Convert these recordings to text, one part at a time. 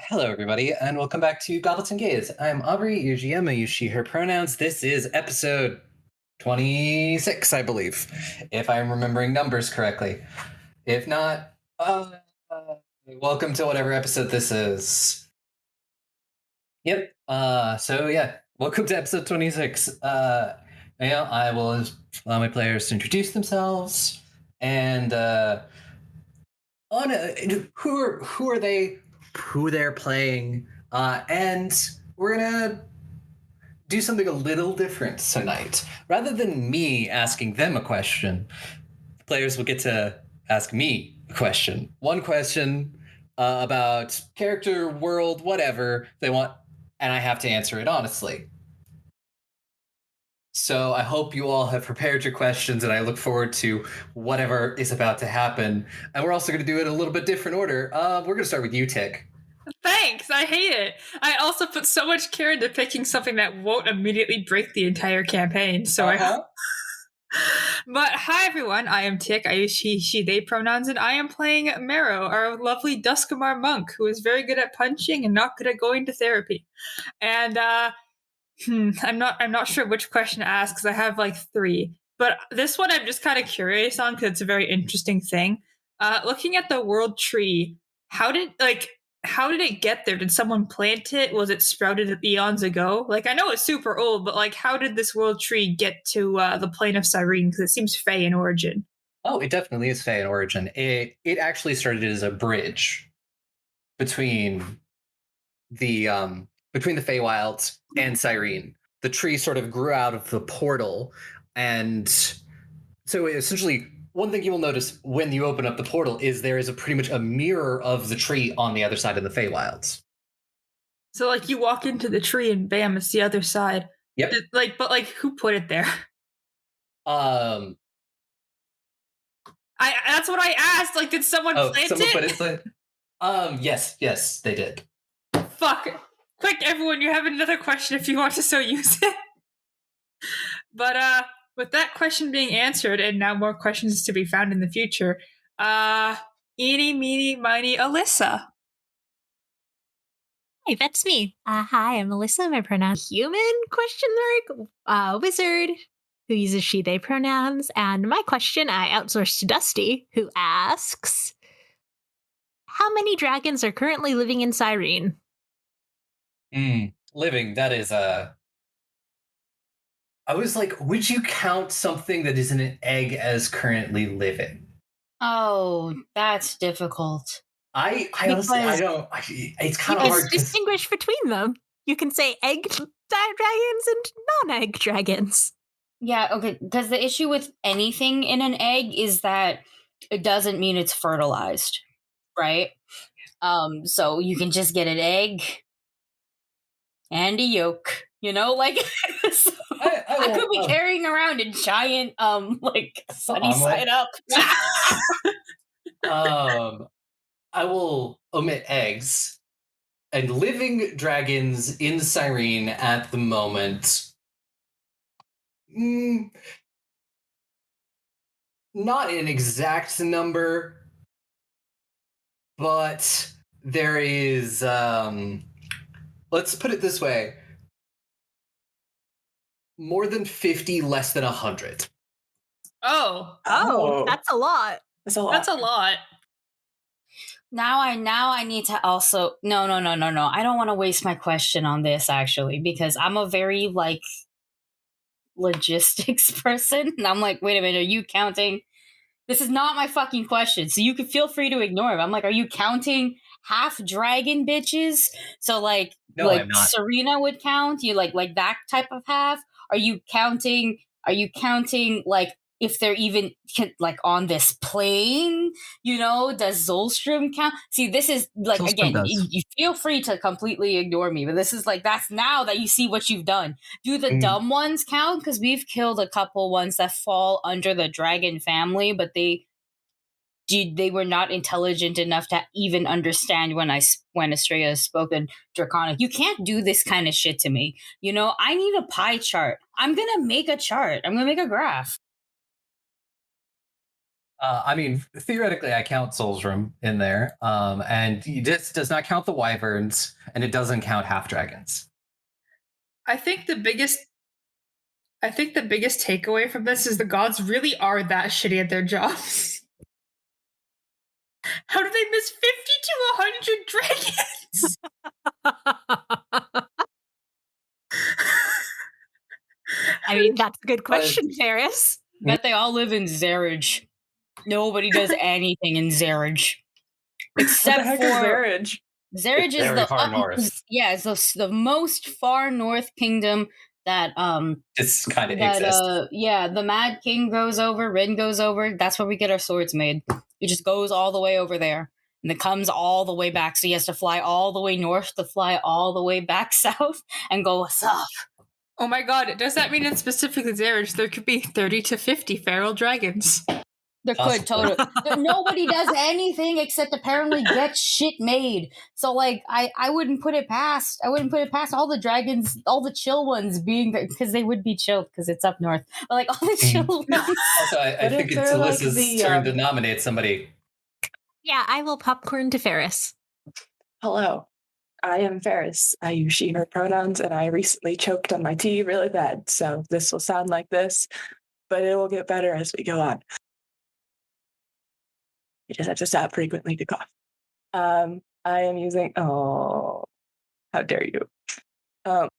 Hello, everybody, and welcome back to Goblets and Gaze. I'm Aubrey, your GM. I use she, her pronouns. This is episode 26, I believe, if I'm remembering numbers correctly. If not, welcome to whatever episode this is. Yep. Welcome to episode 26. I will allow my players to introduce themselves and who are they, who they're playing, and we're gonna do something a little different tonight. Rather than me asking them a question, the players will get to ask me a question. One question about character, world, whatever they want, and I have to answer it honestly. So I hope you all have prepared your questions, and I look forward to whatever is about to happen. And we're also going to do it in a little bit different order. We're going to start with you, Tick. Thanks, I hate it. I also put so much care into picking something that won't immediately break the entire campaign, so But hi everyone, I am Tick. I use she, they pronouns, and I am playing Marrow, our lovely Duskamar monk, who is very good at punching and not good at going to therapy. And I'm not sure which question to ask because I have like three. But this one I'm just kind of curious on because it's a very interesting thing. Looking at the world tree, how did it get there? Did someone plant it? Was it sprouted eons ago? Like, I know it's super old, but like, how did this world tree get to the plane of Cyrene? Because it seems Fey in origin. Oh, it definitely is Fey in origin. It actually started as a bridge between the Feywilds and Cyrene. The tree sort of grew out of the portal, and so essentially, one thing you will notice when you open up the portal is there is pretty much a mirror of the tree on the other side of the Feywilds. So, like, you walk into the tree and bam, it's the other side. Yep. But who put it there? That's what I asked. Like, did someone plant someone it? Put it there? Yes, they did. Fuck. Quick, everyone, you have another question if you want to so use it. But with that question being answered, and now more questions to be found in the future, eeny, meeny, miny, Alyssa. Hey, that's me. Hi, I'm Alyssa. My pronouns human, question mark, wizard, who uses she, they pronouns. And my question I outsourced to Dusty, who asks, how many dragons are currently living in Cyrene? Living, that is I was like, would you count something that isn't an egg as currently living? Oh, that's difficult. I honestly, I don't. It's kind of hard to distinguish between them. You can say egg dragons and non-egg dragons. Yeah, okay, because the issue with anything in an egg is that it doesn't mean it's fertilized, right? So you can just get an egg and a yolk, like so I could be carrying around a giant sunny side up. I will omit eggs and living dragons in Cyrene at the moment. Not an exact number, but there is, let's put it this way, more than 50, less than 100. Oh, that's a lot. That's a lot. Now I need to also no. I don't want to waste my question on this actually because I'm a very logistics person, and I'm like, wait a minute, are you counting? This is not my fucking question, so you can feel free to ignore it. I'm like, are you counting half dragon bitches? So no, I'm not. Serena would count you like that type of half. Are you counting if they're even on this plane, does Zolstrom count? See, this is again, you feel free to completely ignore me, but this is that's now that you see what you've done. Do the dumb ones count? Because we've killed a couple ones that fall under the dragon family, but they were not intelligent enough to even understand when Estrella has spoken Draconic. You can't do this kind of shit to me. I need a pie chart. I'm gonna make a chart. I'm gonna make a graph. I mean, theoretically, I count Soulsroom in there, and this does not count the Wyverns, and it doesn't count half dragons. I think the biggest takeaway from this is the gods really are that shitty at their jobs. How do they miss 50 to 100 dragons? I mean, that's a good question, Ferris. Bet they all live in Zarage. Nobody does anything in Zarage. Except what the heck for is Zarage? Zarage is Very the far north. Yeah, it's the most far north kingdom that It's kind of exists. the Mad King goes over, Rin goes over. That's where we get our swords made. He just goes all the way over there. And it comes all the way back. So he has to fly all the way north to fly all the way back south and go south. Oh my god, does that mean in specifically Zarage there could be 30 to 50 feral dragons? There could totally. Nobody does anything except apparently get shit made. So like, I wouldn't put it past. I wouldn't put it past all the dragons, all the chill ones being there because they would be chill because it's up north. But like all the chill ones. Also, I think it's Alyssa's turn to nominate somebody. Yeah, I will popcorn to Ferris. Hello, I am Ferris. I use she, her pronouns, and I recently choked on my tea really bad. So this will sound like this, but it will get better as we go on. You just have to stop frequently to cough. I am using, how dare you. I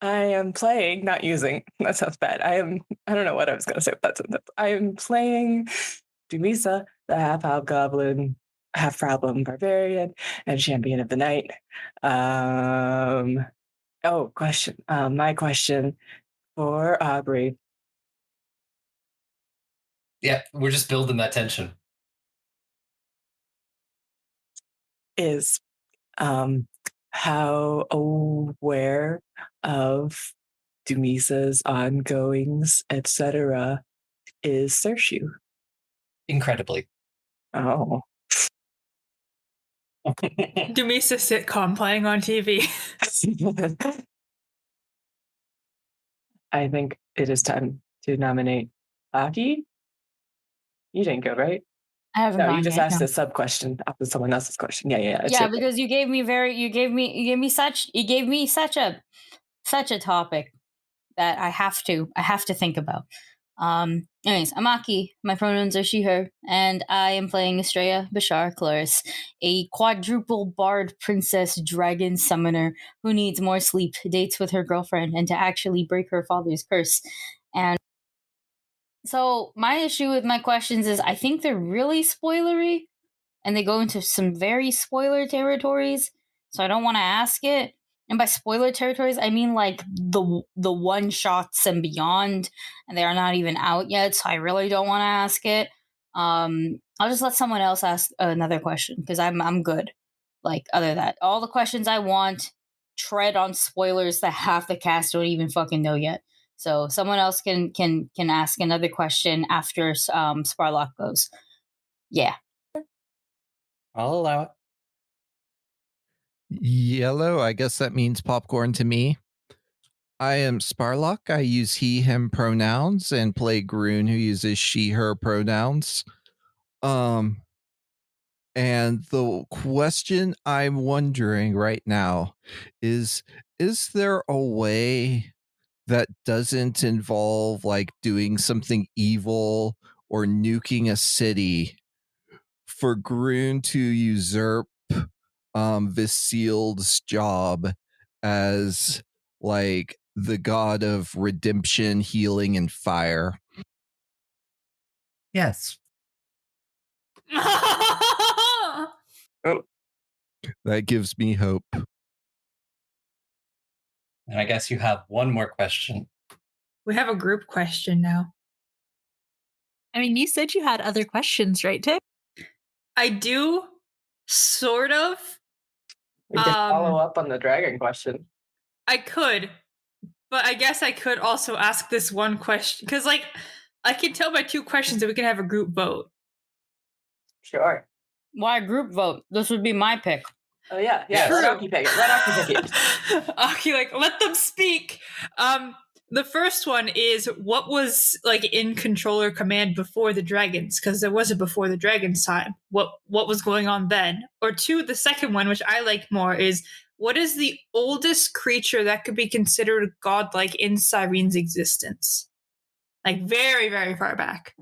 am playing, not using, that sounds bad. I don't know what I was going to say with that sentence. I am playing Dumisa, the half-hobgoblin, half-problem barbarian, and champion of the night. Question. My question for Aubrey. Yeah, we're just building that tension. Is how aware of Dumisa's ongoings, etc., is Sershu? Incredibly. Oh. Dumisa sitcom playing on TV. I think it is time to nominate Aki. You didn't go, right? I haven't. No, you just asked a sub question after someone else's question. Yeah. Because you gave me such a topic that I have to think about. Anyways, I'm Aki. My pronouns are she, her, and I am playing Estrella Bashar Claris, a quadruple bard princess dragon summoner who needs more sleep, dates with her girlfriend, and to actually break her father's curse. And so my issue with my questions is I think they're really spoilery, and they go into some very spoiler territories. So I don't want to ask it. And by spoiler territories, I mean like the one shots and beyond, and they are not even out yet. So I really don't want to ask it. I'll just let someone else ask another question because I'm good. Like other than that, all the questions I want tread on spoilers that half the cast don't even fucking know yet. So someone else can ask another question after Sparlock goes. Yeah. I'll allow it. Yellow, I guess that means popcorn to me. I am Sparlock. I use he, him pronouns and play Groon, who uses she, her pronouns. And the question I'm wondering right now is there a way that doesn't involve like doing something evil or nuking a city for Groon to usurp Visield's job as like the god of redemption, healing, and fire? Yes. That gives me hope. And I guess you have one more question. We have a group question now. I mean, you said you had other questions, right, Tick? I do, sort of. We can follow up on the dragon question. I could, but I guess I could also ask this one question because, like, I can tell by two questions that we can have a group vote. Sure. Why group vote? This would be my pick. Oh yeah. True. Let Aki pick it. Okay, like let them speak. The first one is what was like in controller command before the dragons, because there was a before the dragons time. What was going on then? Or two, the second one, which I like more, is what is the oldest creature that could be considered godlike in Cyrene's existence? Like very, very far back.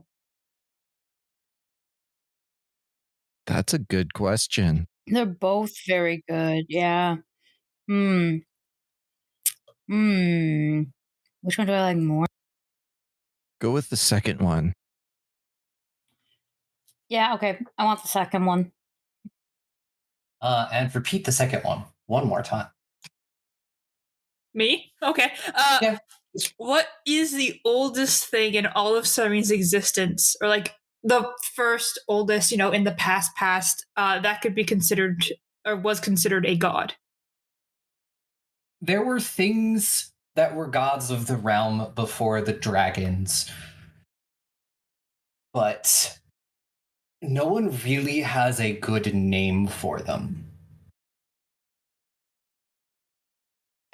That's a good question. They're both very good. Yeah. Which one do I like more? Go with the second one. Yeah, okay. I want the second one. And repeat the second one more time. Me? Okay. Yeah. What is the oldest thing in all of Cyrene's existence, or like the first oldest, in the past, that could be considered or was considered a god? There were things that were gods of the realm before the dragons, but no one really has a good name for them.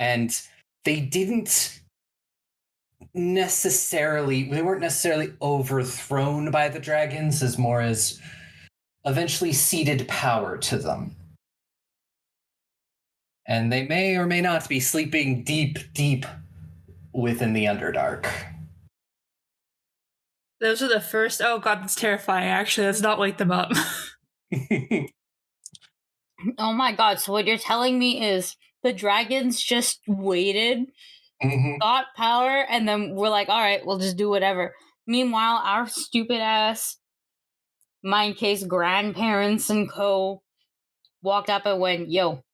And they weren't necessarily overthrown by the dragons as more as eventually ceded power to them. And they may or may not be sleeping deep, deep within the Underdark. Those are the first. Oh god, that's terrifying. Actually, let's not wake them up. Oh my god, so what you're telling me is the dragons just waited, got power, and then we're like, all right, we'll just do whatever. Meanwhile, our stupid ass mind case grandparents and co walked up and went, yo,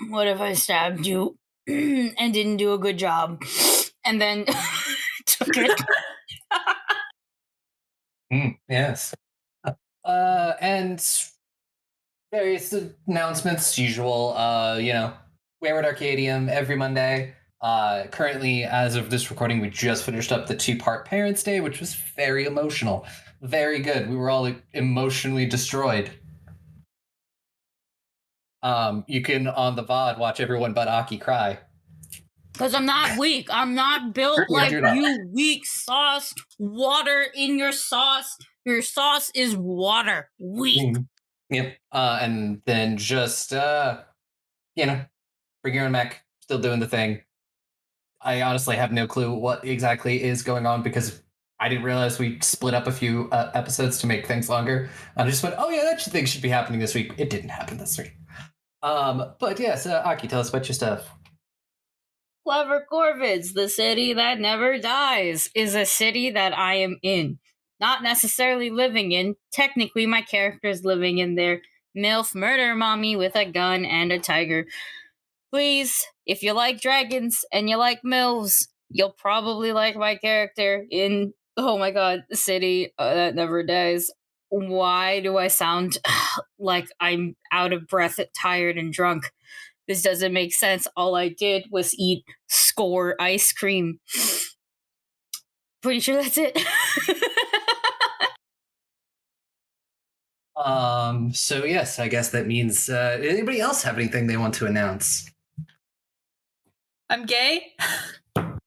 what if I stabbed you and didn't do a good job? And then took it. Yes. And various announcements, usual, Wayward Arcadium every Monday. Currently, as of this recording, we just finished up the 2-part Parents' Day, which was very emotional. Very good. We were all emotionally destroyed. You can, on the VOD, watch everyone but Aki cry. Because I'm not weak. I'm not built like you, weak sauce. Water in your sauce. Your sauce is water. Weak. Yep. And then just, bring your own mech, still doing the thing. I honestly have no clue what exactly is going on because I didn't realize we split up a few episodes to make things longer. I just went, oh yeah, that thing should be happening this week. It didn't happen this week. But yes, Aki, tell us about your stuff. Clever Corvids, the city that never dies, is a city that I am in. Not necessarily living in. Technically, my character is living in their MILF murder mommy with a gun and a tiger. Please, if you like dragons and you like MILFs, you'll probably like my character in, oh my god, the city that never dies. Why do I sound like I'm out of breath, tired, and drunk? This doesn't make sense. All I did was eat score ice cream. Pretty sure that's it. So yes, I guess that means anybody else have anything they want to announce? I'm gay.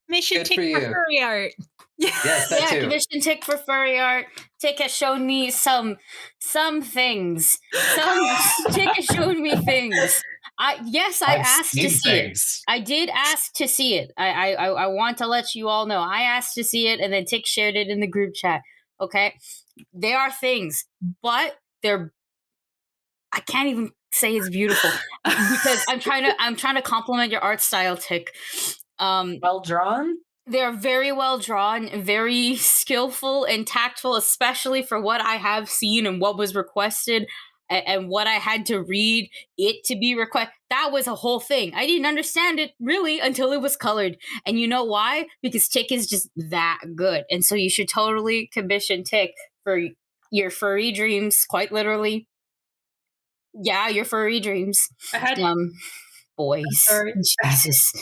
Mission Good tick for for you. furry art. Yes, that too. Commission tick for furry art. Tick has shown me some things. Tick has shown me things. I asked to see it. I did ask to see it. I want to let you all know. I asked to see it, and then Tick shared it in the group chat. Okay, they are things, but they're. I can't even say it's beautiful because I'm trying to compliment your art style, Tick. Well drawn. They're very well drawn, very skillful and tactful, especially for what I have seen and what was requested and what I had to read it to be requested. That was a whole thing. I didn't understand it really until it was colored. And you know why? Because Tick is just that good. And so you should totally commission Tick for your furry dreams, quite literally. Yeah, your furry dreams. I had boys. Jesus.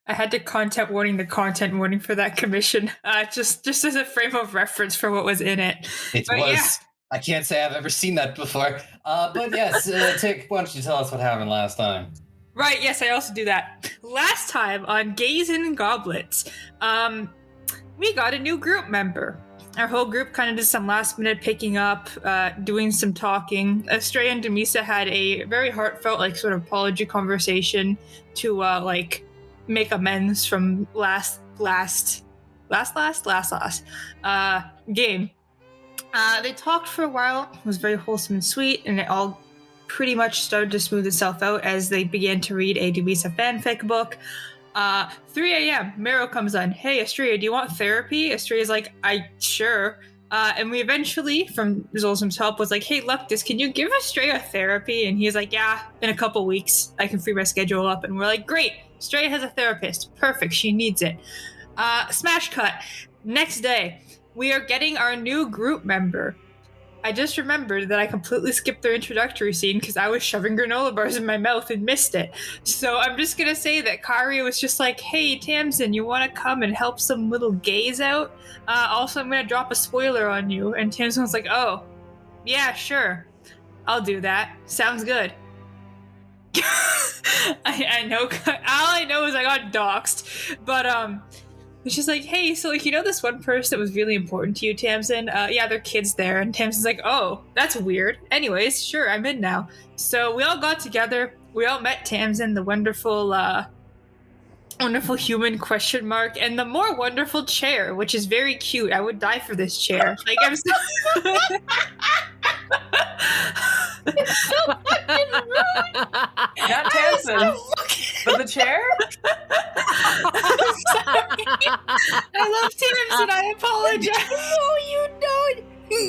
I had to content warning the content warning for that commission, just as a frame of reference for what was in it. It But was. yeah. I can't say I've ever seen that before. But yes, Tick, why don't you tell us what happened last time? Right, yes, I also do that. Last time on Gays and Goblets, we got a new group member. Our whole group kind of did some last minute picking up, doing some talking. Estrella and Demisa had a very heartfelt, like, sort of apology conversation to, like, make amends from last game. They talked for a while. It was very wholesome and sweet, and it all pretty much started to smooth itself out as they began to read a Demisa fanfic book. 3 a.m. Marrow comes on. Hey, Estrella, do you want therapy? Estrella's like, sure. And we eventually, from Zolzum's help, was like, hey, Luctus, can you give Estrella therapy? And he's like, yeah, in a couple weeks, I can free my schedule up. And we're like, great, Estrella has a therapist. Perfect, she needs it. Smash cut. Next day, we are getting our new group member. I just remembered that I completely skipped their introductory scene because I was shoving granola bars in my mouth and missed it. So I'm just going to say that Kari was just like, hey, Tamsin, you want to come and help some little gays out? Also, I'm going to drop a spoiler on you. And Tamsin was like, oh, yeah, sure. I'll do that. Sounds good. I know. All I know is I got doxxed. But, it's just like, hey, so, like, you know this one person that was really important to you, Tamsin? Yeah, their kid's there. And Tamsin's like, oh, that's weird. Anyways, sure, I'm in now. So we all got together. We all met Tamsin, the wonderful, wonderful human ? And the more wonderful chair, which is very cute. I would die for this chair. Like, I'm so... It's so fucking rude. Not Tamsin, but the chair? I love Tamsin. I apologize. No, you don't.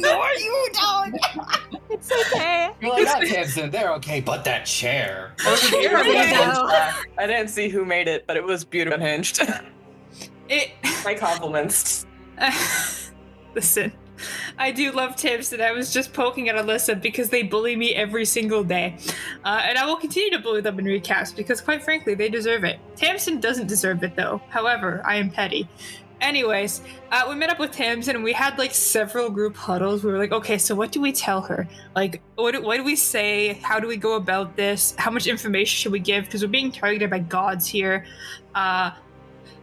No, you don't. It's okay. You're like, not Tamsin, they're okay, but that chair. It was beautifully Yeah. unhinged. I didn't see who made it, but it was beautifully unhinged. My compliments. Listen, I do love Tamsin. I was just poking at Alyssa because they bully me every single day. And I will continue to bully them in recaps because, quite frankly, they deserve it. Tamsin doesn't deserve it, though. However, I am petty. Anyways, we met up with Tamsin and we had, like, several group huddles. We were like, okay, so what do we tell her? Like, what do we say? How do we go about this? How much information should we give? Because we're being targeted by gods here.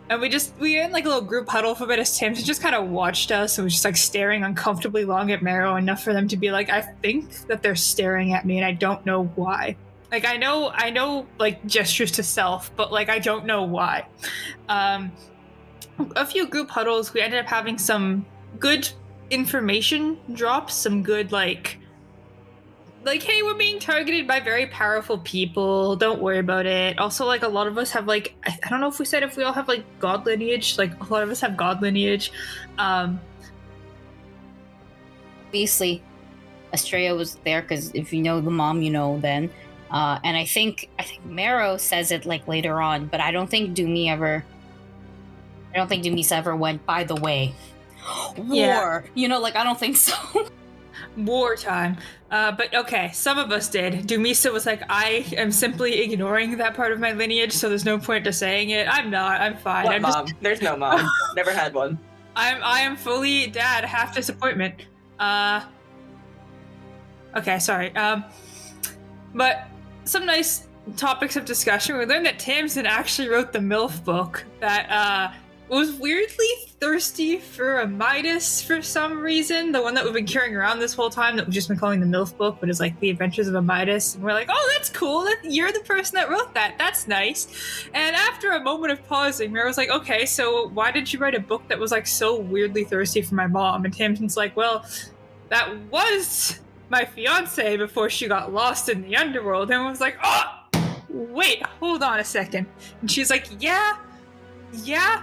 And we had like a little group huddle for a bit as Tamsin just kind of watched us and was just like staring uncomfortably long at Marrow, enough for them to be like, I think that they're staring at me and I don't know why. Like, I know like gestures to self, but like I don't know why. A few group huddles, we ended up having some good information drops, some good like, hey, we're being targeted by very powerful people. Don't worry about it. Also, like, a lot of us have, like, I don't know if we said if we all have, like, god lineage. Like, a lot of us have god lineage. Obviously, Estrella was there because if you know the mom, you know then. And I think Marrow says it, like, later on, but I don't think Demisa ever went, by the way. War. Yeah. You know, like, I don't think so. Wartime. But okay, some of us did. Demisa was like, I am simply ignoring that part of my lineage, so there's no point to saying it. I'm not. I'm fine. What I'm mom? There's no mom. Never had one. I am fully dad, half disappointment. Okay, sorry. But some nice topics of discussion. We learned that Tamsin actually wrote the MILF book that was weirdly thirsty for a Midas for some reason. The one that we've been carrying around this whole time that we've just been calling the MILF book, but is like The Adventures of a Midas. And we're like, oh, that's cool. You're the person that wrote that. That's nice. And after a moment of pausing, Mira was like, okay, so why did you write a book that was like so weirdly thirsty for my mom? And Tamsin's like, well, that was my fiance before she got lost in the underworld. And I was like, oh, wait, hold on a second. And she's like, yeah,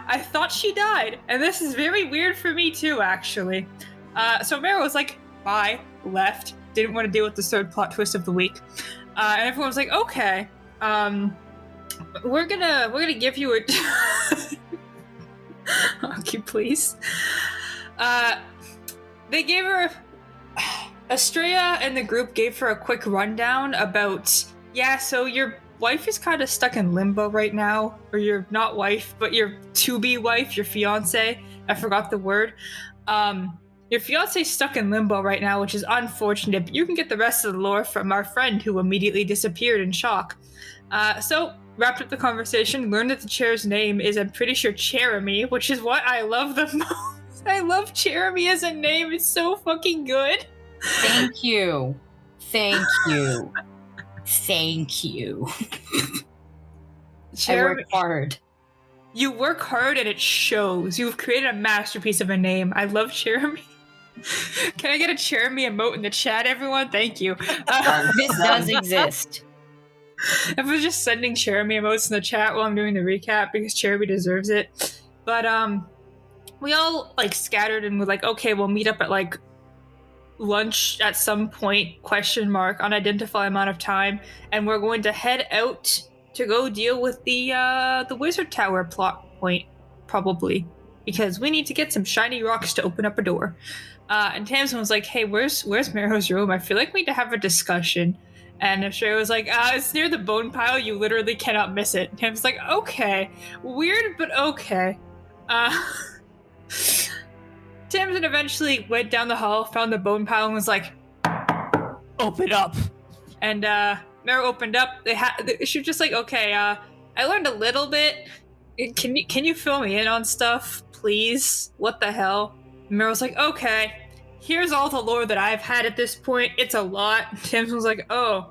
I thought she died. And this is very weird for me too, actually. So Marrow was like, bye, left. Didn't want to deal with the third plot twist of the week. And everyone was like, okay, we're gonna give you a okay, please. They gave her Estrella and the group gave her a quick rundown about, yeah, so your wife is kind of stuck in limbo right now, or your not wife, but your to-be wife, your fiance. I forgot the word. Your Your fiance's stuck in limbo right now, which is unfortunate, but you can get the rest of the lore from our friend who immediately disappeared in shock. So, wrapped up the conversation, learned that the chair's name is, I'm pretty sure, Jeremy, which is what I love the most. I love Jeremy as a name. It's so fucking good. Thank you. Thank you. Thank you. I work hard. You work hard and it shows. You've created a masterpiece of a name. I love Jeremy. Can I get a Jeremy emote in the chat, everyone? Thank you. This does exist. I was just sending Jeremy emotes in the chat while I'm doing the recap because Jeremy deserves it. But we all like scattered and we're like, okay, we'll meet up at like lunch at some point, unidentified amount of time, and we're going to head out to go deal with the wizard tower plot point, probably, because we need to get some shiny rocks to open up a door. And Tamsin was like, hey, where's Marrow's room? I feel like we need to have a discussion. And Shrey was like, it's near the bone pile. You literally cannot miss it. Tamsin's like, okay. Weird, but okay. Tamsin eventually went down the hall, found the bone pile, and was like, open up. And Marrow opened up. She was just like, okay, I learned a little bit. Can you fill me in on stuff, please? What the hell? And Marrow's like, okay, here's all the lore that I've had at this point. It's a lot. Tamsin was like, oh,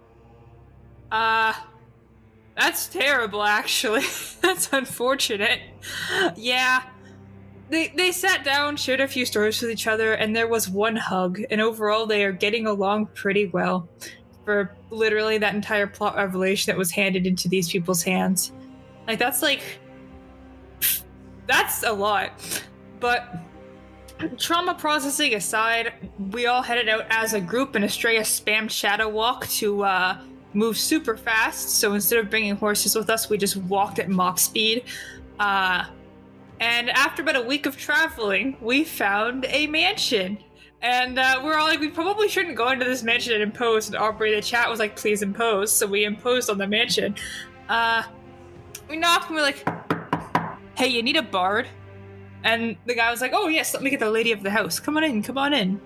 that's terrible, actually. That's unfortunate. Yeah. They sat down, shared a few stories with each other, and there was one hug, and overall they are getting along pretty well for literally that entire plot revelation that was handed into these people's hands. Like, that's a lot. But trauma processing aside, we all headed out as a group, and Estrella spammed Shadow Walk to move super fast, so instead of bringing horses with us, we just walked at Mach speed. And after about a week of traveling, we found a mansion. And we're all like, we probably shouldn't go into this mansion and impose. And Aubrey, the chat, was like, please impose. So we imposed on the mansion. We knocked and we're like, hey, you need a bard? And the guy was like, oh, yes, let me get the lady of the house. Come on in.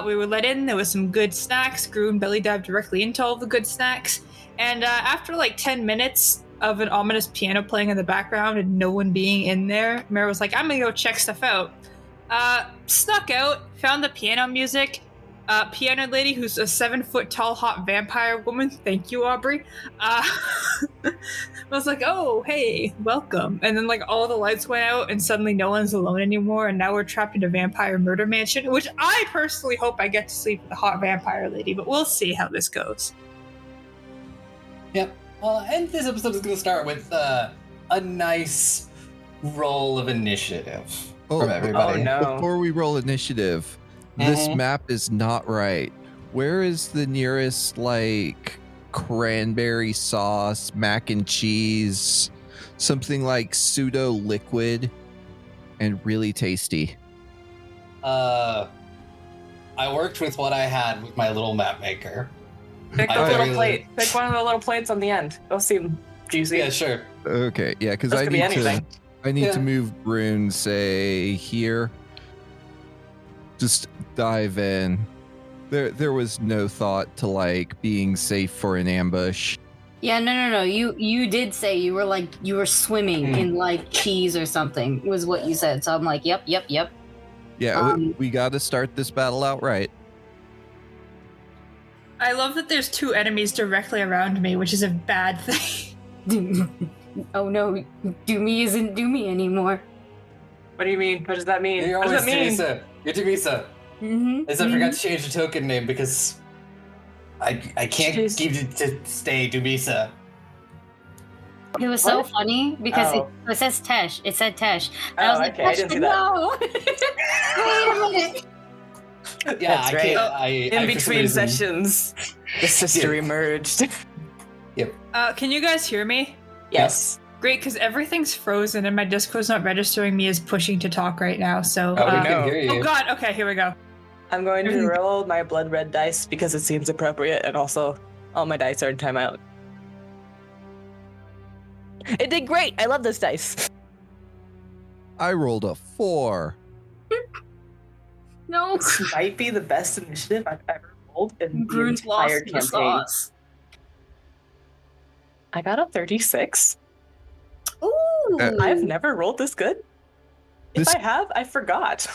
We were let in. There was some good snacks. Grew and belly dived directly into all the good snacks. And after like 10 minutes of an ominous piano playing in the background and no one being in there, Marrow was like, I'm gonna go check stuff out. Snuck out, found the piano music. Piano lady who's a 7-foot tall hot vampire woman. Thank you, Aubrey. I was like, oh, hey, welcome. And then like all the lights went out and suddenly no one's alone anymore, and now we're trapped in a vampire murder mansion, which I personally hope I get to sleep with a hot vampire lady, but we'll see how this goes. Yep. And this episode is going to start with a nice roll of initiative from everybody. Oh, no. Before we roll initiative, this map is not right. Where is the nearest, like, cranberry sauce, mac and cheese, something like pseudo liquid and really tasty? I worked with what I had with my little map maker. Pick the little plate. Pick one of the little plates on the end. Those seem juicy. Yeah, sure. Okay, yeah, because I need to move runes, say, here. Just dive in. There was no thought to, like, being safe for an ambush. Yeah, no. You did say you were swimming in like cheese or something, was what you said. So I'm like, yep. Yeah, we got to start this battle out right. I love that there's 2 enemies directly around me, which is a bad thing. Oh no, Doomy isn't Doomy anymore. What do you mean? What does that mean? You're what always does that mean? Teresa. You're Teresa. As I forgot to change the token name because I can't keep it to stay Dumisa. It was so funny because it says Tesh. It said Tesh. I was like, okay, I didn't see that. No. Wait a minute. Yeah, That's I right. can't. In between sessions, the sister emerged. Yep. Can you guys hear me? Yes. Great, because everything's frozen and my Discord's not registering me as pushing to talk right now. So, we can hear you. Oh God. Okay, here we go. I'm going to roll my blood red dice because it seems appropriate, and also all my dice are in timeout. It did great. I love this dice. I rolled a 4. No. This might be the best initiative I've ever rolled in the Groon's entire lost the campaign. sauce. I got a 36. Ooh. I've never rolled this good. If This- I have, I forgot.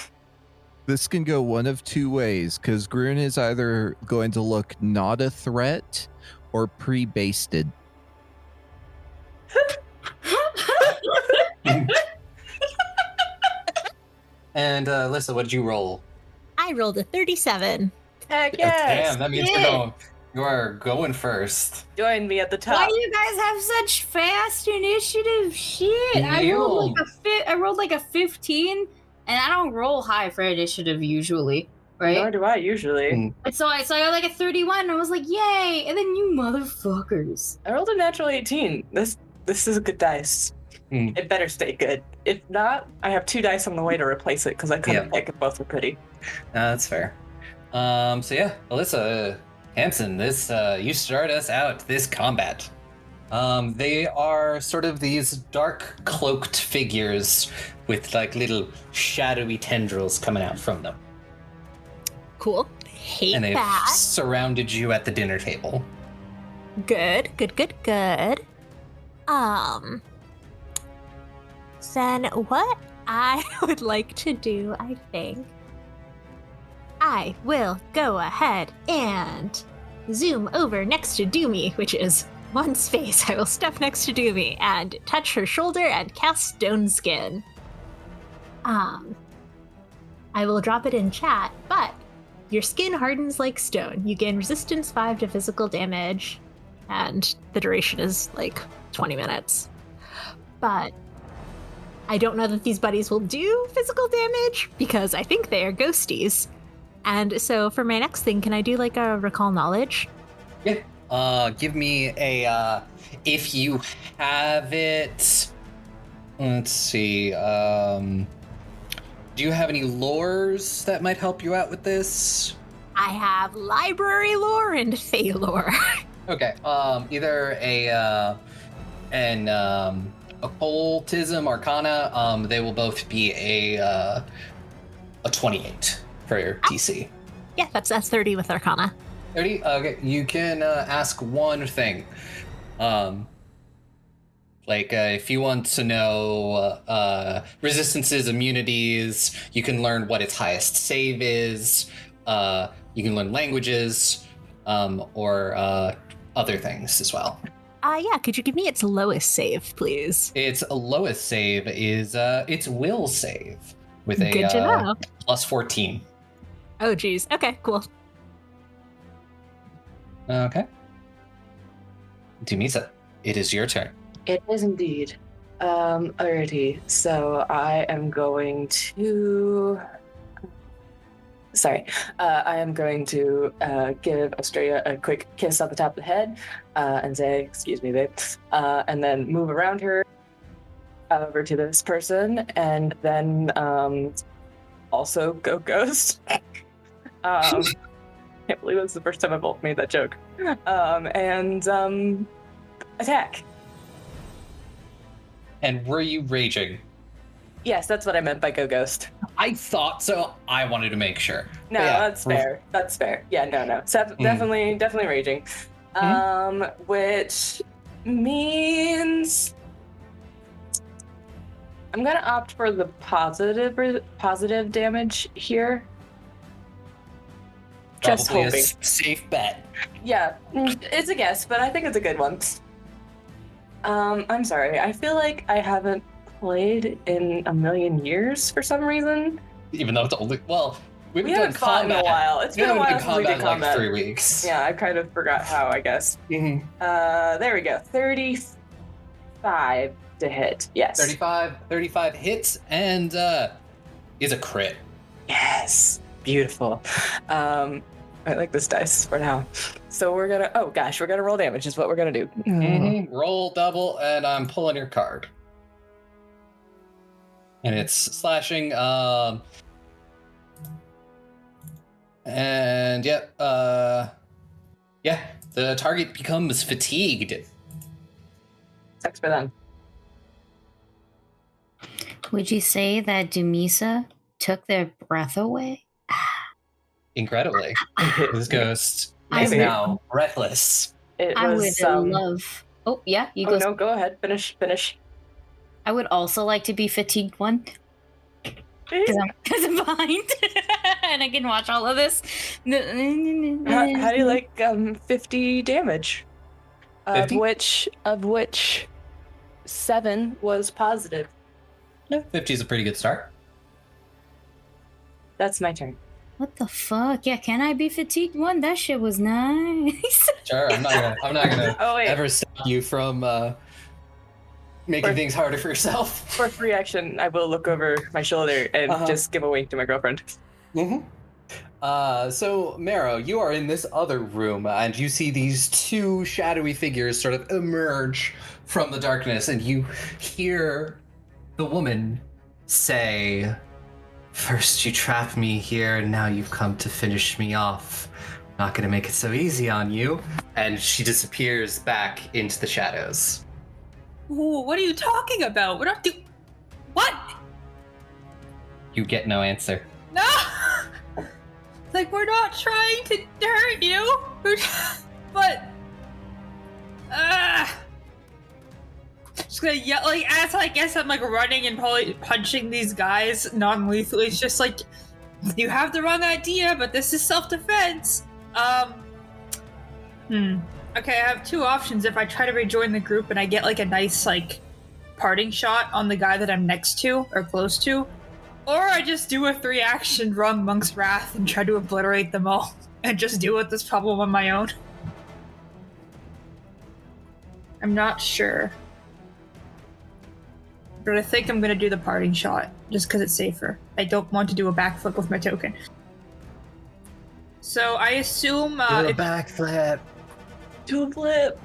This can go one of two ways, because Grun is either going to look not a threat or pre-basted. And Alyssa, what did you roll? I rolled a 37. Heck yes. Damn, that means you are going first. Join me at the top. Why do you guys have such fast initiative? Shit, I rolled like a 15, and I don't roll high for initiative usually, right? Nor do I usually. So I got like a 31, and I was like, yay! And then you motherfuckers. I rolled a natural 18. This is a good dice. It better stay good. If not, I have 2 dice on the way to replace it because I couldn't pick if both were pretty. That's fair. So yeah, Alyssa, Hanson, you start us out this combat. They are sort of these dark cloaked figures with like little shadowy tendrils coming out from them. Cool. Hate And they've that. surrounded you at the dinner table. Good. Then what I would like to do, I think, I will go ahead and zoom over next to Doomy, which is one space. I will step next to Doomy and touch her shoulder and cast Stone Skin. I will drop it in chat, but your skin hardens like stone. You gain resistance 5 to physical damage, and the duration is like 20 minutes. But I don't know that these buddies will do physical damage because I think they are ghosties. And so for my next thing, can I do like a recall knowledge? Yeah. Give me a if you have it. Let's see. Do you have any lores that might help you out with this? I have library lore and fey lore. Okay. Either an occultism arcana. They will both be a 28 for your DC. Yeah, that's 30 with arcana. 30. Okay. You can ask one thing. If you want to know resistances, immunities, you can learn what its highest save is. You can learn languages, or other things as well. Yeah, could you give me its lowest save, please? Its lowest save is its will save with a Good to know. plus 14. Oh, geez. Okay, cool. Okay. Dumisa, it is your turn. It is indeed. Alrighty. So I am going to. I am going to give Australia a quick kiss on the top of the head and say, "Excuse me, babe," and then move around her over to this person, and then also go ghost. Can't believe that's the first time I've made that joke. And attack. And were you raging? Yes, that's what I meant by go ghost. I thought so. I wanted to make sure. No, But yeah. that's fair. That's fair. Yeah, no. Definitely raging. Which means I'm gonna opt for the positive damage here. Just Probably hoping. a safe bet. Yeah, it's a guess, but I think it's a good one. I'm sorry. I feel like I haven't played in a million years for some reason. Even though it's only we We haven't fought in a while. It's been a while since we did in like combat. 3 weeks. Yeah, I kind of forgot how, I guess. Mm-hmm. There we go. 35 to hit. Yes. 35 hits and is a crit. Yes. Beautiful. I like this dice for now. So we're gonna roll damage is what we're gonna do. Roll double, and I'm pulling your card. And it's slashing. And the target becomes fatigued. Sucks for them. Would you say that Dumisa took their breath away? incredibly. This ghost I is would- now breathless. It I was. would love. Oh yeah, you Oh go. no, go ahead. Finish. I would also like to be fatigued one because I'm behind and I can watch all of this. How do you like 50 damage? 50? Of which 7 was positive. Yeah, 50 is a pretty good start. That's my turn. What the fuck? Yeah, can I be fatigued one? That shit was nice. Sure, I'm not gonna Oh wait, ever stop you from making Or- things harder for yourself. for free action, I will look over my shoulder and just give a wink to my girlfriend. Mm-hmm. So Marrow, you are in this other room, and you see these two shadowy figures sort of emerge from the darkness, and you hear the woman say, "First you trapped me here, and now you've come to finish me off. Not gonna make it so easy on you." And she disappears back into the shadows. Ooh, what are you talking about? We're not What? You get no answer. No! Like, we're not trying to hurt you. But... Just gonna yell, like, as I guess I'm, like, running and probably punching these guys non-lethally. It's just like, you have the wrong idea, but this is self-defense. Okay, I have two options. If I try to rejoin the group and I get, like, a nice, like, parting shot on the guy that I'm next to, or close to, or I just do a 3-action Wrong Monk's Wrath and try to obliterate them all and just deal with this problem on my own. I'm not sure. But I think I'm gonna do the parting shot, just because it's safer. I don't want to do a backflip with my token. So I assume Do a backflip. Do a flip.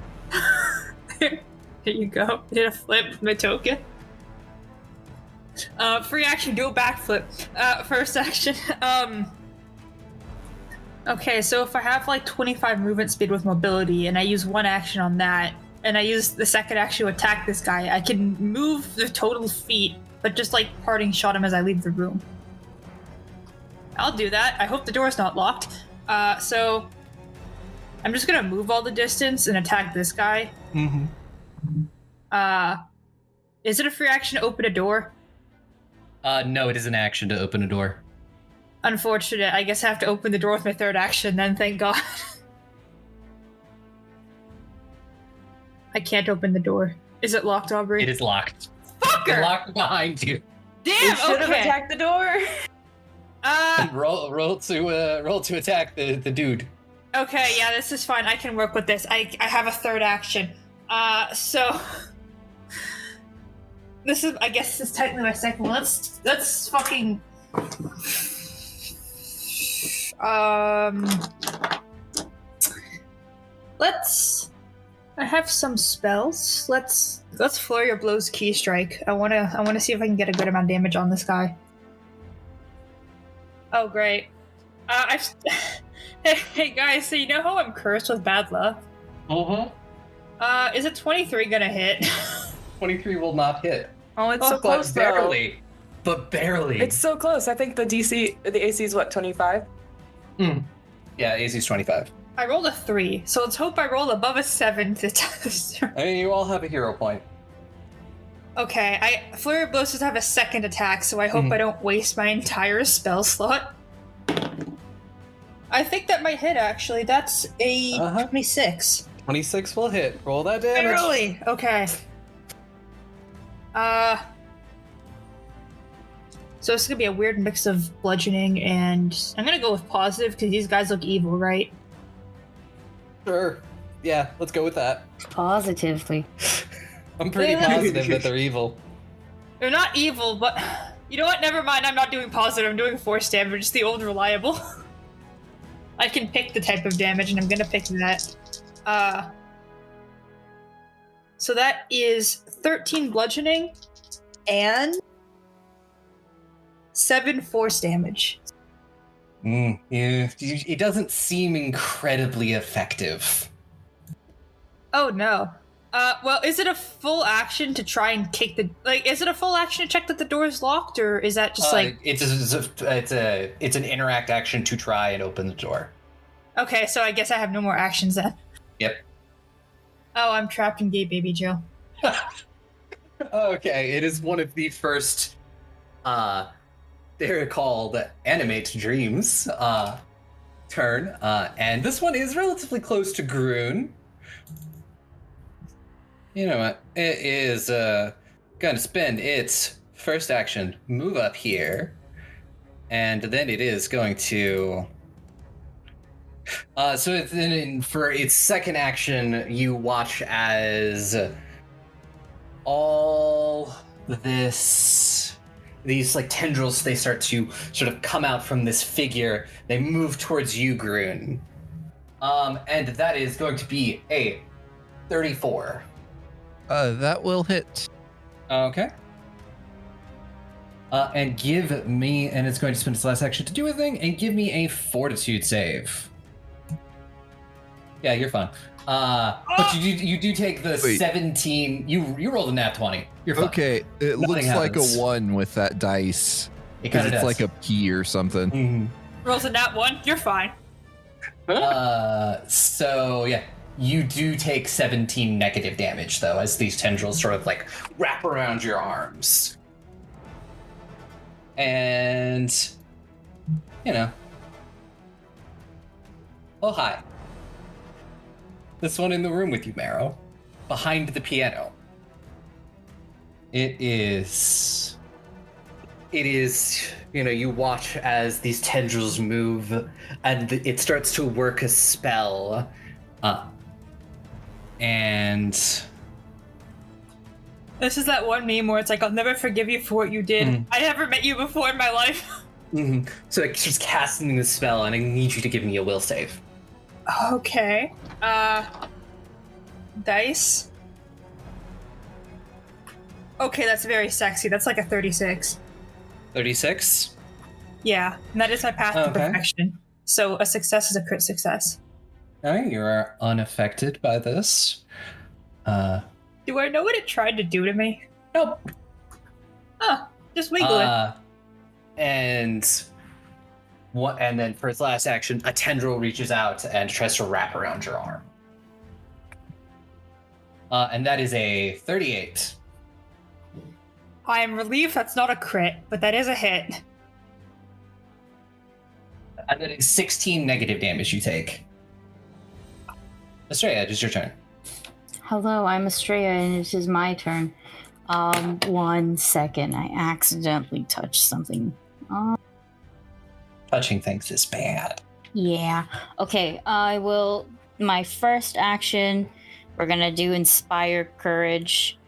Here you go. Did a flip with my token. Free action, do a backflip. First action. Okay, so if I have like 25 movement speed with mobility and I use one action on that, and I use the second action to attack this guy, I can move the total feet, but just like parting shot him as I leave the room. I'll do that. I hope the door's not locked. So I'm just gonna move all the distance and attack this guy. Mm-hmm. Is it a free action to open a door? No, it is an action to open a door. Unfortunate. I guess I have to open the door with my third action then, thank God. I can't open the door. Is it locked, Aubrey? It is locked. Fucker! It's locked behind you. Damn, You should have okay. attacked the door. And roll to attack the dude. Okay, yeah, this is fine. I can work with this. I have a third action. So this is, I guess this is technically my second one. Let's fucking I have some spells. Let's Flurry of Blows Key Strike. I wanna see if I can get a good amount of damage on this guy. Oh great. Hey guys, so you know how I'm cursed with bad luck? Mm-hmm. Is a 23 gonna hit? 23 will not hit. Oh, it's so But close though. barely. But barely. It's so close. I think the AC is what, 25? Yeah, AC is 25. I rolled a 3, so let's hope I roll above a 7 to test. I mean, you all have a hero point. Okay, Flurry of Blows does have a second attack, so I hope I don't waste my entire spell slot. I think that might hit, actually. That's a 26. 26 will hit. Roll that damage. Barely! Okay. So it's gonna be a weird mix of bludgeoning and... I'm gonna go with positive, because these guys look evil, right? Sure. Yeah, let's go with that. Positively. I'm pretty positive that they're evil. They're not evil, but... You know what? Never mind, I'm not doing positive, I'm doing force damage. It's the old reliable. I can pick the type of damage, and I'm gonna pick that. So that is 13 bludgeoning and 7 force damage. Yeah, it doesn't seem incredibly effective. Oh no. Well, is it a full action to try and kick the is it a full action to check that the door is locked, or is that just it's an interact action to try and open the door. Okay, so I guess I have no more actions then. Yep. Oh, I'm trapped in gay baby jail. Okay, it is one of the first they're called animate dreams turn, and this one is relatively close to Groon. You know what? It is gonna spend its first action, move up here, and then it is going to. So then for its second action, you watch as all these like tendrils, they start to sort of come out from this figure. They move towards you, Groon. And that is going to be a 34. That will hit. Okay. And give me, and it's going to spend its last action to do a thing, and give me a fortitude save. Yeah, you're fine. But you do take the 17. You rolled a nat 20. You're fine. Okay, it Nothing looks happens. like a 1 with that dice. It kind of It's does. like a P or something. Mhm. Rolls a nat 1. You're fine. So yeah, you do take 17 negative damage though, as these tendrils sort of like wrap around your arms. And you know. Oh hi. This one in the room with you, Marrow. Behind the piano. It is, you know, you watch as these tendrils move and it starts to work a spell. And This is that one meme where it's like, I'll never forgive you for what you did. Mhm. I never met you before in my life. So it starts casting the spell, and I need you to give me a will save. Okay. Dice. Okay, that's very sexy. That's like a 36. 36. Yeah, and that is my path to Okay. perfection. So a success is a crit success. All right, you are unaffected by this. Do I know what it tried to do to me? Nope. Oh, just wiggle it. And then for its last action, a tendril reaches out and tries to wrap around your arm. And that is a 38. I am relieved that's not a crit, but that is a hit. And that is 16 negative damage you take. Estrella, it is your turn. Hello, I'm Estrella, and it is my turn. 1 second. I accidentally touched something. Touching things is bad. Yeah. Okay, I will. My first action, we're gonna do Inspire Courage.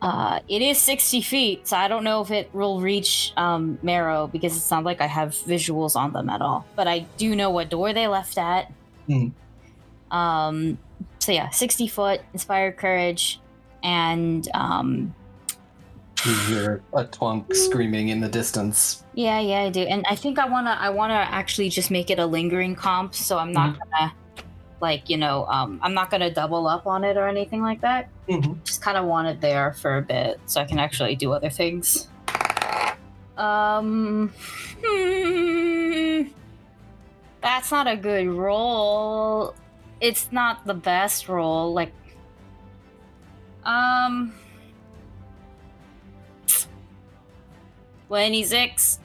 It is 60 feet, so I don't know if it will reach Marrow because it's not like I have visuals on them at all. But I do know what door they left at. So yeah, 60 foot, Inspire Courage, and You hear a twunk screaming in the distance. yeah, I do. And I think I wanna actually just make it a lingering comp, so I'm not gonna I'm not gonna double up on it or anything like that. Just kind of want it there for a bit so I can actually do other things. That's not a good roll. It's not the best roll. 26.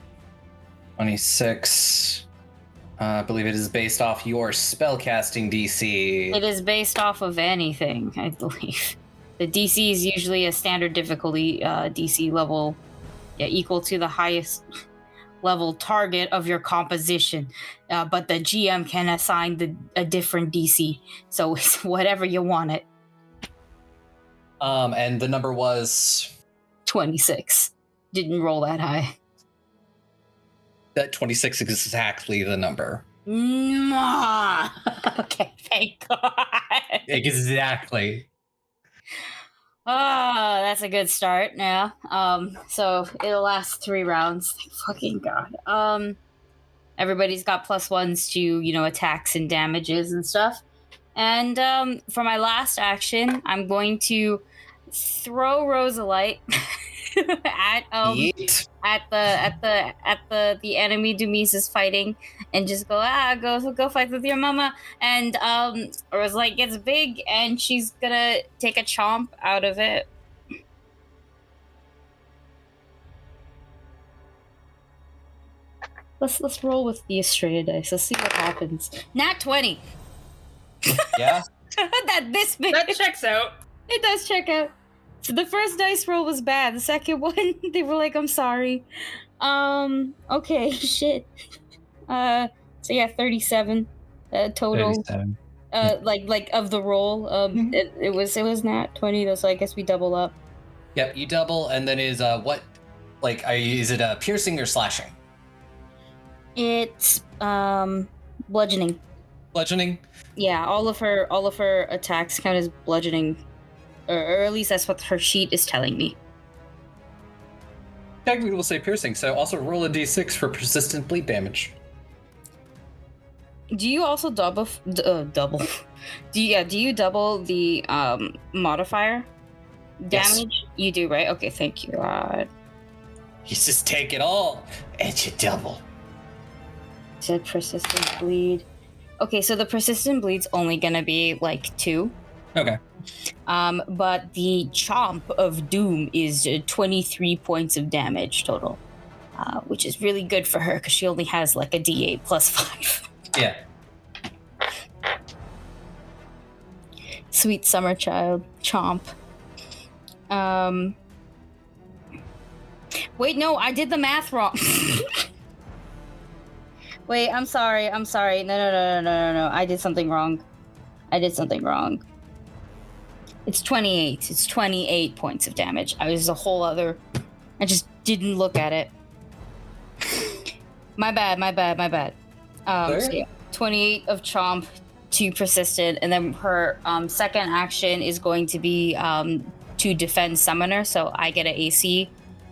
26. I believe it is based off your spellcasting DC. It is based off of anything, I believe. The DC is usually a standard difficulty DC level, equal to the highest level target of your composition. But the GM can assign a different DC, so it's whatever you want it. And the number was 26. Didn't roll that high. that 26 is exactly the number. Mwah! Okay, thank God. Exactly. Oh, that's a good start now. So it'll last 3 rounds. Thank fucking God. Everybody's got +1s to, attacks and damages and stuff. And for my last action, I'm going to throw Rosalite at Yeet. the enemy Dumise is fighting, and just go fight with your mama. And Rosalite gets big, and she's gonna take a chomp out of it. Let's roll with the Estrella dice. Let's see what happens. Nat 20. Yeah. This big. That checks out. It does check out. So the first dice roll was bad. The second one, they were like, "I'm sorry." Okay, shit. So yeah, 37 total. 37. Like of the roll. It was nat 20 though, so I guess we double up. Yep, you double, and then is what? Like, is it piercing or slashing? It's bludgeoning. Bludgeoning. Yeah, all of her attacks count as bludgeoning, or at least that's what her sheet is telling me. Technically, we'll say piercing. So also roll a d6 for persistent bleed damage. Do you also double? Do you double the modifier damage? Yes. You do, right? Okay, thank you. You just take it all and you double. Said persistent bleed. Okay, so the persistent bleed's only gonna be like 2. Okay. But the chomp of doom is 23 points of damage total, which is really good for her because she only has like a d8 plus 5. Yeah. Sweet summer child chomp. Wait, no, I did the math wrong. Wait, I'm sorry. No. I did something wrong. It's 28. It's 28 points of damage. I just didn't look at it. My bad. So yeah, 28 of chomp, 2 persistent, and then her second action is going to be to defend summoner, so I get an AC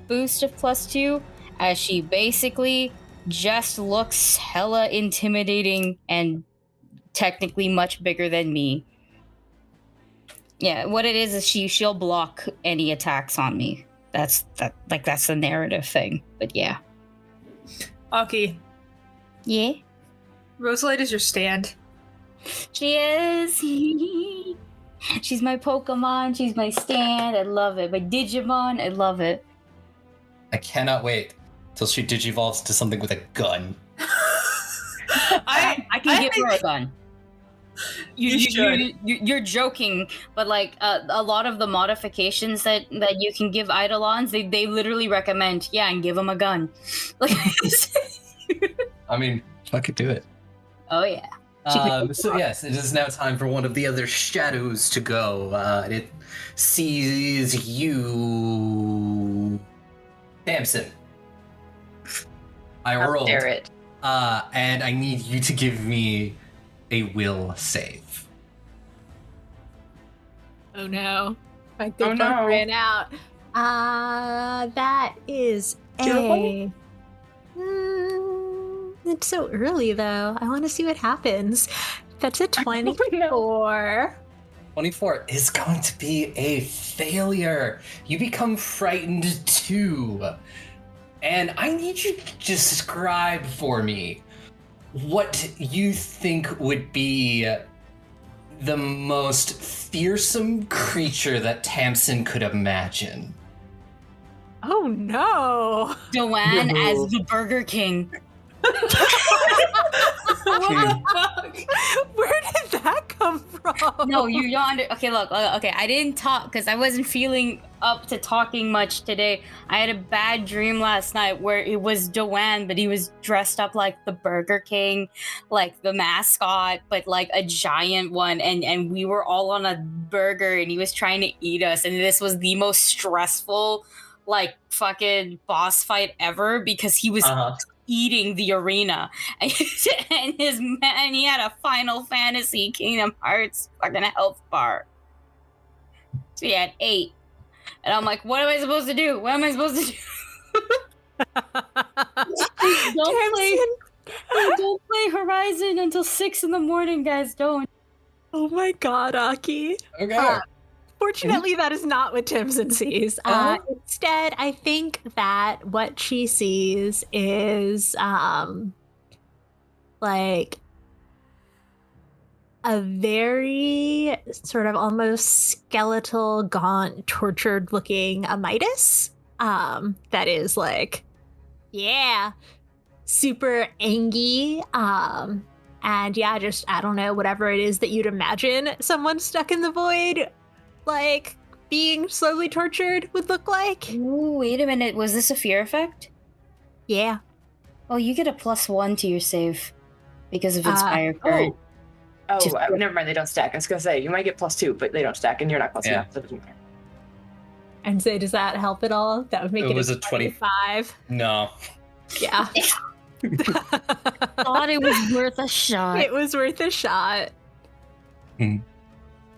boost of +2, as she basically just looks hella intimidating and technically much bigger than me. Yeah, what it is she'll block any attacks on me. That's the narrative thing. But yeah. Aki, Yeah? Rosalite is your stand. She is. She's my Pokemon. She's my stand. I love it. My Digimon. I love it. I cannot wait till she digivolves to something with a gun. I can give her a gun. You You're joking, but like a lot of the modifications that you can give Eidolons, they literally recommend, and give them a gun. Like, I mean, fucking do it. oh yeah. So yes, it is now time for one of the other shadows to go. It sees you, Damson. I rolled, it. and I need you to give me a will save. Oh no. My good Oh, luck no. ran out. That is a... it's so early though. I want to see what happens. That's a 24. 24 is going to be a failure. You become frightened too. And I need you to describe for me what you think would be the most fearsome creature that Tamsin could imagine. Oh no. Joanne No. as the Burger King. What the fuck? Where did that come from? No, you yawned. Okay, look. Okay, I didn't talk because I wasn't feeling up to talking much today. I had a bad dream last night where it was Joanne, but he was dressed up like the Burger King, like the mascot, but like a giant one. And we were all on a burger and he was trying to eat us. And this was the most stressful, like, fucking boss fight ever because he was eating the arena. And he had a Final Fantasy Kingdom Hearts fucking health bar. So he had 8. And I'm like, what am I supposed to do? What am I supposed to do? Don't play Horizon until 6 in the morning, guys. Don't. Oh my god, Aki. Okay. Fortunately, that is not what Timson sees. Instead, I think that what she sees is like a very sort of almost skeletal, gaunt, tortured looking Midas. That is like, yeah, super angy. And yeah, just I don't know, whatever it is that you'd imagine someone stuck in the void, like being slowly tortured would look like. Ooh, wait a minute. Was this a fear effect? Yeah. Oh, you get a +1 to your save because of Inspire Current. Never mind. They don't stack. I was gonna say you might get +2, but they don't stack, and you're not close enough. So it doesn't matter. And so, does that help at all? That would make it was a a 20. 25. No. Yeah. Thought it was worth a shot. It was worth a shot. Hmm.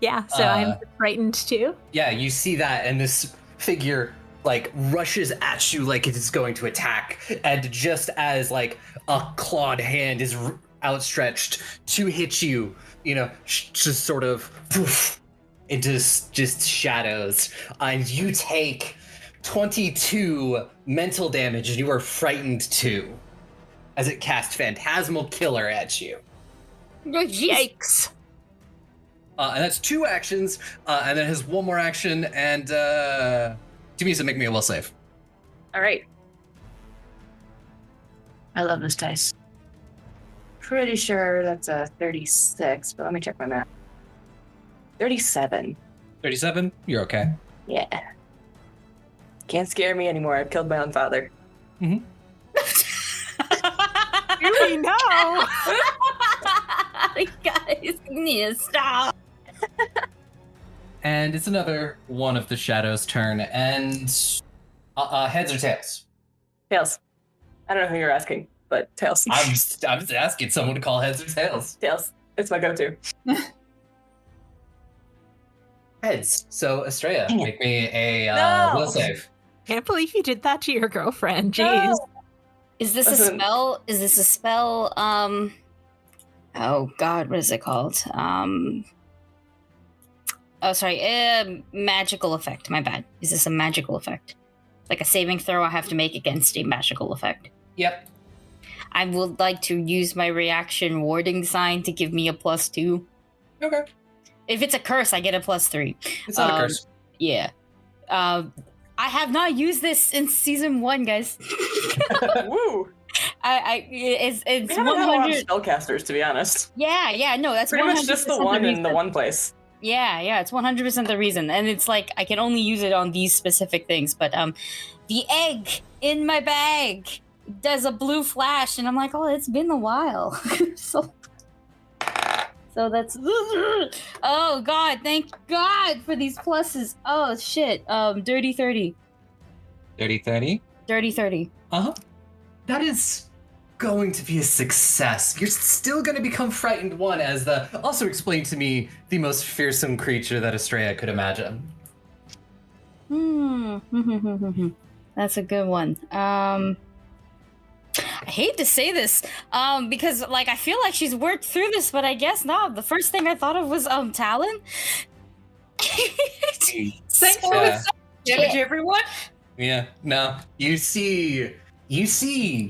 Yeah, so I'm frightened too. Yeah, you see that, and this figure like rushes at you like it is going to attack, and just as like a clawed hand is outstretched to hit you, you know, just sort of poof, into just shadows, and you take 22 mental damage, and you are frightened too, as it casts Phantasmal Killer at you. Yikes. And that's 2 actions, and then it has 1 more action, and Jamisa, make me a will save. All right. I love this dice. Pretty sure that's a 36, but let me check my math. 37. 37? You're okay. Yeah. Can't scare me anymore. I've killed my own father. Do we know? Guys, you need to stop. And it's another one of the shadows' turn, and heads or tails? Tails. I don't know who you're asking, but tails. I'm just asking someone to call heads or tails. Tails. It's my go-to. Heads. So Estrella, make me a No. will save. Can't believe you did that to your girlfriend. Jeez. No. Is this Listen. a spell? Is this a spell? Oh God, what is it called? Oh, sorry. Magical effect. My bad. Is this a magical effect? Like a saving throw I have to make against a magical effect. Yep. I would like to use my reaction warding sign to give me a +2. Okay. If it's a curse, I get a +3. It's not a curse. Yeah. I have not used this in season 1, guys. Woo! It's We haven't had a lot of 100. spellcasters, to be honest. Yeah, no, that's Pretty much just the 100% one in reason. the one place. Yeah, it's 100% the reason. And it's like, I can only use it on these specific things. But the egg in my bag does a blue flash, and I'm like, oh, it's been a while. so that's... Oh, God, thank God for these pluses. Oh, shit. Dirty 30. 30-30. Dirty 30. Uh-huh. That is going to be a success. You're still going to become frightened one, as the also explain to me the most fearsome creature that Estrella could imagine. That's a good one. I hate to say this, because like I feel like she's worked through this, but I guess not. The first thing I thought of was Talon. Thanks for the damage, everyone. Yeah, no. You see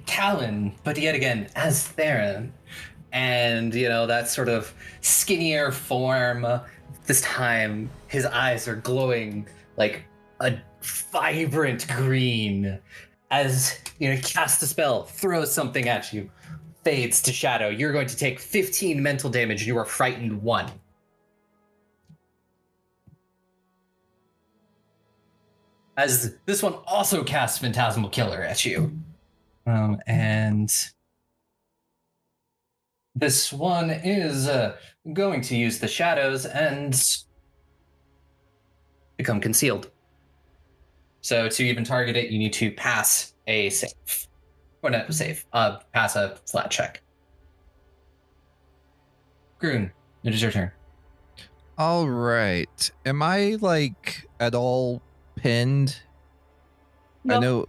Talon, but yet again, as Theron. And, you know, that sort of skinnier form. This time, his eyes are glowing like a vibrant green. As, you know, he casts a spell, throws something at you, fades to shadow. You're going to take 15 mental damage. You are frightened 1. As this one also casts Phantasmal Killer at you. And this one is going to use the shadows and become concealed. So to even target it, you need to pass a save. Or not a save, pass a flat check. Groon, it is your turn. All right. Am I like at all pinned? No. I know.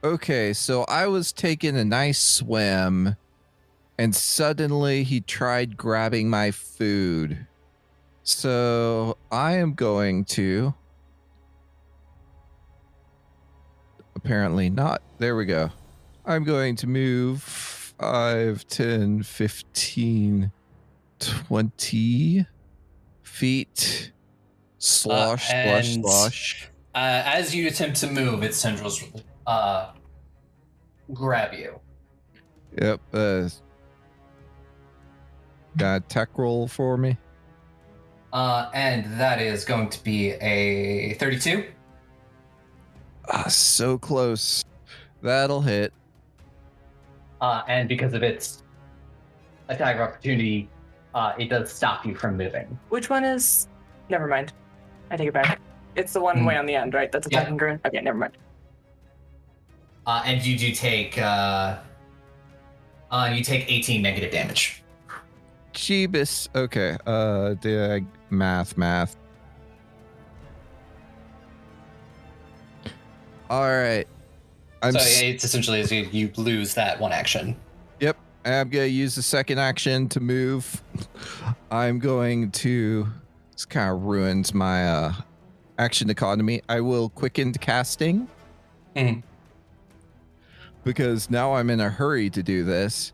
Okay, so I was taking a nice swim and suddenly he tried grabbing my food. So I am going to... Apparently not. There we go. I'm going to move 5, 10, 15, 20 feet. Slosh. As you attempt to move, its tendrils grab you. Yep. Got a tech roll for me. And that is going to be a 32. So close. That'll hit. And because of its attack of opportunity, it does stop you from moving. Which one is? Never mind. I take it back. It's the one way on the end, right? That's attacking Grun. Okay, never mind. And you do take 18 negative damage. Jeebus. Okay. Math. All right. It's essentially as you lose that one action. Yep. I'm going to use the second action to move. I'm going to... This kind of ruins my action economy. I will quicken casting. Because now I'm in a hurry to do this.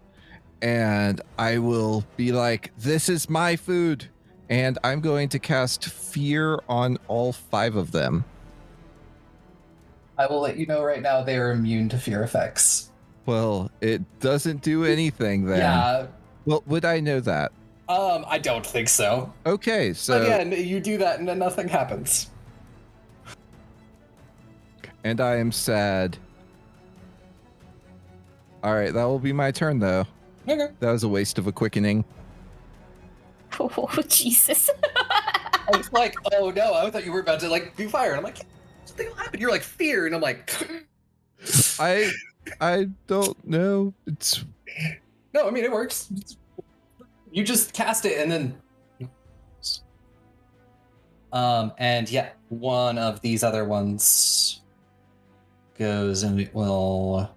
And I will be like, this is my food. And I'm going to cast Fear on all 5 of them. I will let you know right now they are immune to fear effects. Well, it doesn't do anything then. Yeah. Well, would I know that? I don't think so. Okay, so... Again, you do that and then nothing happens. And I am sad. All right, that will be my turn, though. Okay. That was a waste of a quickening. Oh, Jesus. I was like, oh no, I thought you were about to like be fired. I'm like, something will happen. You're like, fear, and I'm like, I don't know. It's... No, I mean it works. You just cast it and then and yeah, one of these other ones goes and it will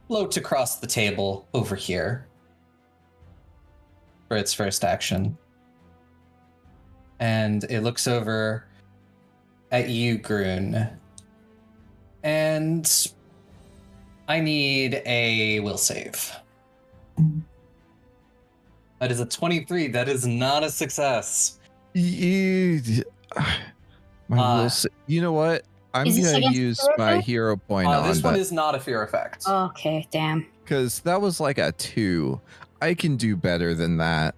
float across the table over here for its first action. And it looks over at you, Grun. And I need a will save. That is a 23. That is not a success. My will save. You know what? I'm Is this going to against use fear my effect? hero point on This one that. is not a fear effect. Okay, damn. Because that was like a 2. I can do better than that.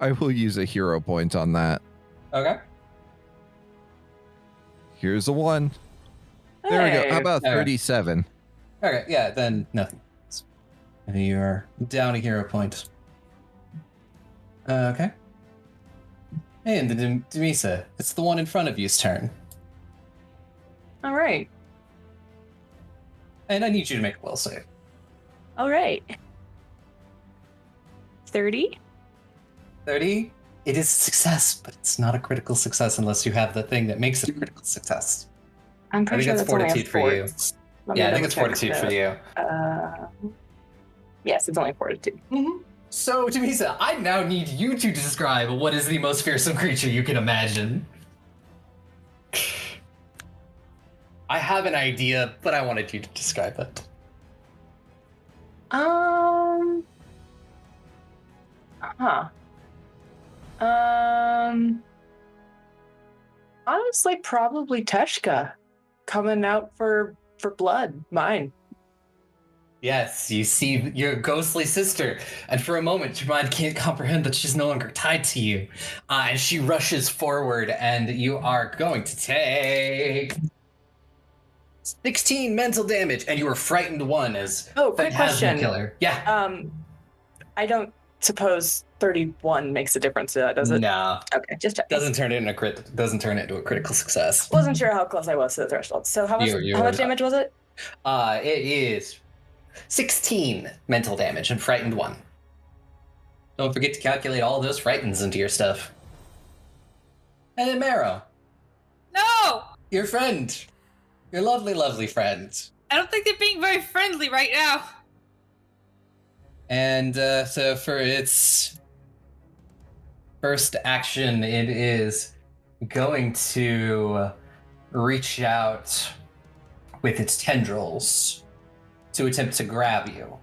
I will use a hero point on that. Okay. Here's a 1. There we go. How about Okay. 37? Okay, yeah, then nothing. You're down a hero point. Okay. Hey, and the Demisa, it's the one in front of you's turn. All right. And I need you to make a will save. All right. 30? 30? It is a success, but it's not a critical success unless you have the thing that makes it a critical success. I'm pretty sure it's that's only a fortitude for you. fort. Let me Yeah, I think it's double check fortitude for you. Yes, it's only fortitude. Mm-hmm. So, Demisa, I now need you to describe what is the most fearsome creature you can imagine. I have an idea, but I wanted you to describe it. Honestly, probably Teshka coming out for blood. Mine. Yes, you see your ghostly sister, and for a moment your mind can't comprehend that she's no longer tied to you. And she rushes forward, and you are going to take 16 mental damage, and you are frightened 1 as Quick question. Killer. Yeah. I don't suppose 31 makes a difference to that, does it? No. Okay, just checking. Doesn't turn it into a critical success. Wasn't sure how close I was to the threshold. So how much damage was it? It is 16 mental damage and frightened 1. Don't forget to calculate all those frightens into your stuff. And then Marrow, No! your friend. Your lovely, lovely friend. I don't think they're being very friendly right now. And so for its first action, it is going to reach out with its tendrils to attempt to grab you.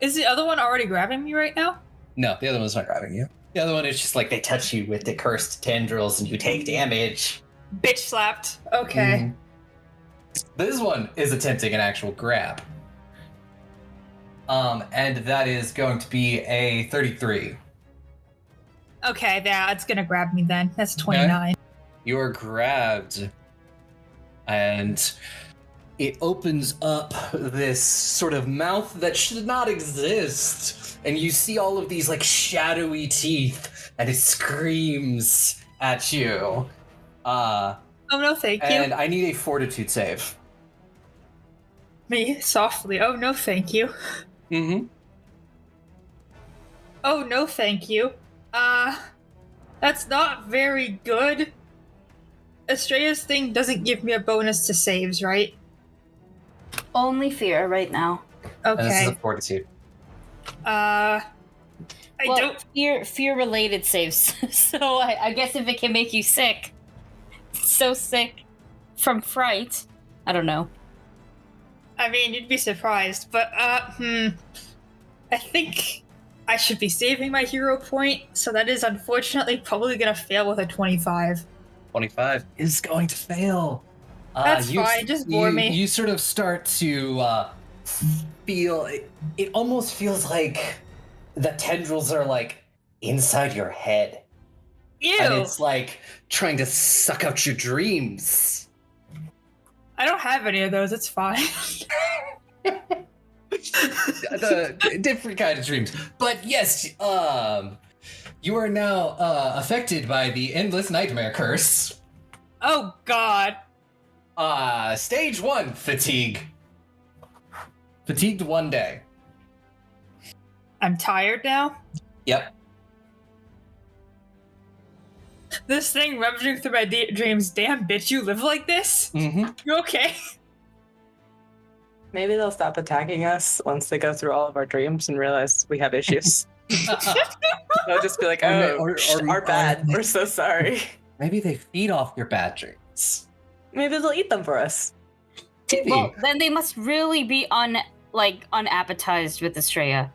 Is the other one already grabbing me right now? No, the other one's not grabbing you. The other one is just like they touch you with the cursed tendrils and you take damage. Bitch slapped. Okay. This one is attempting an actual grab. And that is going to be a 33. Okay, that's gonna grab me then. That's 29. You are grabbed, and it opens up this sort of mouth that should not exist, and you see all of these like shadowy teeth, and it screams at you. Oh no, thank you. And I need a fortitude save. Me softly. Oh no, thank you. Mm-hmm. Oh no, thank you. That's not very good. Estrella's thing doesn't give me a bonus to saves, right? Only fear right now. And this is Okay. a fortitude. I don't. Fear related saves. So I guess if it can make you sick, so sick from fright. I don't know. I mean, you'd be surprised, but I think I should be saving my hero point, so that is unfortunately probably gonna fail with a 25. 25 is going to fail. That's fine, just bore me. You sort of start to feel, it almost feels like the tendrils are like inside your head. Ew! And it's like trying to suck out your dreams. I don't have any of those, it's fine. The different kind of dreams. But yes, you are now affected by the endless nightmare curse. Oh god. Stage 1, fatigue. Fatigued 1 day. I'm tired now? Yep. This thing rummaging through my dreams. Damn, bitch, you live like this? Mm-hmm. You okay? Maybe they'll stop attacking us once they go through all of our dreams and realize we have issues. They'll just be like, oh, our bad. We're so sorry. Maybe they feed off your bad dreams. Maybe they'll eat them for us. Maybe. Well, then they must really be unappetized with Estrella.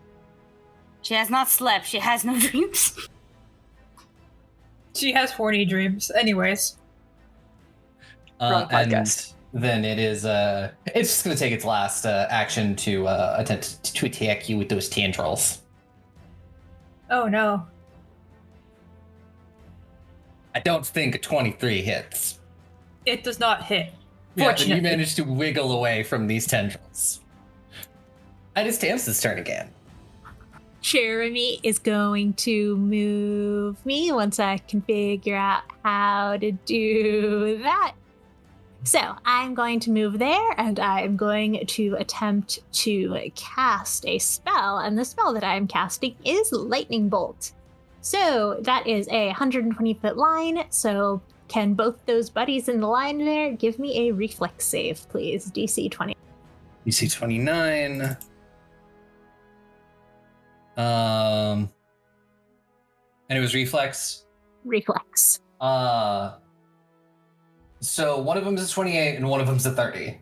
She has not slept. She has no dreams. She has horny dreams. Anyways. Wrong podcast. And then it is, it's just going to take its last action to attempt to attack you with those tendrils. Oh no. I don't think a 23 hits. It does not hit. Yeah, but Fortunately. you managed to wiggle away from these tendrils. And it's Tamsin's turn again. Jeremy is going to move me once I can figure out how to do that. So I'm going to move there and I'm going to attempt to cast a spell. And the spell that I'm casting is Lightning Bolt. So that is a 120-foot line. So can both those buddies in the line there give me a reflex save, please? DC 20. DC 29. And it was reflex. Reflex. So one of them is a 28 and one of them's a 30.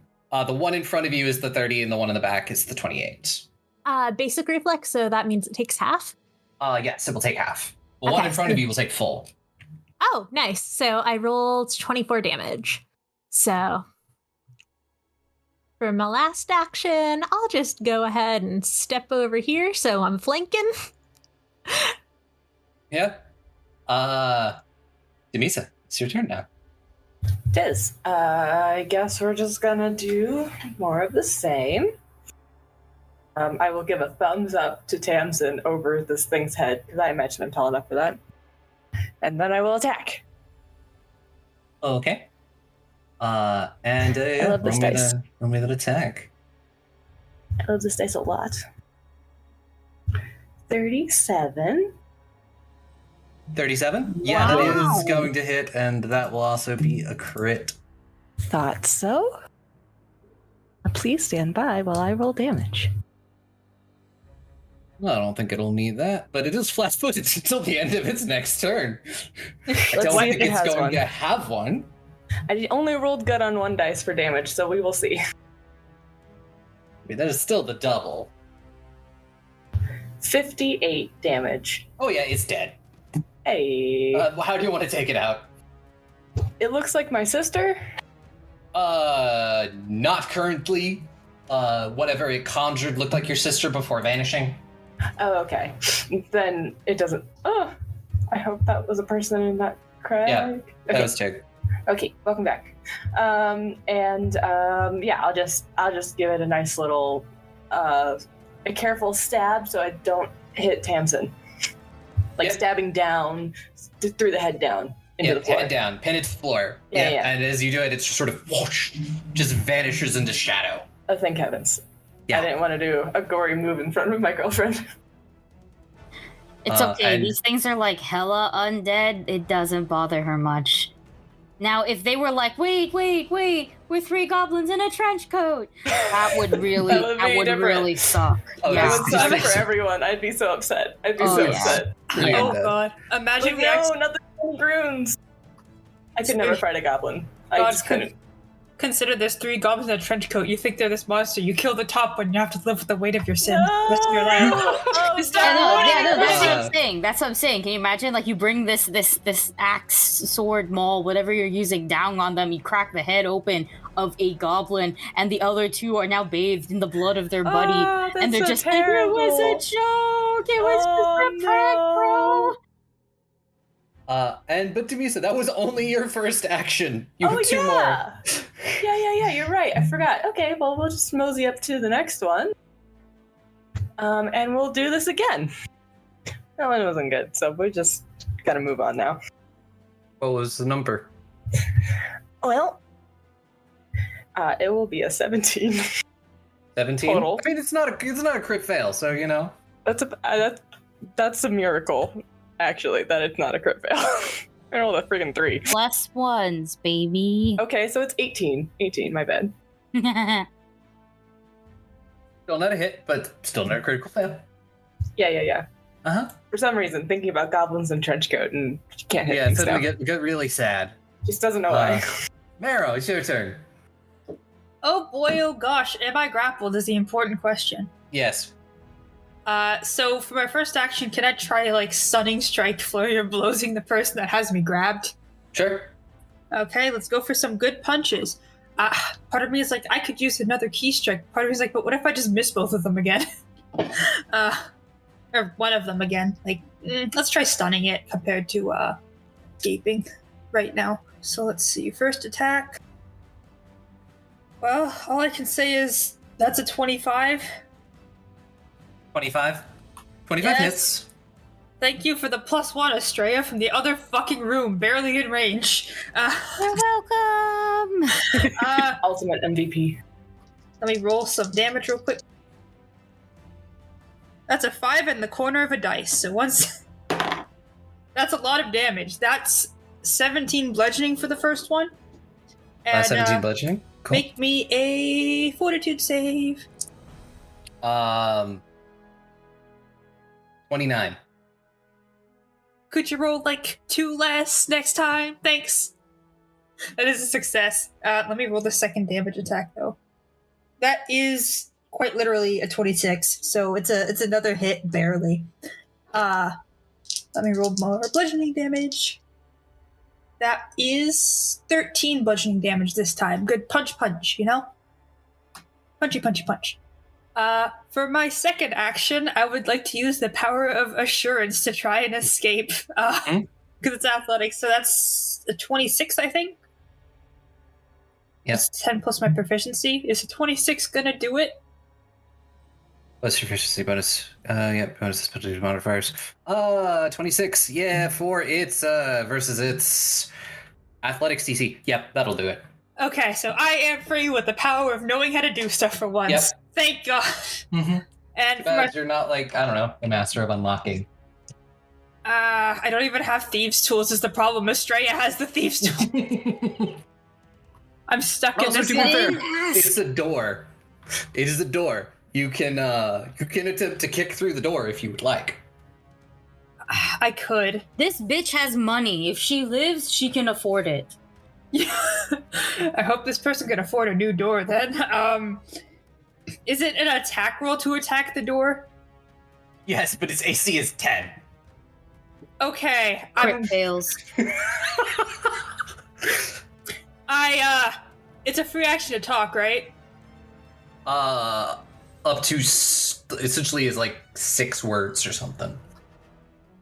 The one in front of you is the 30 and the one in the back is the 28. Basic reflex, so that means it takes half. Yes, it will take half. The Okay. one in front of you will take full. Oh, nice. So I rolled 24 damage. So for my last action, I'll just go ahead and step over here so I'm flanking. Yeah. Demisa, it's your turn now. It is. I guess we're just gonna do more of the same. I will give a thumbs up to Tamsin over this thing's head, because I imagine I'm tall enough for that. And then I will attack. Okay. I love this dice. Roll me that attack. I love this dice a lot. 37. 37? Yeah, that is going to hit, and that will also be a crit. Thought so. Please stand by while I roll damage. No, I don't think it'll need that, but it is flat-footed until the end of its next turn. I Let's don't see if think it it's has going one. to have one. I only rolled good on 1 dice for damage, so we will see. I mean, that is still the double. 58 damage. Oh yeah, it's dead. Hey. How do you want to take it out? It looks like my sister. Not currently. Whatever it conjured looked like your sister before vanishing. Oh, okay. Then it doesn't. Oh, I hope that was a person in that crag. Yeah, Okay. That was Tig. Okay, welcome back. Yeah, I'll just give it a nice little, a careful stab so I don't hit Tamsin. Like Yep. stabbing down through the head down into the floor. Head down, pin it to the floor. Yeah. And as you do it, it's just sort of whoosh, just vanishes into shadow. Oh, thank heavens. Yeah. I didn't want to do a gory move in front of my girlfriend. It's okay. and- These things are like hella undead. It doesn't bother her much. Now, if they were like, wait, we're 3 goblins in a trench coat, that would really, That would be different. really suck. Oh, It yeah. would suck for everyone. I'd be so upset. I'd be Oh, so yeah. upset. Yeah. Oh god. Imagine Like, no, not the runes. I could never fight a goblin. I God, just couldn't. Consider there's 3 goblins in a trench coat. You think they're this monster. You kill the top one, you have to live with the weight of your sin the rest of your life. Oh, Just Yeah, start no, mourning. that's what I'm saying. That's what I'm saying. Can you imagine, like, you bring this axe, sword, maul, whatever you're using, down on them, you crack the head open of a goblin, and the other 2 are now bathed in the blood of their buddy, Oh, and they're that's just so like, it terrible. was a joke, it was just a prank, bro. But Demisa, that was only your first action. You Oh, have 2 yeah. more. Yeah, you're right. I forgot. Okay, well, we'll just mosey up to the next one. And we'll do this again. That one wasn't good, so we just gotta move on now. What was the number? Well, it will be a 17. 17? Total. I mean, it's not a crit fail, so you know. That's a miracle, actually, that it's not a crit fail. I rolled a friggin' 3. Plus ones, baby. Okay, so it's 18. 18, my bad. Still not a hit, but still not a critical fail. Yeah. Uh-huh. For some reason, thinking about goblins in trench coat and she can't hit Yeah, things suddenly now. get really sad. Just doesn't know why. Marrow, it's your turn. Oh boy, oh gosh. Am I grappled is the important question. Yes. So for my first action, can I try, like, stunning strike, flurry of blowsing the person that has me grabbed? Sure. Okay, let's go for some good punches. Part of me is like, I could use another key strike. Part of me is like, but what if I just miss both of them again? Or one of them again. Like, let's try stunning it compared to gaping right now. So let's see. First attack. Well, all I can say is that's a 25. 25. 25 Yes. hits. Thank you for the +1, Estrella, from the other fucking room, barely in range. You're welcome. Ultimate MVP. Let me roll some damage real quick. That's a 5 in the corner of a dice. So once... That's a lot of damage. That's 17 bludgeoning for the first one. And 17 bludgeoning. Cool. make me a fortitude save. 29. Could you roll, like, 2 less next time? Thanks. That is a success. Let me roll the second damage attack, though. That is quite literally a 26, so it's another hit, barely. Let me roll more bludgeoning damage. That is 13 bludgeoning damage this time. Good punch, you know? Punchy. For my second action, I would like to use the power of assurance to try and escape. Because it's athletics, so that's a 26, I think? Yes. That's 10 plus my proficiency. Is a 26 gonna do it? What's your proficiency bonus? Yep, bonus specialty modifiers. 26, yeah, for its, versus its athletics DC. Yep, that'll do it. Okay, so I am free with the power of knowing how to do stuff for once. Yep. Thank God. Mm-hmm. And for my, You're not like, I don't know, a master of unlocking. I don't even have thieves' tools is the problem. Estrella has the thieves' tools. I'm stuck in Also, this. to be I fair, didn't ask. it's a door. It is a door. You can attempt to kick through the door if you would like. I could. This bitch has money. If she lives, she can afford it. I hope this person can afford a new door then. Is it an attack roll to attack the door? Yes, but its AC is 10. Okay. Crit fails. It's a free action to talk, right? Up to essentially is like 6 words or something.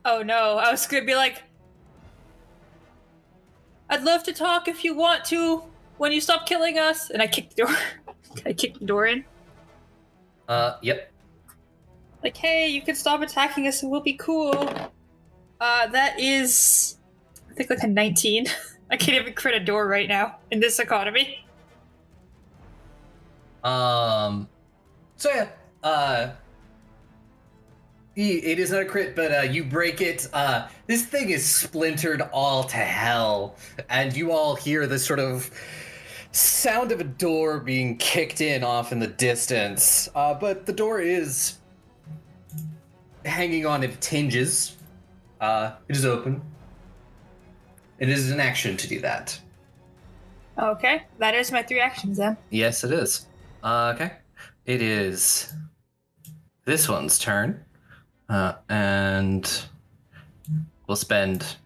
Oh no, I was gonna be like, I'd love to talk if you want to when you stop killing us. And I kicked the door. I kicked the door in. Yep. Like, hey, you can stop attacking us and we'll be cool. That is, I think, like a 19. I can't even crit a door right now in this economy. So yeah, it is not a crit, but you break it. This thing is splintered all to hell, and you all hear this sort of sound of a door being kicked in off in the distance. But the door is hanging on, it hinges. It is open. It is an action to do that. Okay, that is my 3 actions then. Yes, it is. Okay. It is this one's turn. And we'll spend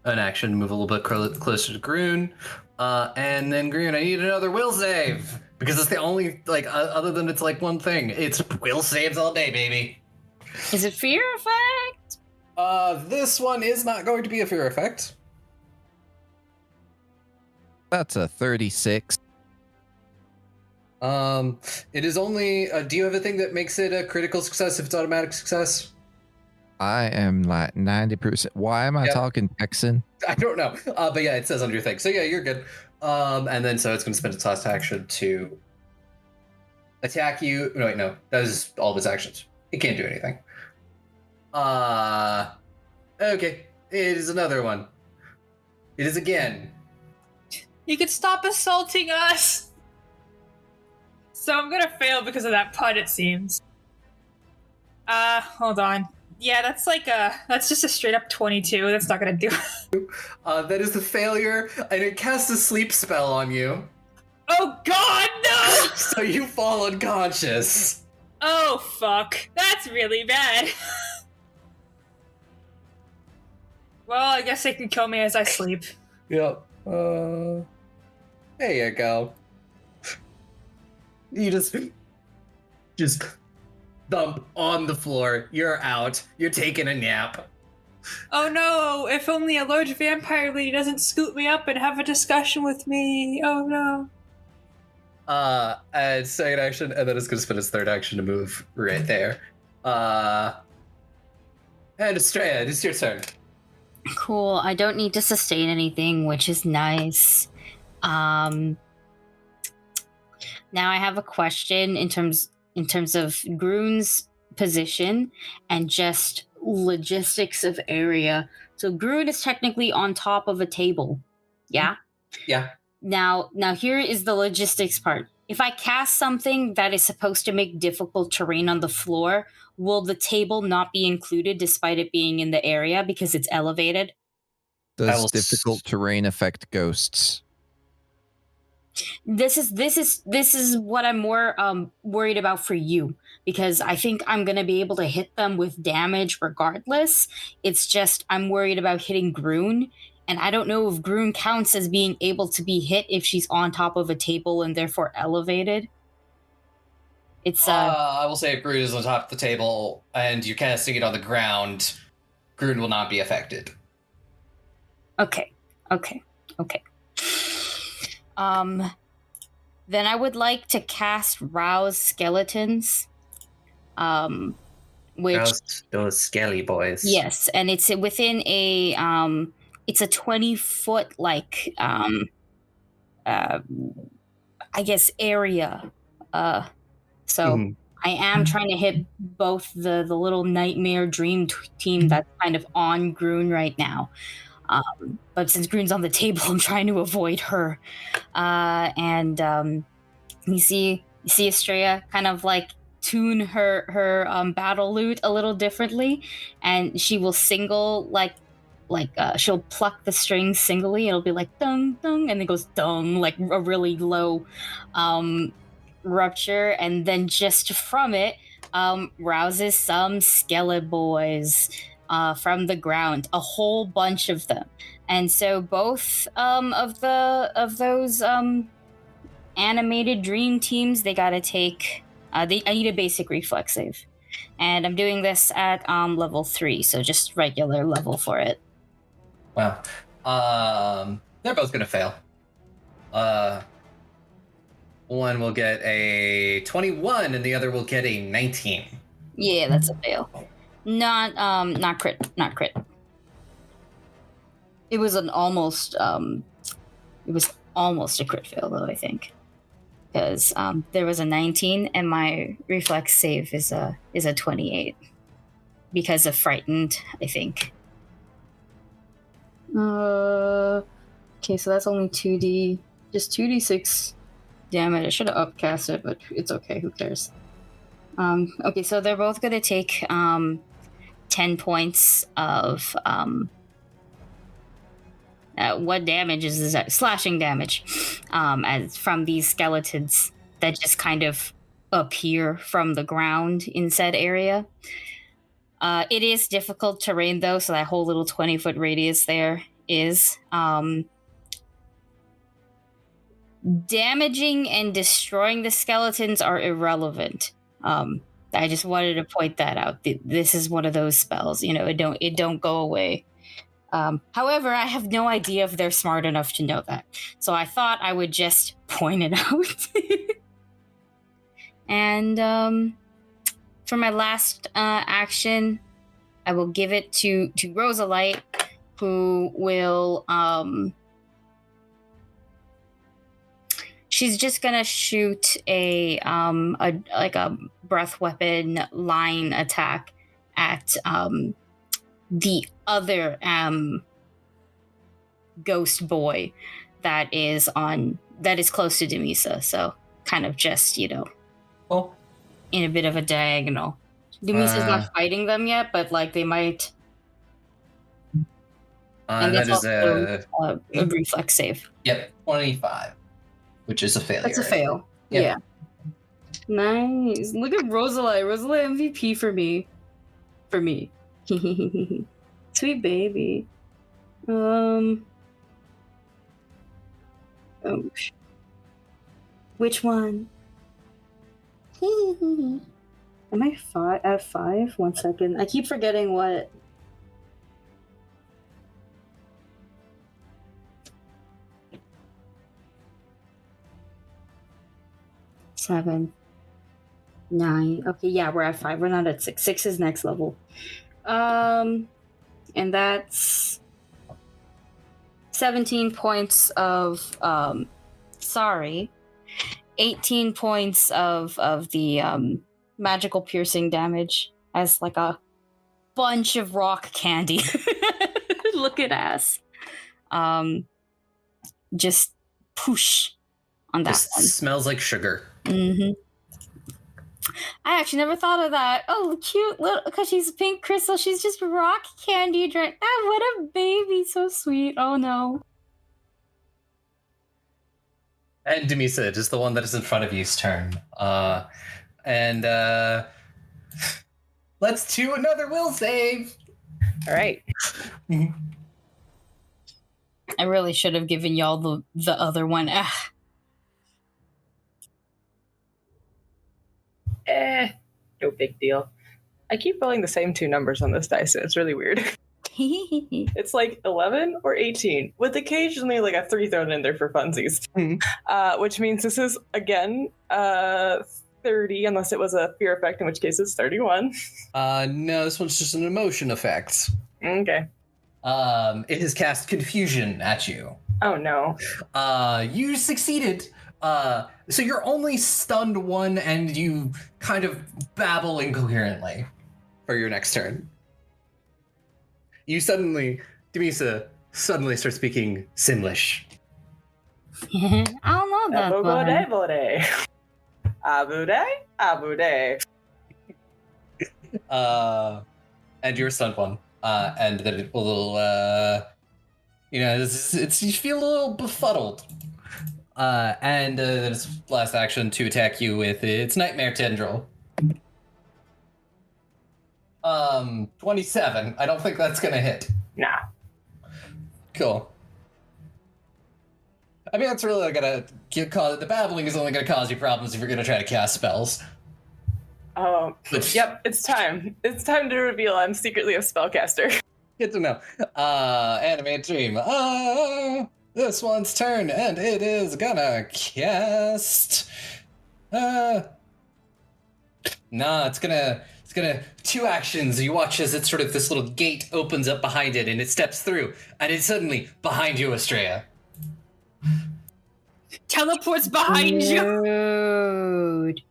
an action to move a little bit closer to Groon. And then Groon, I need another will save. Because it's the only, other than it's like one thing. It's will saves all day, baby. Is it fear effect? This one is not going to be a fear effect. That's a 36. It is only. Do you have a thing that makes it a critical success if it's automatic success? I am like 90%. Why am I talking Texan? I don't know. But yeah, it says on your thing. So yeah, you're good. And then so it's going to spend its last action to attack you. No, wait, no. That is all of its actions. It can't do anything. Okay. It is another one. It is again. You can stop assaulting us! So I'm gonna fail because of that pun, it seems. Hold on. Yeah, that's just a straight up 22. That's not gonna do it. That is the failure, and it casts a sleep spell on you. Oh god, no! So you fall unconscious. Oh fuck. That's really bad. Well, I guess they can kill me as I sleep. Yep. There you go. You just thump on the floor. You're out. You're taking a nap. Oh no, if only a large vampire lady doesn't scoop me up and have a discussion with me. Oh no. And second action, and then it's gonna spend its third action to move right there. And Estrella, it's your turn. Cool. I don't need to sustain anything, which is nice. Now I have a question in terms of Groon's position and just logistics of area. So Groon is technically on top of a table. Yeah? Yeah. Now here is the logistics part. If I cast something that is supposed to make difficult terrain on the floor, will the table not be included despite it being in the area because it's elevated? Does difficult terrain affect ghosts? This is what I'm more worried about for you, because I think I'm gonna be able to hit them with damage regardless. It's just I'm worried about hitting Groon, and I don't know if Groon counts as being able to be hit if she's on top of a table and therefore elevated. It's I will say if Groon is on top of the table and you're casting it on the ground, Groon will not be affected. Okay. Then I would like to cast Rouse Skeletons. Which those skelly boys. Yes, and it's within a it's a 20-foot I guess area. So I am trying to hit both the little nightmare dream team that's kind of on Groon right now. But since Groon's on the table, I'm trying to avoid her. And you see Estrella kind of like tune her battle lute a little differently, and she will single she'll pluck the strings singly. It'll be like dung dung, and it goes dung, like a really low rupture, and then just from it rouses some skeleton boys from the ground, a whole bunch of them. And so both of those animated dream teams, they gotta take I need a basic reflex save, and I'm doing this at level 3, so just regular level for it. Wow. They're both gonna fail. One will get a 21 and the other will get a 19. Yeah, that's a fail. Not crit. It was almost a crit fail though, I think. Because there was a 19 and my reflex save is a 28. Because of frightened, I think. Okay, so that's only 2d, just 2d6 damage. I should have upcast it, but it's okay, who cares? Okay, so they're both gonna take 10 points of what damage is that? Slashing damage as from these skeletons that just kind of appear from the ground in said area. It is difficult terrain though, so that whole little 20-foot radius there is damaging and destroying the skeletons are irrelevant. I just wanted to point that out. This is one of those spells, it don't go away. However, I have no idea if they're smart enough to know that, so I thought I would just point it out. And for my last action, I will give it to Rosalite, who will she's just gonna shoot a breath weapon line attack at the other ghost boy that is close to Demisa. So kind of just Oh. in a bit of a diagonal. Demisa's not fighting them yet, but like they might. And that is also a reflex save. Yep, 25, which is a failure. That's a fail. Yep. Yeah. Nice. Look at Rosalite. Rosalite MVP for me. Sweet baby. Which one? Am I at 5? 1 second. I keep forgetting what. Seven, 9. Okay, yeah, we're at 5. We're not at 6. 6 is next level. And that's 17 points of 18 points of the magical piercing damage as like a bunch of rock candy. Look at ass. Just push on that This one. smells like sugar. Mm-hmm. I actually never thought of that. Oh, cute little, because she's pink crystal. She's just rock candy drink. Ah, what a baby, so sweet. Oh no. And Demisa, it is the one that is in front of you's turn. Let's do another will save. All right. I really should have given y'all the other one. Ah. No big deal. I keep rolling the same 2 numbers on this dice, and it's really weird. It's like 11 or 18, with occasionally like a 3 thrown in there for funsies. Which means this is, again, 30, unless it was a fear effect, in which case it's 31. No, this one's just an emotion effect. Okay. It has cast confusion at you. Oh, no. You succeeded. So you're only stunned 1 and you kind of babble incoherently for your next turn. Demisa suddenly starts speaking Simlish. I don't know that. Abude. Abude. And you're a stunned one. And then it will, it's you feel a little befuddled. And its last action to attack you with its Nightmare Tendril. 27. I don't think that's gonna hit. Nah. Cool. I mean, that's really gonna cause the babbling is only gonna cause you problems if you're gonna try to cast spells. Yep, it's time. It's time to reveal I'm secretly a spellcaster. Good to know. Animate Dream. This one's turn, and it is gonna cast. It's gonna 2 actions. You watch as it's sort of this little gate opens up behind it, and it steps through, and it's suddenly behind you, Estrella. Teleports behind you. Rude.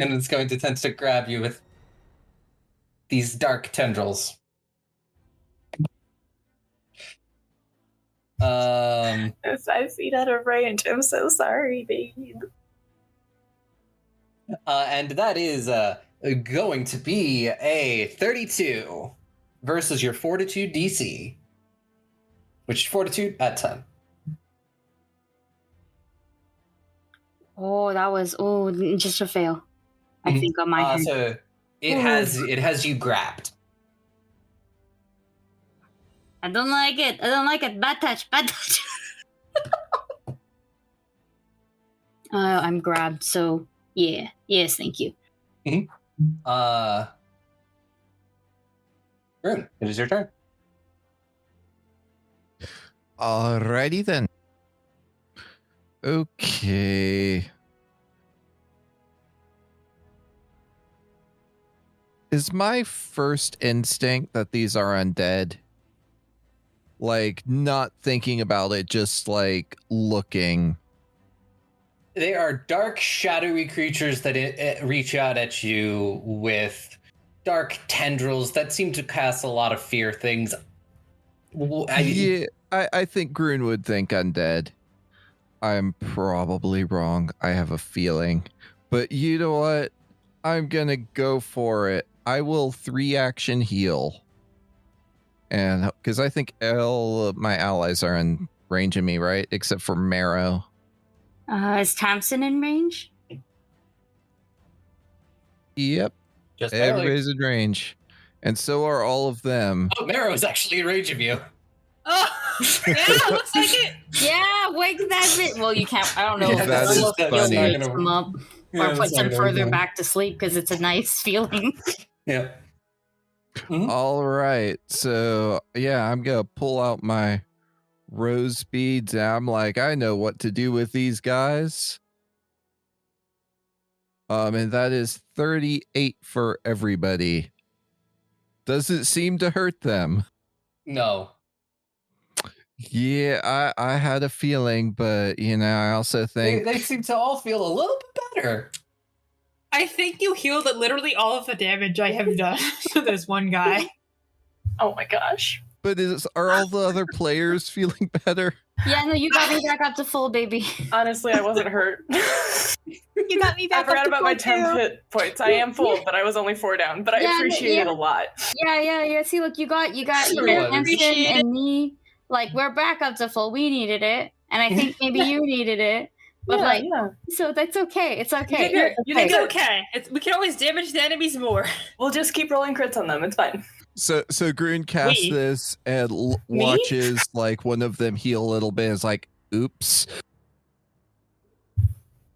And it's going to attempt to grab you with these dark tendrils. It's 5 feet out of range. I'm so sorry, babe. And that is going to be a 32 versus your Fortitude DC, which is Fortitude at 10. Oh, that was just a fail. I think on my hand. So it has you grabbed. I don't like it. Bad touch. I'm grabbed, so yeah. Yes, thank you. Rune, it is your turn. Alrighty then. Okay. Is my first instinct that these are undead? Like, not thinking about it, just like looking. They are dark, shadowy creatures that reach out at you with dark tendrils that seem to cast a lot of fear things. I think Grun would think undead. I'm probably wrong. I have a feeling. But you know what? I'm gonna go for it. I will 3-action heal. And because I think all of my allies are in range of me, right? Except for Marrow. Is Thompson in range? Yep. Just barely. Everybody's in range. And so are all of them. Oh, Marrow is actually in range of you. Oh, yeah, looks like it. Yeah, wake that bit. Well, you can't. I don't know. Yeah, that is funny. Wakes them up or puts them further back to sleep because it's a nice feeling. Yeah. Mm-hmm. All right. So, yeah, I'm going to pull out my rose beads. And I'm like, I know what to do with these guys. And that is 38 for everybody. Does it seem to hurt them? No. Yeah, I had a feeling, but, I also think... They seem to all feel a little bit better. I think you healed literally all of the damage I have done to this one guy. Oh my gosh. But are all the other players feeling better? Yeah, no, you got me back up to full, baby. Honestly, I wasn't hurt. You got me back I forgot about my 10 too. hit points. I am full, but I was only 4 down. But I appreciate it a lot. Yeah. See, look, you got Hanson and me. Like, we're back up to full. We needed it. And I think maybe you needed it. But so that's okay. It's okay. You did good. It's okay. We can always damage the enemies more. We'll just keep rolling crits on them. It's fine. So Grun casts this and watches like one of them heal a little bit. And is like, oops.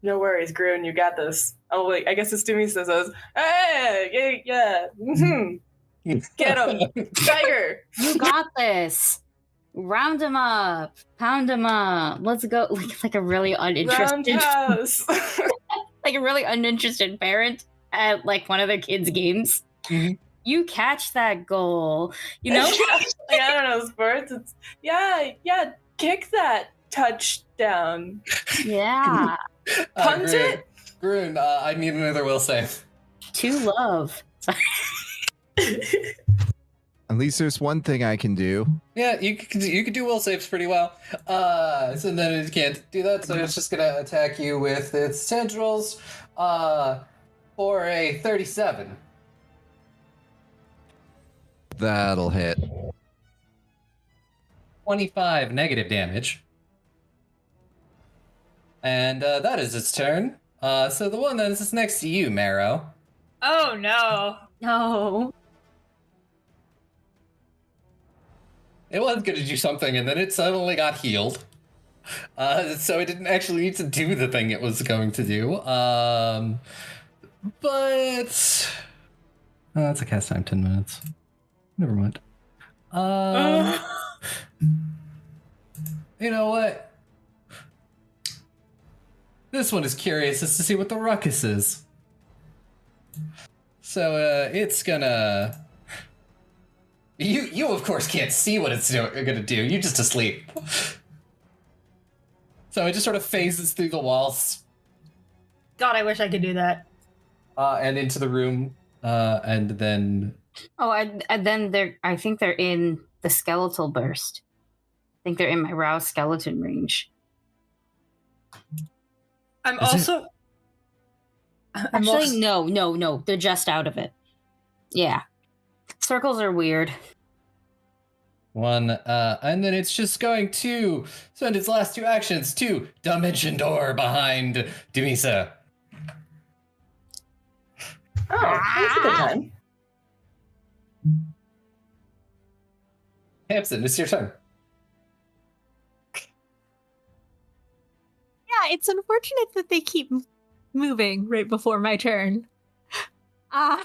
No worries, Grun. You got this. Oh wait, I guess it's Dumi says those. Hey, yeah. Mm-hmm. Get him, Tiger. You got this. Round him up, pound him up. Let's go. Like a really uninterested, like a really uninterested parent at like one of their kids' games. Mm-hmm. You catch that goal, you know? Like, I don't know sports. It's kick that touchdown. Yeah. Punt it. Grun, I need another will save. To love. At least there's one thing I can do. Yeah, you can do will saves pretty well. So then it can't do that, so it's just gonna attack you with its tendrils. for a 37. That'll hit. 25 negative damage. And that is its turn. So the one that is next to you, Marrow. Oh no. No. It was going to do something, and then it suddenly got healed. So it didn't actually need to do the thing it was going to do. But... Oh, that's a cast time, 10 minutes. Never mind. You know what? This one is curious as to see what the ruckus is. So, it's gonna... You of course can't see what it's gonna do. You're just asleep. So it just sort of phases through the walls. God, I wish I could do that. And into the room. And then... Oh, and then I think they're in the skeletal burst. I think they're in my rouse skeleton range. I'm Is Actually, no. They're just out of it. Yeah. Circles are weird. One, and then it's just going to spend its last two actions to Dimension Door behind Dumisa. Oh, that's a good time. Hampson, it's your turn. Yeah, it's unfortunate that they keep moving right before my turn. I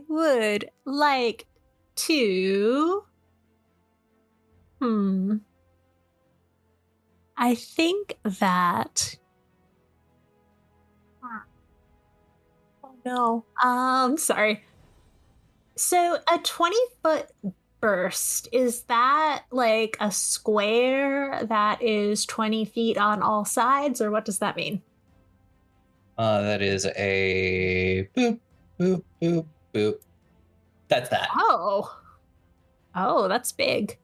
would like to... I think that... Oh no. Sorry. So a 20-foot burst, is that like a square that is 20 feet on all sides, or what does that mean? That is a boop, boop, boop, boop. That's that. Oh, that's big.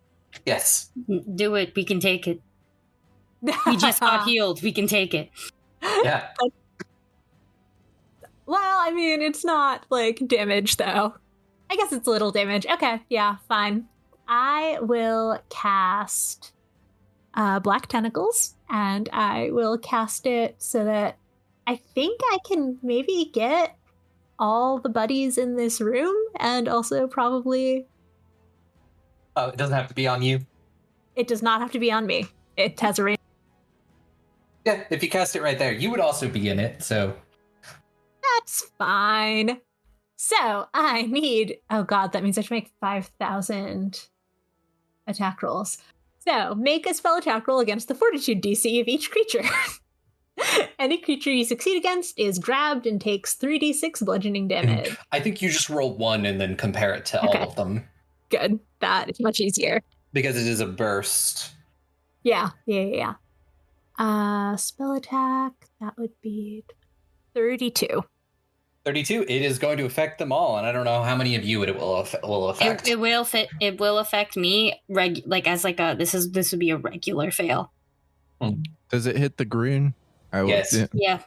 Yes. Do it. We can take it. We just got healed. We can take it. Yeah. Well, I mean, it's not like damage though. I guess it's a little damage. Okay, yeah, fine. I will cast Black Tentacles, and I will cast it so that I think I can maybe get all the buddies in this room, and also probably... Oh, it doesn't have to be on you? It does not have to be on me. It has a range. Yeah, if you cast it right there, you would also be in it, so... That's fine. So I need... Oh god, that means I should make 5,000 attack rolls. So make a spell attack roll against the Fortitude DC of each creature. Any creature you succeed against is grabbed and takes 3d6 bludgeoning damage. I think you just roll one and then compare it to Okay. all of them. Good. That is much easier. Because it is a burst. Yeah. Spell attack, that would be 32. 32, it is going to affect them all, and I don't know how many of you it will affect. It will fit. It will affect me. This would be a regular fail. Does it hit the green? Yes. Yeah.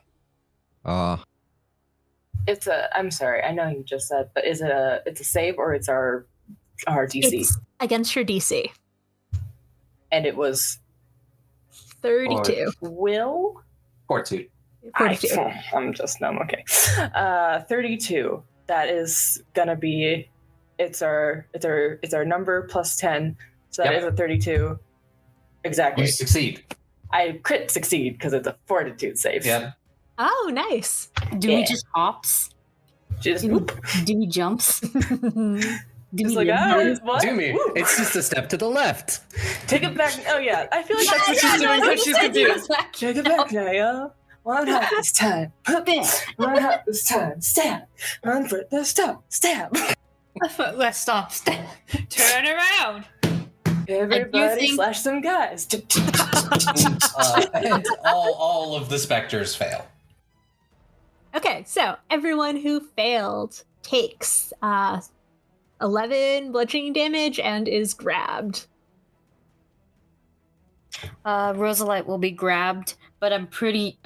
It's a. I'm sorry. I know you just said, but is it a? It's a save or it's our DC? It's against your DC. And it was 32. Will. Fortitude. 42. I'm just numb. Okay. 32. That is gonna be. It's our number plus 10. So that is a 32. Exactly. You succeed. I crit succeed because it's a fortitude save. Yeah. Oh, nice. Do we just hops? Just Do we jumps? Do Just we like, live? what? Do me. It's just a step to the left. Take it back. Oh yeah, I feel like that's what she's doing because she's confused. Take it back, Naya. One hop this time. One hop this time. Stab. Run for this time. Stab. A foot less stop. Turn around. Everybody think- slash some guys. And all of the specters fail. Okay, so everyone who failed takes 11 bludgeoning damage and is grabbed. Rosalite will be grabbed, but I'm pretty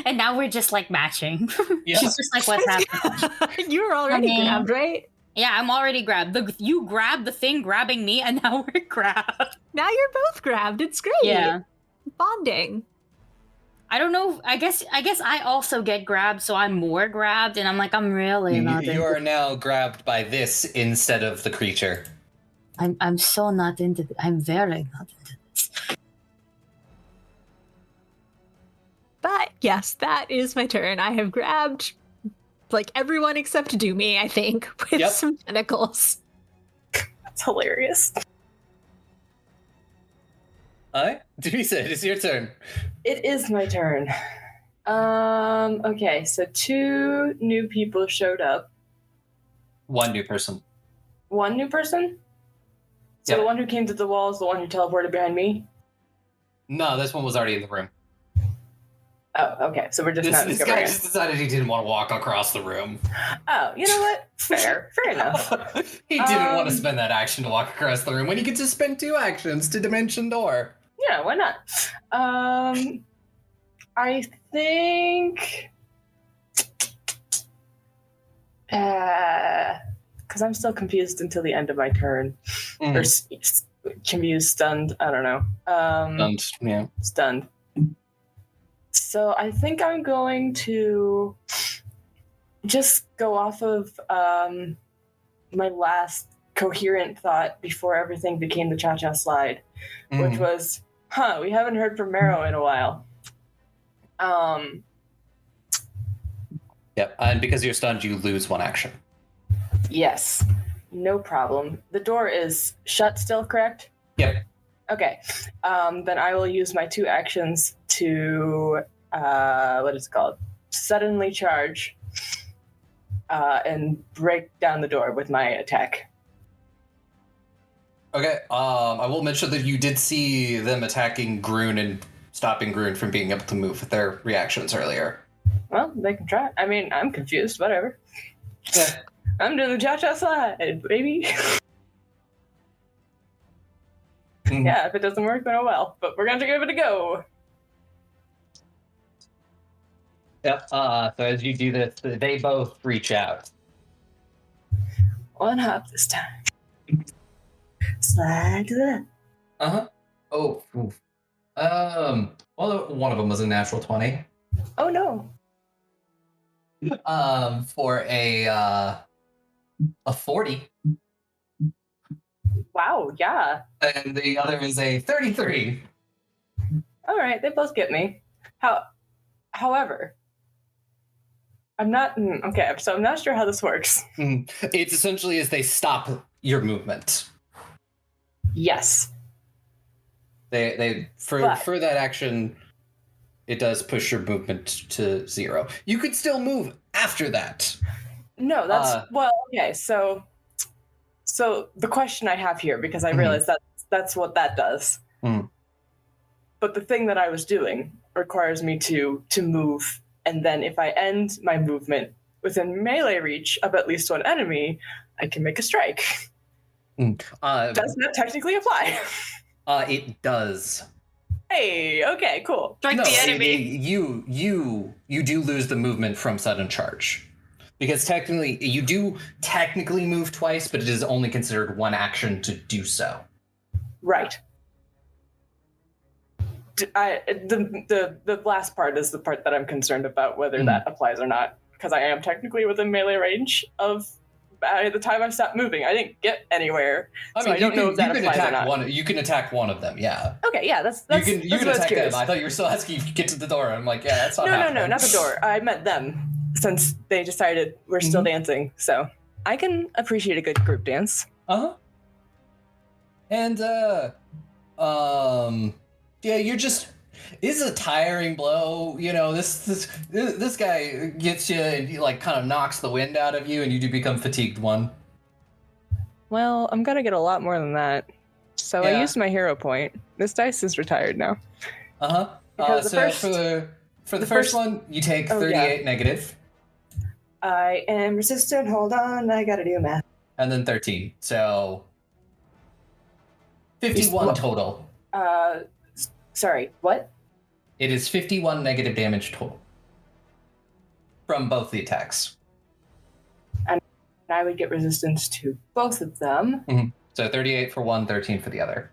And now we're just like matching. Yeah. She's just like, what's happening? You were already I mean- grabbed, right? Yeah, I'm already grabbed. You grabbed the thing grabbing me, and now we're grabbed. Now you're both grabbed. It's great. Yeah. Bonding. I don't know. I guess I also get grabbed, so I'm more grabbed, and I'm like, I'm really not. You are now grabbed by this instead of the creature. I'm so not into. I'm very not into this. But yes, that is my turn. I have grabbed like everyone except Doomy, I think, with Yep. some tentacles. That's hilarious. Teresa, it is your turn. It is my turn. Okay, so 2 new people showed up. One new person. 1 new person? So Yep. the one who came to the wall is the one who teleported behind me? No, this one was already in the room. Oh, okay. So we're just This not guy discovering just decided he didn't want to walk across the room. Oh, you know what? Fair enough. He didn't want to spend that action to walk across the room when he could just spend 2 actions to Dimension Door. Yeah, why not? I think... Because I'm still confused until the end of my turn. Or confused, stunned, I don't know. Yeah. Stunned. So I think I'm going to just go off of my last coherent thought before everything became the cha-cha slide, which was, we haven't heard from Marrow in a while. Yep, and because you're stunned, you lose 1 action. Yes, no problem. The door is shut still, correct? Yep. Okay, then I will use my 2 actions to, what is it called? Suddenly charge and break down the door with my attack. Okay, I will mention that you did see them attacking Groon and stopping Groon from being able to move with their reactions earlier. Well, they can try. I mean, I'm confused, whatever. Yeah. I'm doing the cha-cha slide, baby. Yeah, if it doesn't work, then oh well. But we're going to give it a go. Yep. So as you do this, they both reach out. 1 hop this time. Slide to that. Uh-huh. Oh. Oof. Well, one of them was a natural 20. Oh no. For a 40. Wow, yeah. And the other is a 33. All right, they both get me. However, I'm not okay. So I'm not sure how this works. It's essentially as they stop your movement. Yes. They for that action, it does push your movement to 0. You could still move after that. No, that's well, okay. So the question I have here, because I realize that's what that does. But the thing that I was doing requires me to move, and then if I end my movement within melee reach of at least 1 enemy, I can make a strike. Does that technically apply? It does. Hey, okay, cool. Strike the enemy. You do lose the movement from sudden charge. Because technically, you do technically move twice, but it is only considered 1 action to do so. Right. The last part is the part that I'm concerned about, whether that applies or not. Because I am technically within melee range of the time I stopped moving. I didn't get anywhere, I don't know if that applies or not. You can attack one of them, yeah. Okay, yeah, that's you can what attack curious. them. I thought you were still asking if you get to the door. I'm like, yeah, that's not happening. No, not the door. I meant them, since they decided we're still dancing. So I can appreciate a good group dance. And yeah, you're just. It's a tiring blow, you know. This guy gets you and he like kind of knocks the wind out of you, and you do become fatigued 1. Well, I'm gonna get a lot more than that. So Yeah. I used my hero point. This dice is retired now. Because for the first one, you take 38 negative, I am resistant. Hold on, I gotta do math. and then 13. So 51 total. Sorry, what? It is 51 negative damage total. from both the attacks. And I would get resistance to both of them. Mm-hmm. So 38 for one, 13 for the other.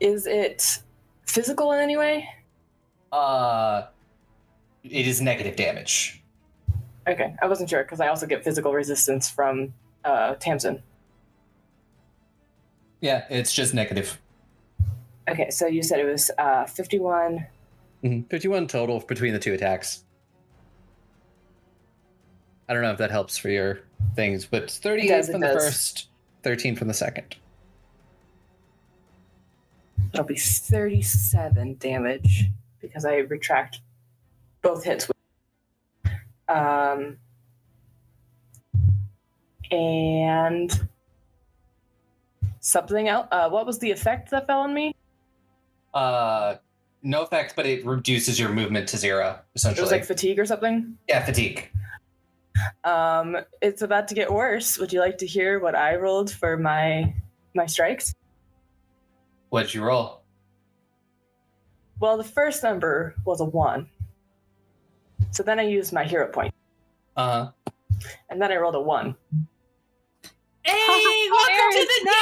Is it physical in any way? It is negative damage. Okay, I wasn't sure because I also get physical resistance from Tamsin. Yeah, it's just negative. Okay, so you said it was 51. 51 total between the two attacks. I don't know if that helps for your things, but 38 from the first, 13 from the second. It'll be 37 damage because I retract both hits. And something else. What was the effect that fell on me? No effect, but it reduces your movement to 0, essentially. It was like fatigue or something? Yeah, fatigue. It's about to get worse. Would you like to hear what I rolled for my strikes? What'd you roll? Well, the first number was a 1. So then I used my hero point. Uh-huh. And then I rolled a 1. Hey, welcome to the day!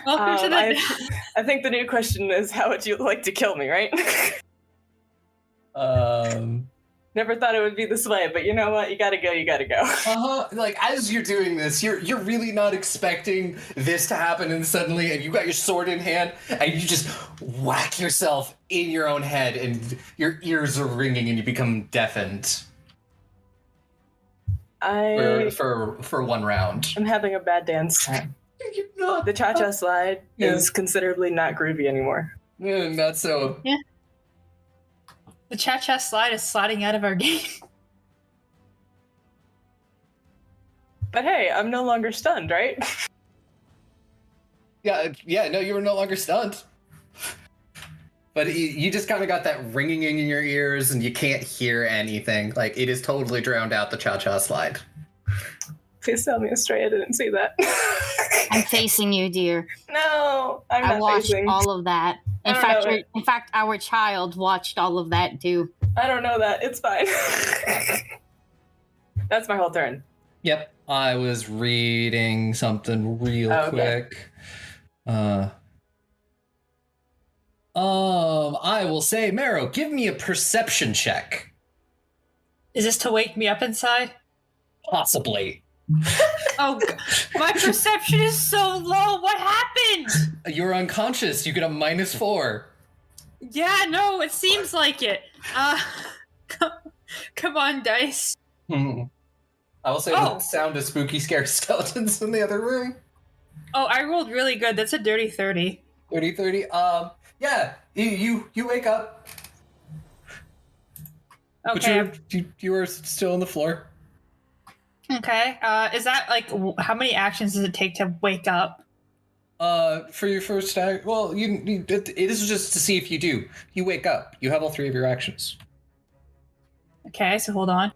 Welcome to the I think the new question is, how would you like to kill me, right? Never thought it would be this way, but you know what? You gotta go. Like, as you're doing this, you're really not expecting this to happen, and suddenly, and you got your sword in hand, and you just whack yourself in your own head, and your ears are ringing, and you become deafened. For one round. I'm having a bad dance time. The cha-cha slide is considerably not groovy anymore. Yeah, not so. Yeah. The cha-cha slide is sliding out of our game. But hey, I'm no longer stunned, right? Yeah, no, you were no longer stunned. But you just kind of got that ringing in your ears, and you can't hear anything. Like, it is totally drowned out the cha-cha slide. Please tell me Astray, I didn't see that. I'm facing you, dear. No, I'm I not watched facing. all of that. In fact, our child watched all of that too. I don't know that. It's fine. That's my whole turn. Yep, I was reading something real quick. I will say, Marrow, give me a perception check. Is this to wake me up inside? Possibly. Oh, my perception is so low. What happened? You're unconscious. You get a -4. Yeah, no, it seems like it. Come on, dice. I will say the sound of spooky, scary skeletons in the other room. Oh, I rolled really good. That's a dirty 30. 30. Yeah, you wake up. Okay. But you are still on the floor. Okay. Is that like how many actions does it take to wake up? For your first act, well, it is just to see if you do. You wake up. You have all 3 of your actions. Okay, so hold on.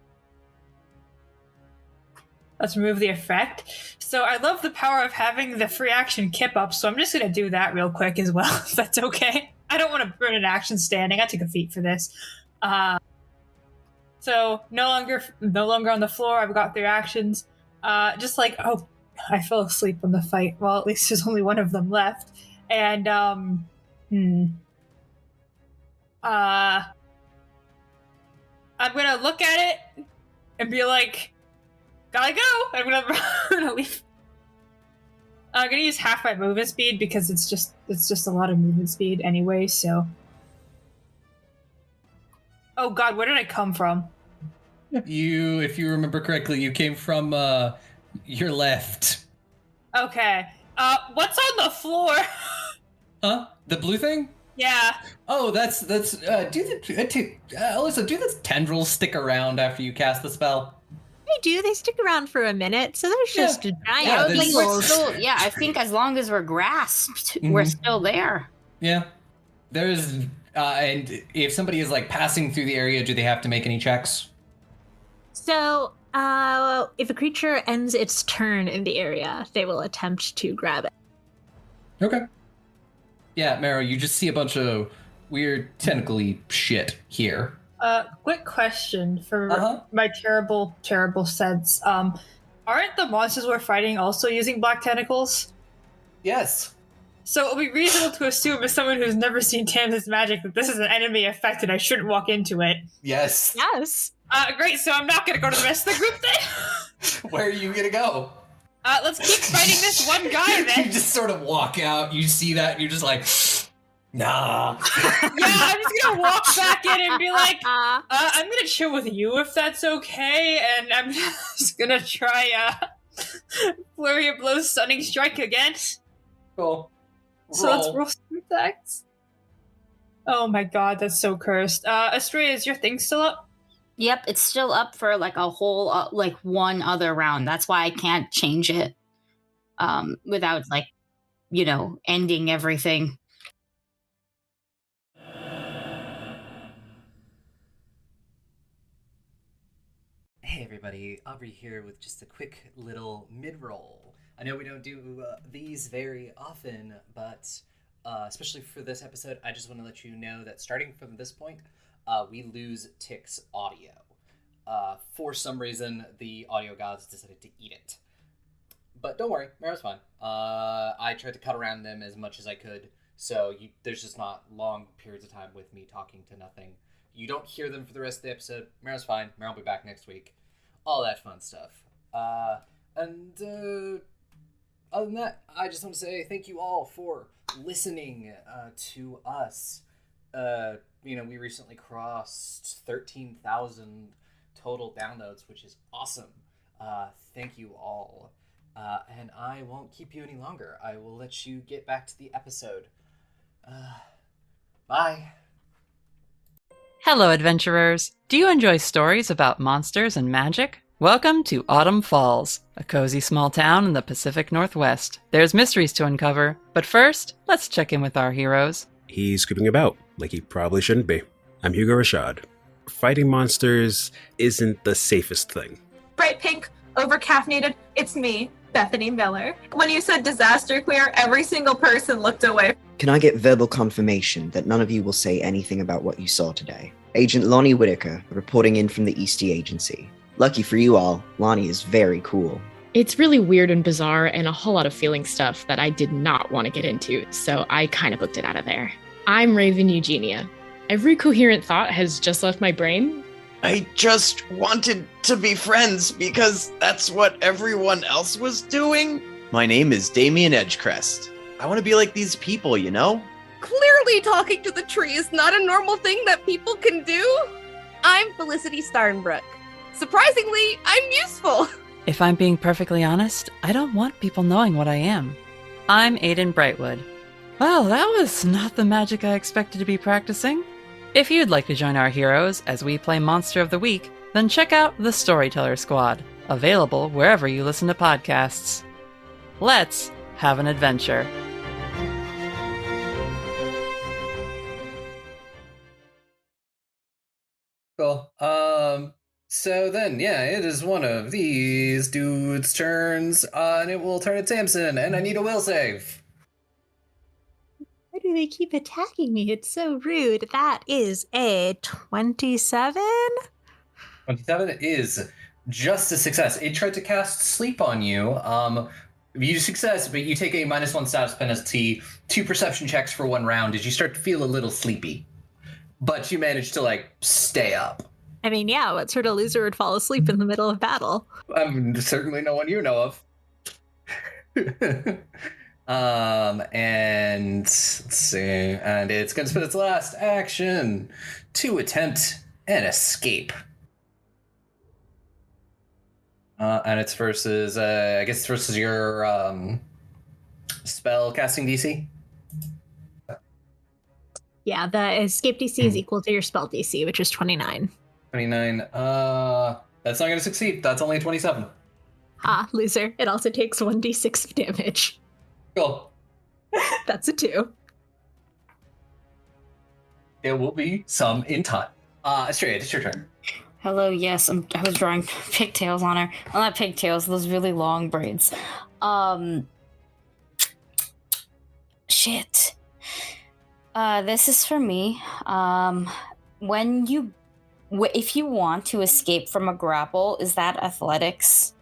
Let's remove the effect. So I love the power of having the free action kip up, so I'm just going to do that real quick as well, if that's okay. I don't want to burn an action standing. I took a feat for this. So no longer on the floor. I've got 3 actions. Just like, I fell asleep on the fight. Well, at least there's only one of them left. And, I'm gonna look at it and be like, gotta go. I'm gonna leave. I'm gonna use half my movement speed because it's just a lot of movement speed anyway, so. Oh god, where did I come from? If you remember correctly, you came from your left. Okay. What's on the floor? Huh? The blue thing? Yeah. Oh, that's Alyssa, do the tendrils stick around after you cast the spell? They do. They stick around for a minute, so there's just a giant Yeah, I think as long as we're grasped, we're still there. Yeah. There's and if somebody is like passing through the area, do they have to make any checks? So, if a creature ends its turn in the area, they will attempt to grab it. Okay. Yeah, Marrow, you just see a bunch of weird tentacly shit here. Quick question for my terrible, terrible sense. Aren't the monsters we're fighting also using black tentacles? Yes. So it would be reasonable to assume, as someone who's never seen Tamsin's magic, that this is an enemy effect and I shouldn't walk into it. Yes. Yes. Great, so I'm not gonna go to the rest of the group then? Where are you gonna go? Let's keep fighting this one guy then. You just sort of walk out, you see that, and you're just like, nah. Yeah, I'm just gonna walk back in and be like, I'm gonna chill with you if that's okay, and I'm just gonna try, Flurry of Blows Stunning Strike again. Cool. So let's roll some attacks. Oh my god, that's so cursed. Astrea, is your thing still up? Yep, it's still up for like a whole like one other round. That's why I can't change it without like, you know, ending everything. Hey everybody, Aubrey here with just a quick little mid-roll. I know we don't do these very often, but especially for this episode, I just want to let you know that starting from this point, we lose Tick's audio. For some reason, the audio gods decided to eat it. But don't worry, Marrow's fine. I tried to cut around them as much as I could, so there's just not long periods of time with me talking to nothing. You don't hear them for the rest of the episode. Marrow's fine. Marrow will be back next week. All that fun stuff. And other than that, I just want to say thank you all for listening to us. You know, we recently crossed 13,000 total downloads, which is awesome. Thank you all. And I won't keep you any longer. I will let you get back to the episode. Bye. Hello, adventurers. Do you enjoy stories about monsters and magic? Welcome to Autumn Falls, a cozy small town in the Pacific Northwest. There's mysteries to uncover, but first, let's check in with our heroes. He's scooping about, like he probably shouldn't be. I'm Hugo Rashad. Fighting monsters isn't the safest thing. Bright pink, over-caffeinated, it's me, Bethany Miller. When you said disaster queer, every single person looked away. Can I get verbal confirmation that none of you will say anything about what you saw today? Agent Lonnie Whitaker, reporting in from the Eastie Agency. Lucky for you all, Lonnie is very cool. It's really weird and bizarre and a whole lot of feeling stuff that I did not want to get into, so I kind of booked it out of there. I'm Raven Eugenia. Every coherent thought has just left my brain. I just wanted to be friends because that's what everyone else was doing. My name is Damien Edgecrest. I want to be like these people, you know? Clearly talking to the tree is not a normal thing that people can do. I'm Felicity Starnbrook. Surprisingly, I'm useful. If I'm being perfectly honest, I don't want people knowing what I am. I'm Aiden Brightwood. Well, that was not the magic I expected to be practicing. If you'd like to join our heroes as we play Monster of the Week, then check out the Storyteller Squad, available wherever you listen to podcasts. Let's have an adventure. Cool. So then, yeah, it is one of these dudes' turns, and it will turn to Tamsin, and I need a will save. Why do they keep attacking me? It's so rude. That is a 27? 27 is just a success. It tried to cast sleep on you. You success, but you take a -1 status penalty, 2 perception checks for 1 round as you start to feel a little sleepy. But you manage to, like, stay up. I mean, yeah, what sort of loser would fall asleep in the middle of battle? Certainly no one you know of. And let's see, and it's going to spend its last action to attempt an escape. And it's versus, I guess it's versus your spell casting DC. Yeah, the escape DC is equal to your spell DC, which is 29. 29. That's not going to succeed. That's only a 27. Ah, loser. It also takes 1d6 of damage. Cool. That's a 2. There will be some in time. Astrea, it's your turn. Hello, yes, I was drawing pigtails on her. Well, not pigtails, those really long braids. Shit. This is for me. If you want to escape from a grapple, is that athletics?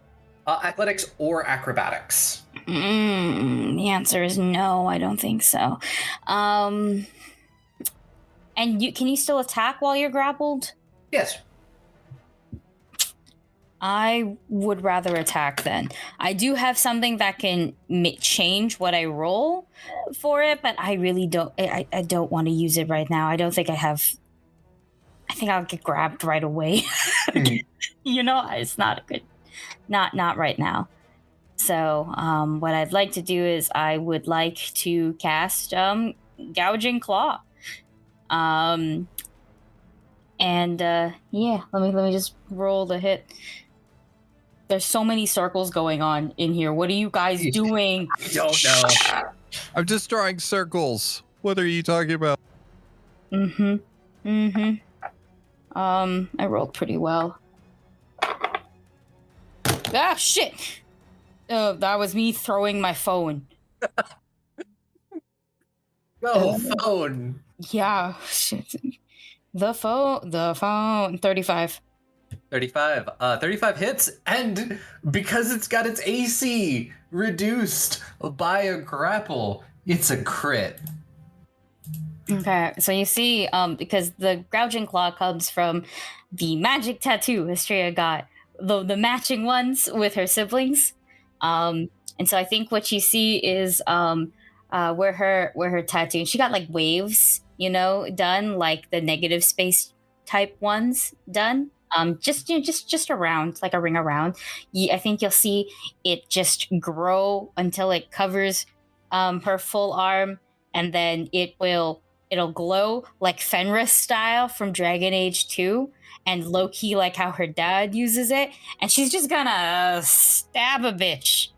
Athletics or acrobatics? The answer is no. I don't think so. And can you still attack while you're grappled? Yes. I would rather attack then. I do have something that can change what I roll for it, but I really don't. I don't want to use it right now. I don't think I have. I think I'll get grabbed right away. You know, it's not good. Not right now. So, what I'd like to do is I would like to cast Gouging Claw. Yeah. Let me just roll the hit. There's so many circles going on in here. What are you guys doing? I don't know. I'm just drawing circles. What are you talking about? I rolled pretty well. Ah, shit! That was me throwing my phone. Phone. Yeah, shit. The phone. 35. 35. 35 hits, and because it's got its AC reduced by a grapple, it's a crit. Okay, so you see, because the Gouging Claw comes from the magic tattoo Estrella got, the matching ones with her siblings. And so I think what you see is where her tattoo, she got like waves, done, like the negative space type ones done. Just around, like a ring around. I think you'll see it just grow until it covers her full arm, and then it'll glow like Fenris style from Dragon Age 2, and low-key like how her dad uses it, and she's just gonna stab a bitch.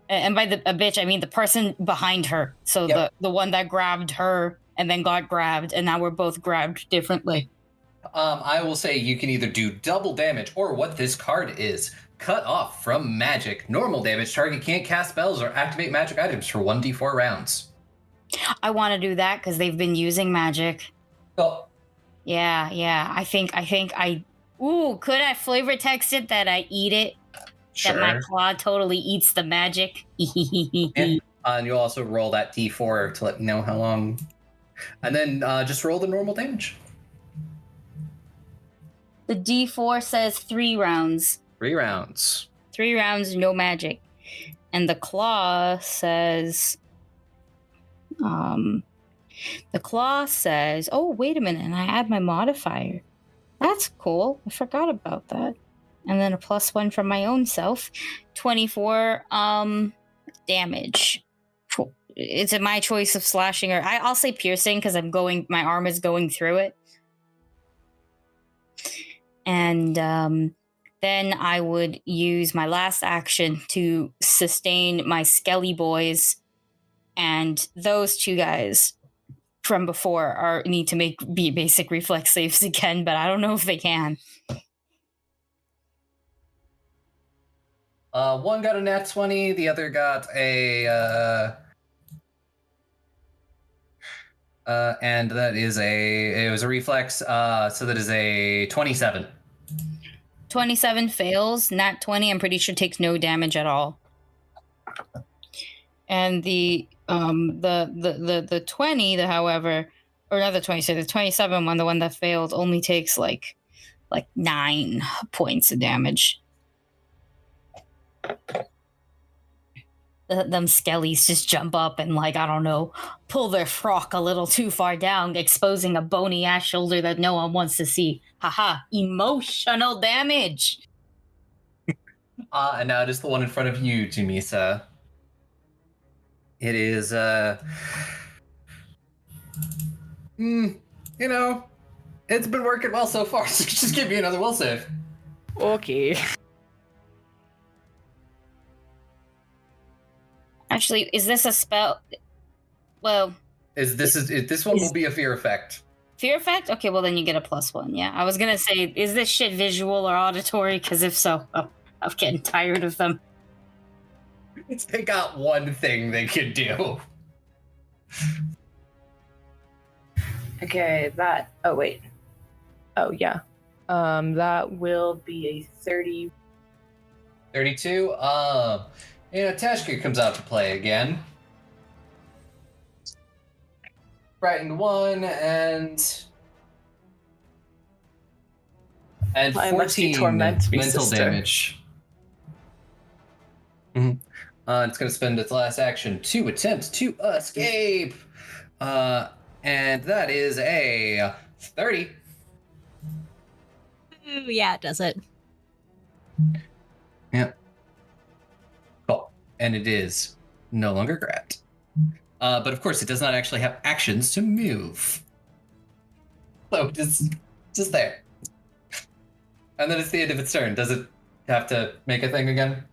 And by a bitch, I mean the person behind her. So Yep. the one that grabbed her and then got grabbed, and now we're both grabbed differently. I will say you can either do double damage, or what this card is, cut off from magic. Normal damage, target can't cast spells or activate magic items for 1d4 rounds. I want to do that because they've been using magic. Oh. Yeah. I think could I flavor text it that I eat it? Sure. That my claw totally eats the magic? Yeah. And you'll also roll that d4 to let me know how long. And then just roll the normal damage. The D4 says 3 rounds. 3 rounds. 3 rounds, no magic. And the claw says... oh, wait a minute, and I add my modifier. That's cool. I forgot about that. And then a +1 from my own self. 24 damage. Is it my choice of slashing, or I'll say piercing because my arm is going through it. And then I would use my last action to sustain my Skelly boys, and those 2 guys from before need to make basic reflex saves again, but I don't know if they can. One got a nat 20, the other got a and it was a reflex, so that is a 27. 27 fails. Nat 20, I'm pretty sure, takes no damage at all. And the 20, however, or not the 20, so the 27 one, the one that failed, only takes like 9 points of damage. Them skellies just jump up and, I don't know, pull their frock a little too far down, exposing a bony ass shoulder that no one wants to see. Haha, emotional damage. And now just the one in front of you, Jamisa. It is, it's been working well so far, so just give me another will save. Okay. Actually, is this a spell? Well... This one will be a fear effect. Fear effect? Okay, well then you get a +1, yeah. I was gonna say, is this shit visual or auditory? Because if so, I'm getting tired of them. They got one thing they could do. Okay, that. Oh wait. Oh yeah. That will be a 30. 32. Tashka comes out to play again. Frightened 1 and Why must you 14 torment me, mental sister? damage. It's going to spend its last action to attempt to escape. And that is a 30. Ooh, yeah, it does it. Yep. Cool. And it is no longer grabbed. But of course, it does not actually have actions to move. So just there. And then it's the end of its turn. Does it have to make a thing again?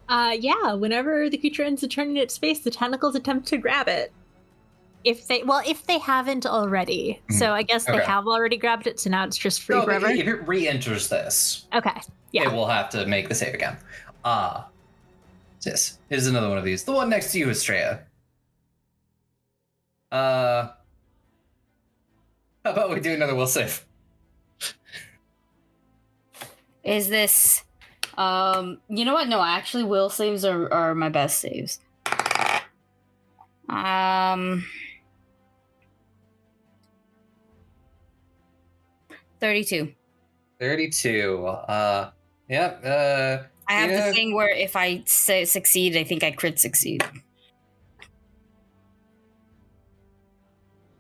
Yeah, whenever the creature ends a turn in its space, the tentacles attempt to grab it. If they haven't already. So I guess they have already grabbed it, so now it's just free forever. If it re-enters this, okay. Yeah. it will have to make the save again. Yes. Here's another one of these. The one next to you, Estrella. How about we do another will save? Is this you know what? No, actually will saves are my best saves. 32. 32. Yep. I have the thing where if I succeed, I think I crit succeed.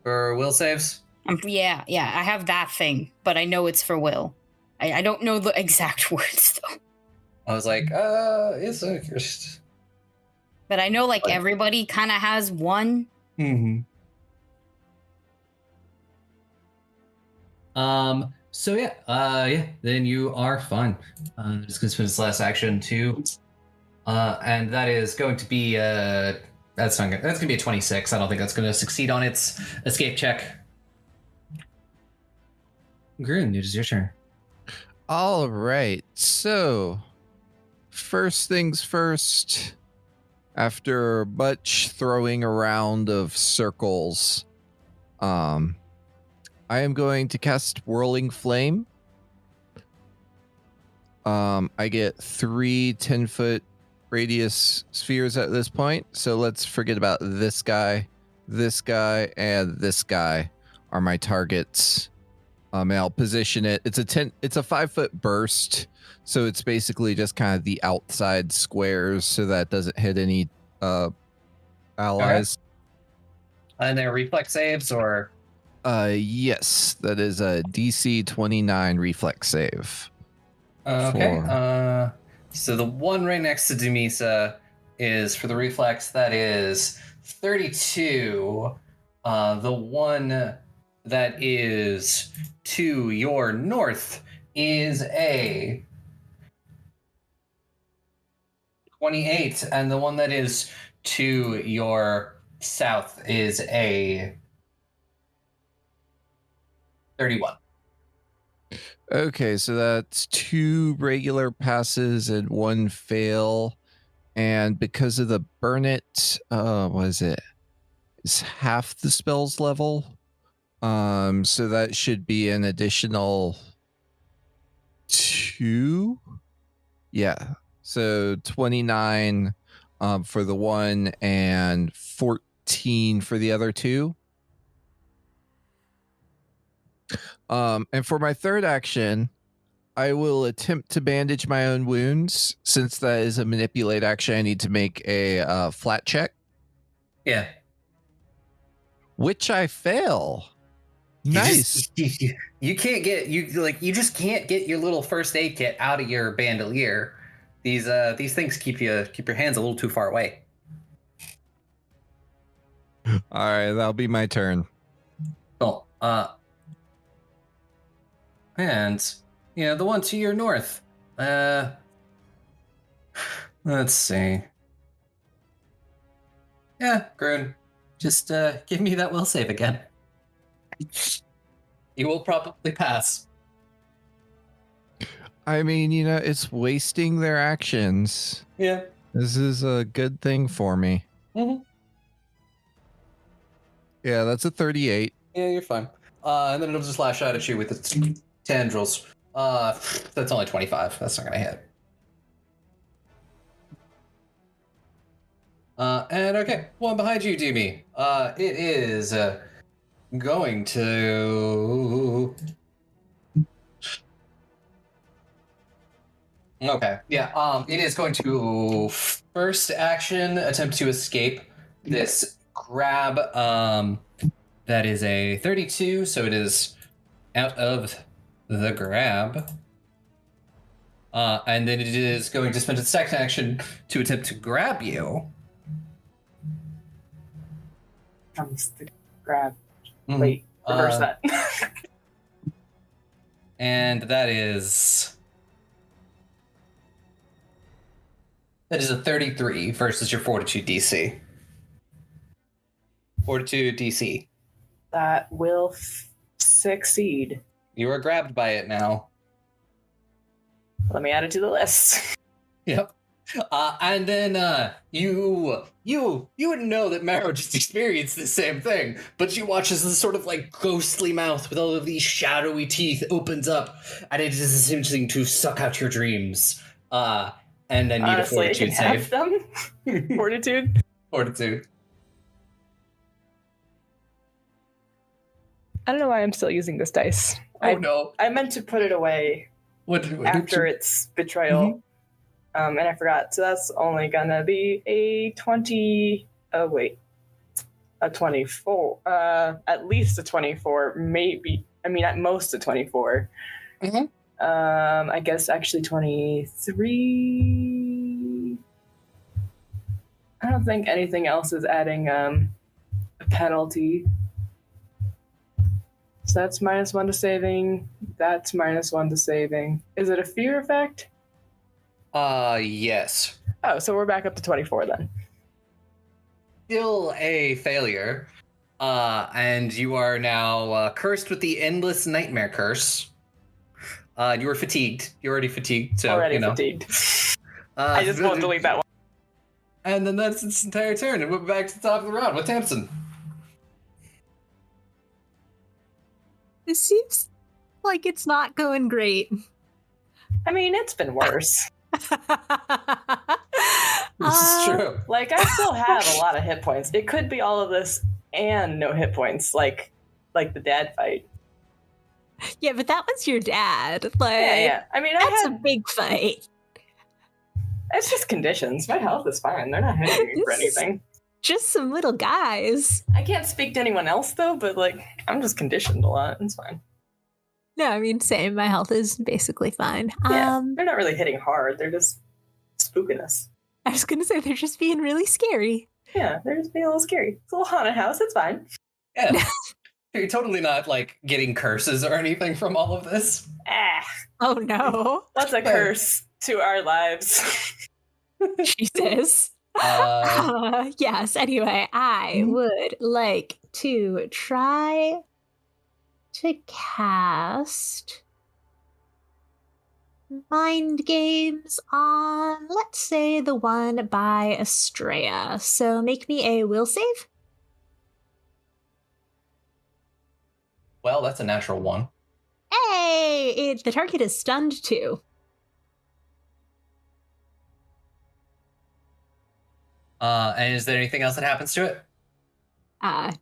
For will saves? Yeah, I have that thing, but I know it's for will. I don't know the exact words though. I was like, it's a cursed. But I know like everybody kind of has one. Mm-hmm. So yeah, then you are fine. Just gonna spend its last action too. And that is going to be that's gonna be a 26. I don't think that's gonna succeed on its escape check. Grun, it is your turn. All right. So, first things first, after much throwing around of circles, I am going to cast Whirling Flame. I get 3 10-foot radius spheres at this point, so let's forget about this guy, and this guy are my targets. And I'll position it. It's a 5-foot burst, so it's basically just kind of the outside squares, so that doesn't hit any allies. Okay. And they're reflex saves, or? Yes, that is a DC 29 reflex save. Okay. So the one right next to Dumisa is for the reflex. That is 32. The one that is to your north is a 28, and the one that is to your south is a 31. Okay, so that's 2 regular passes and 1 fail. And because of the burn it, what is it? It's half the spell's level. So that should be an additional 2. Yeah. So 29 for the one and 14 for the other 2. And for my third action, I will attempt to bandage my own wounds. Since that is a manipulate action, I need to make a flat check. Yeah. Which I fail. Nice. You can't get you just can't get your little first aid kit out of your bandolier. These things keep your hands a little too far away. All right, that'll be my turn. Cool. And the one to your north. Let's see. Yeah, Grun. Just give me that will save again. You will probably pass. I mean, it's wasting their actions. Yeah. This is a good thing for me. Mm-hmm. Yeah, that's a 38. Yeah, you're fine. And then it'll just lash out at you with its tendrils. That's only 25. That's not gonna hit. And okay, one behind you, Doomy. It is going to. Okay, yeah. It is going to first action attempt to escape this grab. That is a 32, so it is out of the grab. And then it is going to spend its second action to attempt to grab you. Comes the grab. Wait, reverse that. And that is a 33 versus your Fortitude DC. Fortitude DC. That will succeed. You are grabbed by it now. Let me add it to the list. Yep. And then you wouldn't know that Marrow just experienced the same thing, but she watches this sort of like ghostly mouth with all of these shadowy teeth opens up, and it is attempting to suck out your dreams. And I need Honestly, a Fortitude I can save. have them. Fortitude. Fortitude. I don't know why I'm still using this dice. Oh no! I meant to put it away after its betrayal. And I forgot. So that's only gonna be a 20. Oh wait, a 24. At least a 24. Maybe. I mean, at most a 24. I guess actually 23. I don't think anything else is adding a penalty. So that's -1 to saving. That's -1 to saving. Is it a fear effect? Yes. Oh, so we're back up to 24 then. Still a failure. And you are now cursed with the endless nightmare curse. You were fatigued. You're already fatigued, so Already you know. fatigued. I just won't delete that one. And then that's its entire turn, and we're back to the top of the round with Tamsin. This seems like it's not going great. I mean, it's been worse. This is true. Like, I still have a lot of hit points. It could be all of this and no hit points, like the dad fight. Yeah, but that was your dad. Like, Yeah. I mean, that's a big fight. It's just conditions. My health is fine. They're not hitting me for anything. Just some little guys. I can't speak to anyone else though, but like, I'm just conditioned a lot. It's fine. No, I mean, same. My health is basically fine. Yeah, they're not really hitting hard. They're just spooking us. I was gonna say they're just being really scary. Yeah, they're just being a little scary. It's a little haunted house. It's fine. Yeah. You're totally not like getting curses or anything from all of this. Oh no. What's a curse to our lives? Jesus. Yes, anyway, I would like to try to cast mind games on, let's say, the one by Estrella. So make me a will save. Well, that's a natural one. Hey, the target is stunned too. And is there anything else that happens to it?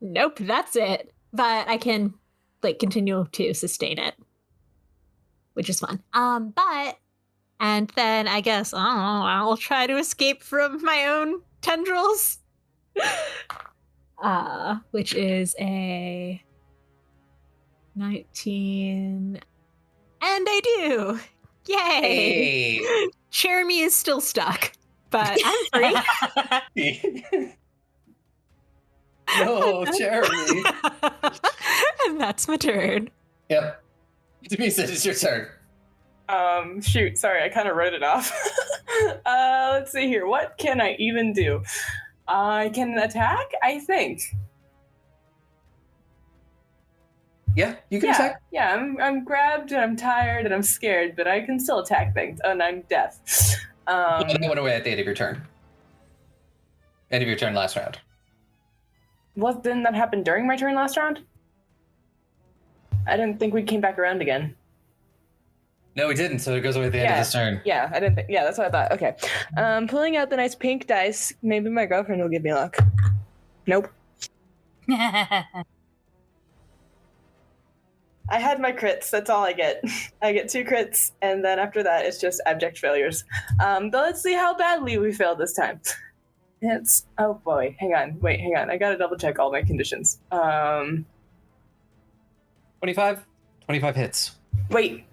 Nope, that's it. But I can like continue to sustain it, which is fun. And then I guess I'll try to escape from my own tendrils. Which is a 19, and I do. Yay! Hey. Jeremy is still stuck, but I'm free. No, Jeremy. And that's my turn. Yep. Demisa, it's your turn. Shoot, sorry, I kind of wrote it off. Let's see here. What can I even do? I can attack, I think. Yeah, you can attack. Yeah, I'm grabbed and I'm tired and I'm scared, but I can still attack things. Oh, and I'm deaf. It went away at the end of your turn. End of your turn last round. Didn't that happen during my turn last round? I didn't think we came back around again. No, we didn't. So it goes away at the end of this turn. Yeah, I didn't think. Yeah, that's what I thought. Okay. Pulling out the nice pink dice. Maybe my girlfriend will give me luck. Nope. I had my crits. That's all I get. I get 2 crits, and then after that, it's just abject failures. But let's see how badly we failed this time. It's oh boy. Hang on. Wait. Hang on. I gotta double check all my conditions. 25. 25 hits. Wait.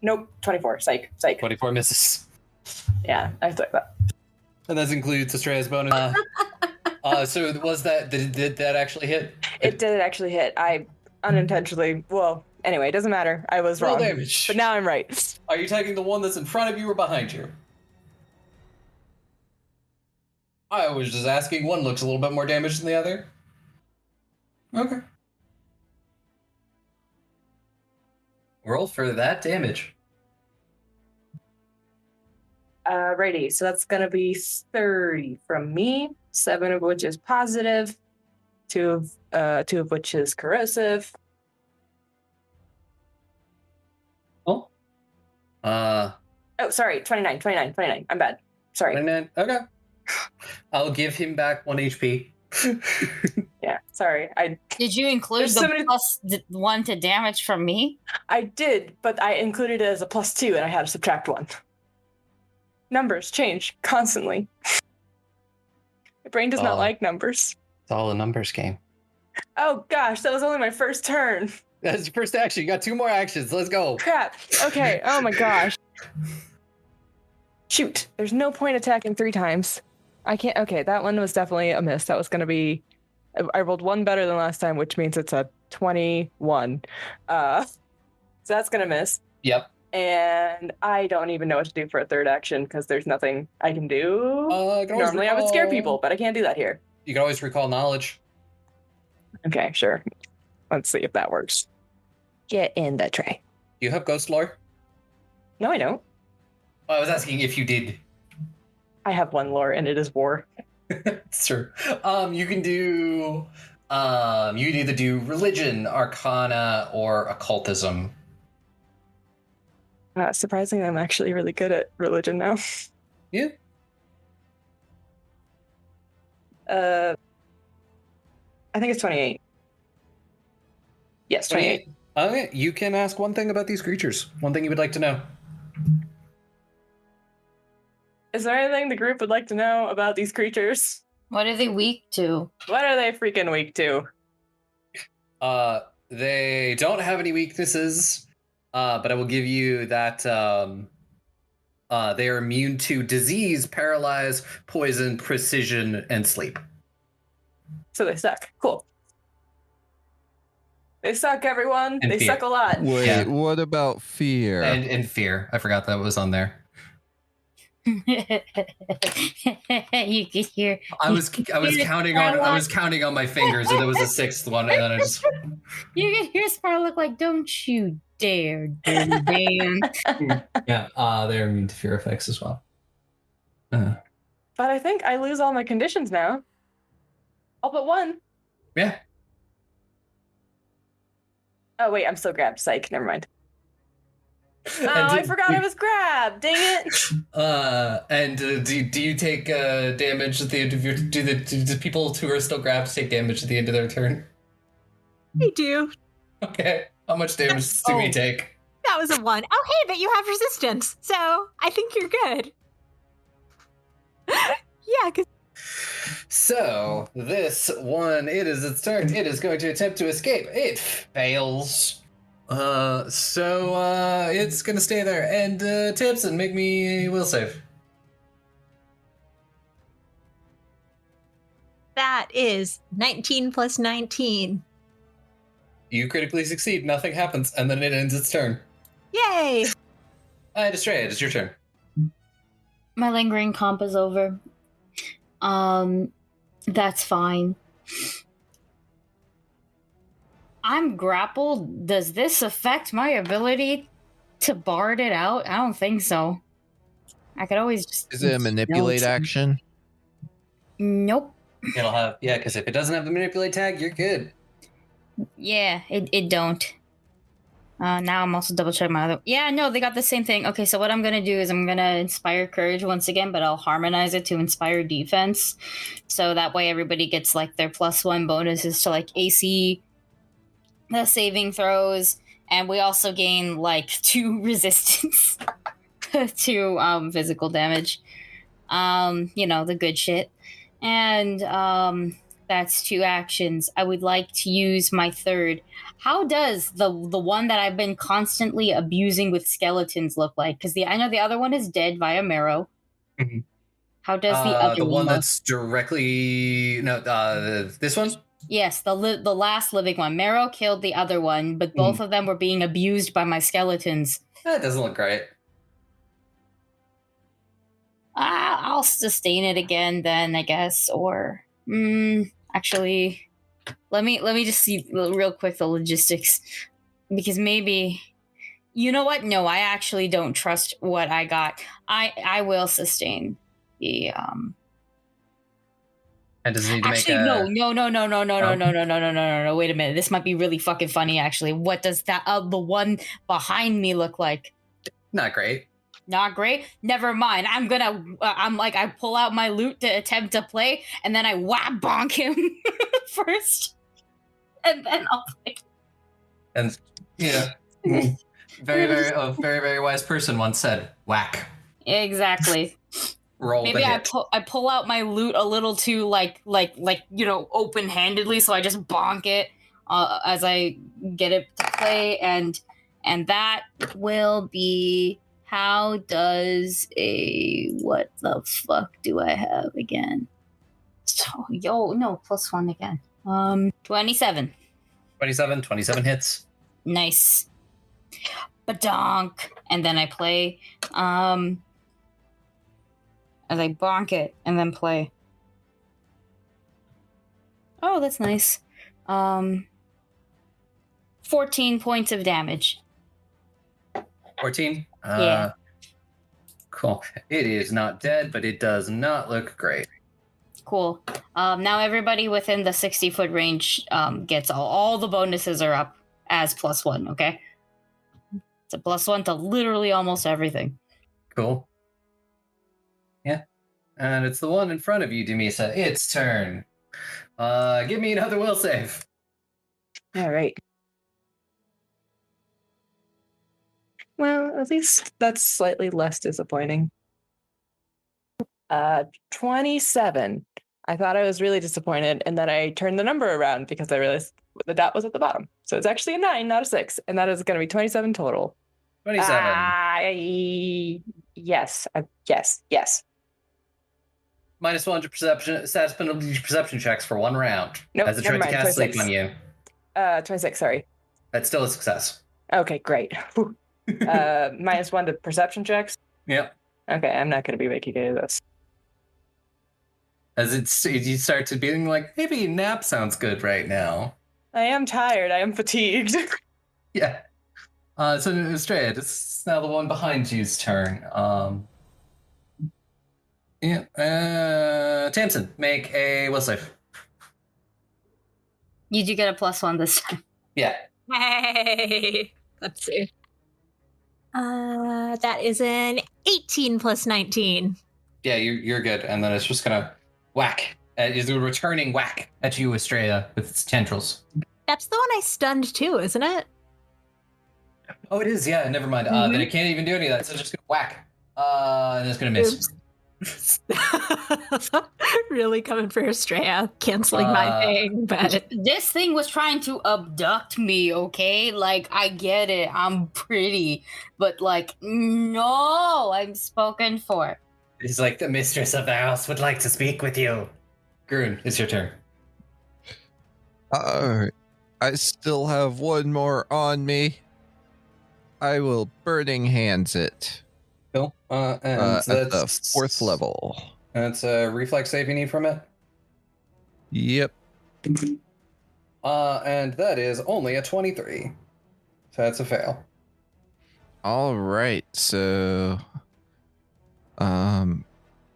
Nope. 24. Psych. 24 misses. Yeah, I thought that. And that includes Estrella's bonus. So was that did that actually hit? It did actually hit. I unintentionally. Well, anyway, it doesn't matter. I was Roll wrong. damage. But now I'm right. Are you taking the one that's in front of you or behind you? I was just asking. One looks a little bit more damaged than the other. Okay. Roll for that damage. Righty, so that's gonna be 30 from me, 7 of which is positive, 2 of which is corrosive. Oh. Oh, sorry, 29. I'm bad. Sorry. 29. Okay. I'll give him back 1 HP. Yeah, sorry. Did you include the +1 to damage from me? I did, but I included it as a +2 and I had to subtract 1. Numbers change constantly. My brain does not like numbers. It's all a numbers game. Oh gosh, that was only my first turn. That's your first action. You got 2 more actions. Let's go. Crap. Okay. Oh my gosh. Shoot. There's no point attacking 3 times. I can't. Okay, that one was definitely a miss. That was going to be. I rolled 1 better than last time, which means it's a 21. So that's going to miss. Yep. And I don't even know what to do for a third action because there's nothing I can do. Normally I would scare people, but I can't do that here. You can always recall knowledge. Okay, sure. Let's see if that works. Get in the tray. Do you have ghost lore? No, I don't. I was asking if you did. I have 1 lore, and it is war. It's true. You can do. You can either do religion, arcana, or occultism. Surprisingly, I'm actually really good at religion now. Yeah. I think it's 28. Yes, 28. Okay, you can ask one thing about these creatures. One thing you would like to know. Is there anything the group would like to know about these creatures? What are they weak to? What are they freaking weak to? They don't have any weaknesses, but I will give you that they are immune to disease, paralyze, poison, precision, and sleep. So they suck. Cool. They suck, everyone. And they fear. suck a lot. Wait, what about fear? And fear. I forgot that was on there. You could hear. I was counting on my fingers, and there was a 6th one, and then I just. You could hear Spar look like, "Don't you dare, dirty Dan." Yeah, they're immune to fear effects as well. But I think I lose all my conditions now. All but 1. Yeah. Oh wait, I'm still grabbed. Psych. Never mind. Oh, I forgot I was grabbed. Dang it. And do you take damage at the end of your? Do the people who are still grabbed take damage at the end of their turn? I do. Okay. How much damage do we take? That was a 1. Oh, hey, but you have resistance, so I think you're good. Yeah, because. So this one, it is its turn. It is going to attempt to escape. It fails. So it's gonna stay there and tips and make me will save. That is 19 plus 19. You critically succeed, nothing happens, and then it ends its turn. Yay! Estrella, it's your turn. My lingering comp is over. That's fine. I'm grappled. Does this affect my ability to bard it out? I don't think so. I could always just... Is it a manipulate action? Nope. It'll have, yeah, because if it doesn't have the manipulate tag, you're good. Yeah, it don't. Now I'm also double checking my other. Yeah, no, they got the same thing. Okay, so what I'm gonna do is I'm gonna inspire courage once again, but I'll harmonize it to inspire defense, so that way everybody gets like their +1 bonuses to like AC, the saving throws, and we also gain like 2 resistance to physical damage. The good shit, and that's 2 actions. I would like to use my third. How does the one that I've been constantly abusing with skeletons look like? Because I know the other one is dead via Marrow. Mhm. How does the other the one look? that's directly this one? Yes, the last living one. Marrow killed the other one, but both of them were being abused by my skeletons. That doesn't look great. I'll sustain it again then, I guess. Or actually, let me just see real quick the logistics, because maybe, you know what? No, I actually don't trust what I got. I will sustain the And does it need to Actually, make a... no. Wait a minute. This might be really fucking funny. Actually, what does that the one behind me look like? Not great. Not great. Never mind. I pull out my loot to attempt to play, and then I whap bonk him first, and then I'll play. And very wise person once said, "Whack." Exactly. Roll. Maybe I pull out my loot a little too open handedly, so I just bonk it as I get it to play, and that will be. How does what the fuck do I have again? So, no, +1 again. 27. 27 hits. Nice. Badonk. And then I play, as I bonk it and then play. Oh, that's nice. 14 points of damage. 14? Yeah. Cool. It is not dead, but it does not look great. Cool. Now everybody within the 60-foot range gets all the bonuses are up as +1, okay? It's a +1 to literally almost everything. Cool. Yeah. And it's the one in front of you, Demisa. Its turn. Give me another will save. All right. Well, at least that's slightly less disappointing. 27. I thought I was really disappointed, and then I turned the number around because I realized the dot was at the bottom. So it's actually a 9, not a 6, and that is going to be 27 total. 27. Yes. Minus 100 perception checks for 1 round. Nope, as it tried to cast 26. sleep on you. 26, sorry. That's still a success. Okay, great. -1 to perception checks? Yep. Okay, I'm not going to be making any of this. As you start to being like, maybe nap sounds good right now. I am tired. I am fatigued. Yeah. So Estrella, this is now the one behind you's turn. Tamsin, make a will save. You do get a +1 this time. Yeah. Hey, let's see. That is an 18 plus 19. Yeah, you're good. And then it's just gonna whack. Is a returning whack at you, Estrella, with its tendrils. That's the one I stunned too, isn't it? Oh, it is. Yeah, never mind. Then it can't even do any of that. So it's just gonna whack. And it's gonna miss. Really coming for Estrella, canceling my thing, but this thing was trying to abduct me, okay? Like, I get it, I'm pretty, but like, no, I'm spoken for. It's like the mistress of the house would like to speak with you. Groon, it's your turn. Alright. I still have one more on me. I will Burning Hands it. Cool. And at the 4th level. That's a reflex save you need from it? Yep. And that is only a 23. So that's a fail. All right. So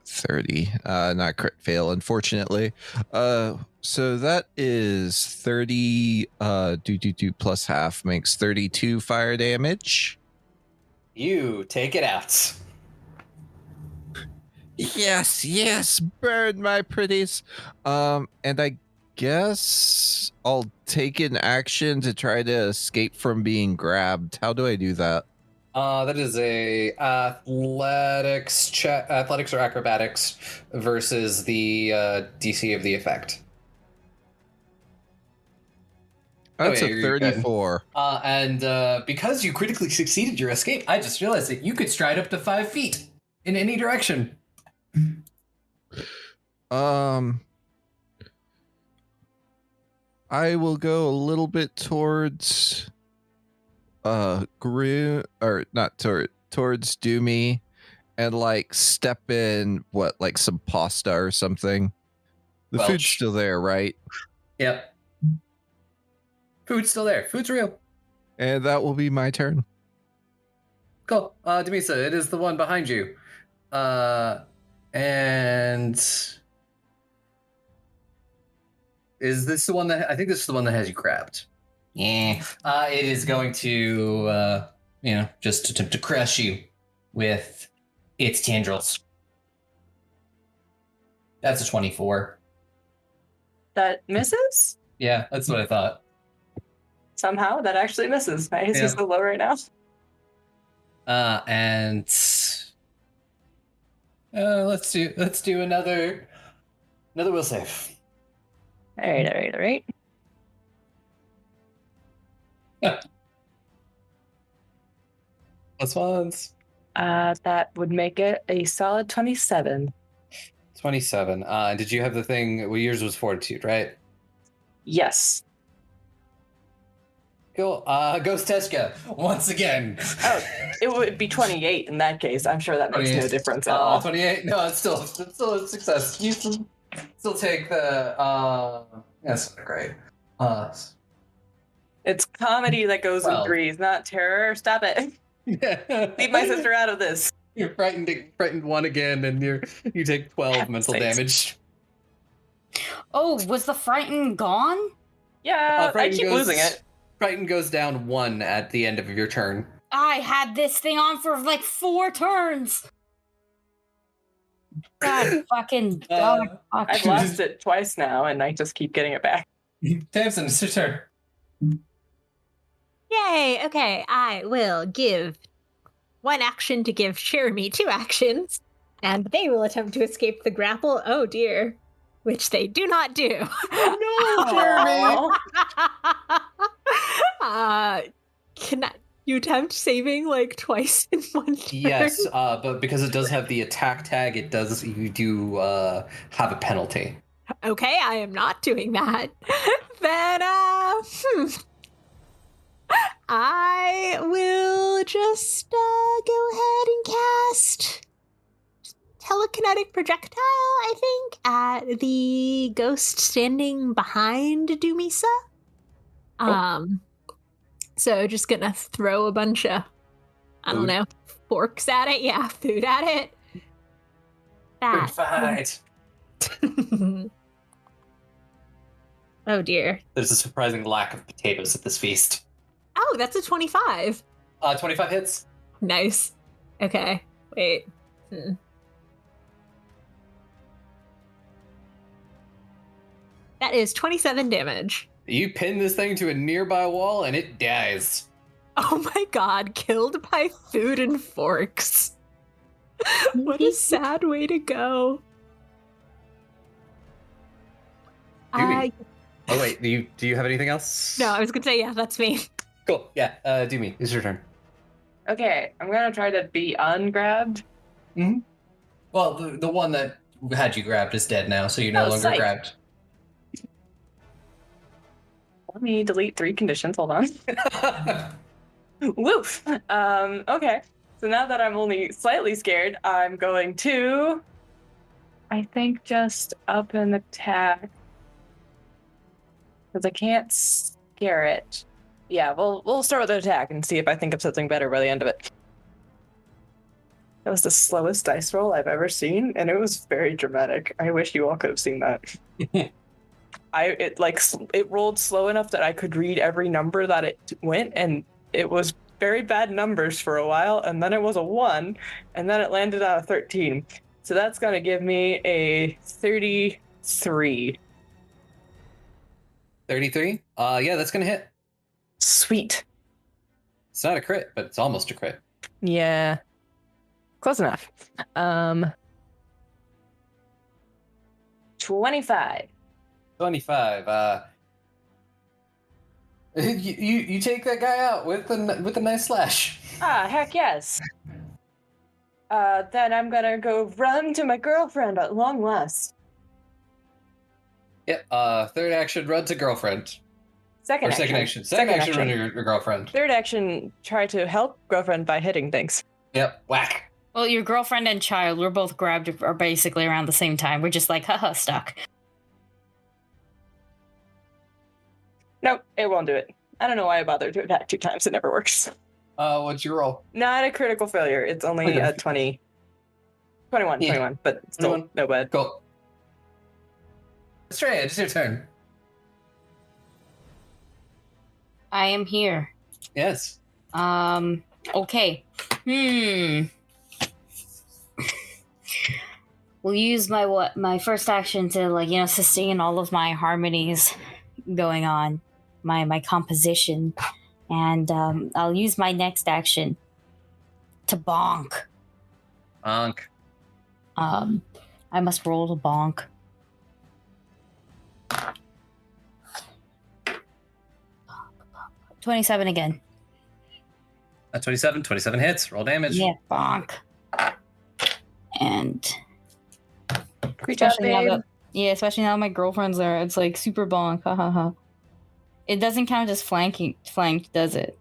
30. Not crit fail, unfortunately. So that is 30 do plus half makes 32 fire damage. You take it out. Yes, burn my pretties. And I guess I'll take an action to try to escape from being grabbed. How do I do that? That is a athletics check, athletics or acrobatics versus the DC of the effect. That's Okay, a you're good. 34. And because you critically succeeded your escape, I just realized that you could stride up to 5 feet in any direction. I will go a little bit towards towards Doomy and like step in like some pasta or something. The food's still there, right? Yep. Food's still there. Food's real. And that will be my turn. Cool. Demisa, it is the one behind you. And is this the one that I think this is the one that has you grabbed? Yeah. It is going to just attempt to crush you with its tendrils. That's a 24. That misses? Yeah, that's what I thought. Somehow that actually misses. My AC is so low right now. And let's do another will save. All right. Yeah. Plus ones. That would make it a solid 27. 27. Did you have the thing? Well, yours was fortitude, right? Yes. Cool. Ghost Teshka, once again. Oh, it would be 28 in that case. I'm sure that makes no difference at all. 28. No, it's still a success. You still take the. That's not great. It's comedy that goes with Grease, not terror. Stop it. Leave my sister out of this. You're frightened one again, and you take 12 mental damage. Oh, was the frighten gone? Yeah, I keep losing it. Frighten goes down 1 at the end of your turn. I had this thing on for like 4 turns. God fucking dog. I've lost it twice now, and I just keep getting it back. Tamsin, it's your turn. Yay! Okay, I will give 1 action to give Jeremy 2 actions, and they will attempt to escape the grapple. Oh dear. Which they do not do. Oh, no, Jeremy! Can you attempt saving like twice in 1 turn? Yes, but because it does have the attack tag, you do have a penalty. Okay, I am not doing that. Then, I will just go ahead and cast telekinetic projectile, I think, at the ghost standing behind Dumisa. So just gonna throw a bunch of, I don't know, forks at it. Yeah, food at it. Good fight. Oh dear. There's a surprising lack of potatoes at this feast. Oh, that's a 25. 25 hits. Nice. Okay, wait. That is 27 damage. You pin this thing to a nearby wall and it dies. Oh my god, killed by food and forks. What a sad way to go. Oh wait, do you have anything else? No, I was gonna say, yeah, that's me. Cool, yeah, do me. It's your turn. Okay, I'm gonna try to be ungrabbed. Mm-hmm. Well, the one that had you grabbed is dead now, so you're no longer grabbed. Let me delete 3 conditions. Hold on. Woof. Okay. So now that I'm only slightly scared, I'm going to, I think, just up an attack. Because I can't scare it. Yeah, we'll start with an attack and see if I think of something better by the end of it. That was the slowest dice roll I've ever seen, and it was very dramatic. I wish you all could have seen that. It rolled slow enough that I could read every number that it went, and it was very bad numbers for a while, and then it was a 1, and then it landed on a 13. So that's gonna give me a 33. 33? Yeah, that's gonna hit. Sweet. It's not a crit, but it's almost a crit. Yeah. Close enough. 25. 25. You take that guy out with a nice slash. Ah, heck yes. Then I'm gonna go run to my girlfriend at long last. Yep. Third action, run to girlfriend. Second action, run to your girlfriend. Third action, try to help girlfriend by hitting things. Yep. Whack. Well, your girlfriend and child were both grabbed are basically around the same time. We're just like, haha, stuck. Nope, it won't do it. I don't know why I bothered to attack 2 times. It never works. What's your roll? Not a critical failure. It's only a 20. 21, Yeah. 21, but still 21. no bad. Cool. Estrella, it's your turn. I am here. Yes. Okay. We'll use my first action to sustain all of my harmonies going on, my composition, and I'll use my next action to bonk. Bonk. I must roll to bonk. $27 again. 27 hits. Roll damage. Yeah, bonk. And Great job, babe. especially now my girlfriend's there. It's like super bonk. Ha ha ha. It doesn't count as flanked, does it?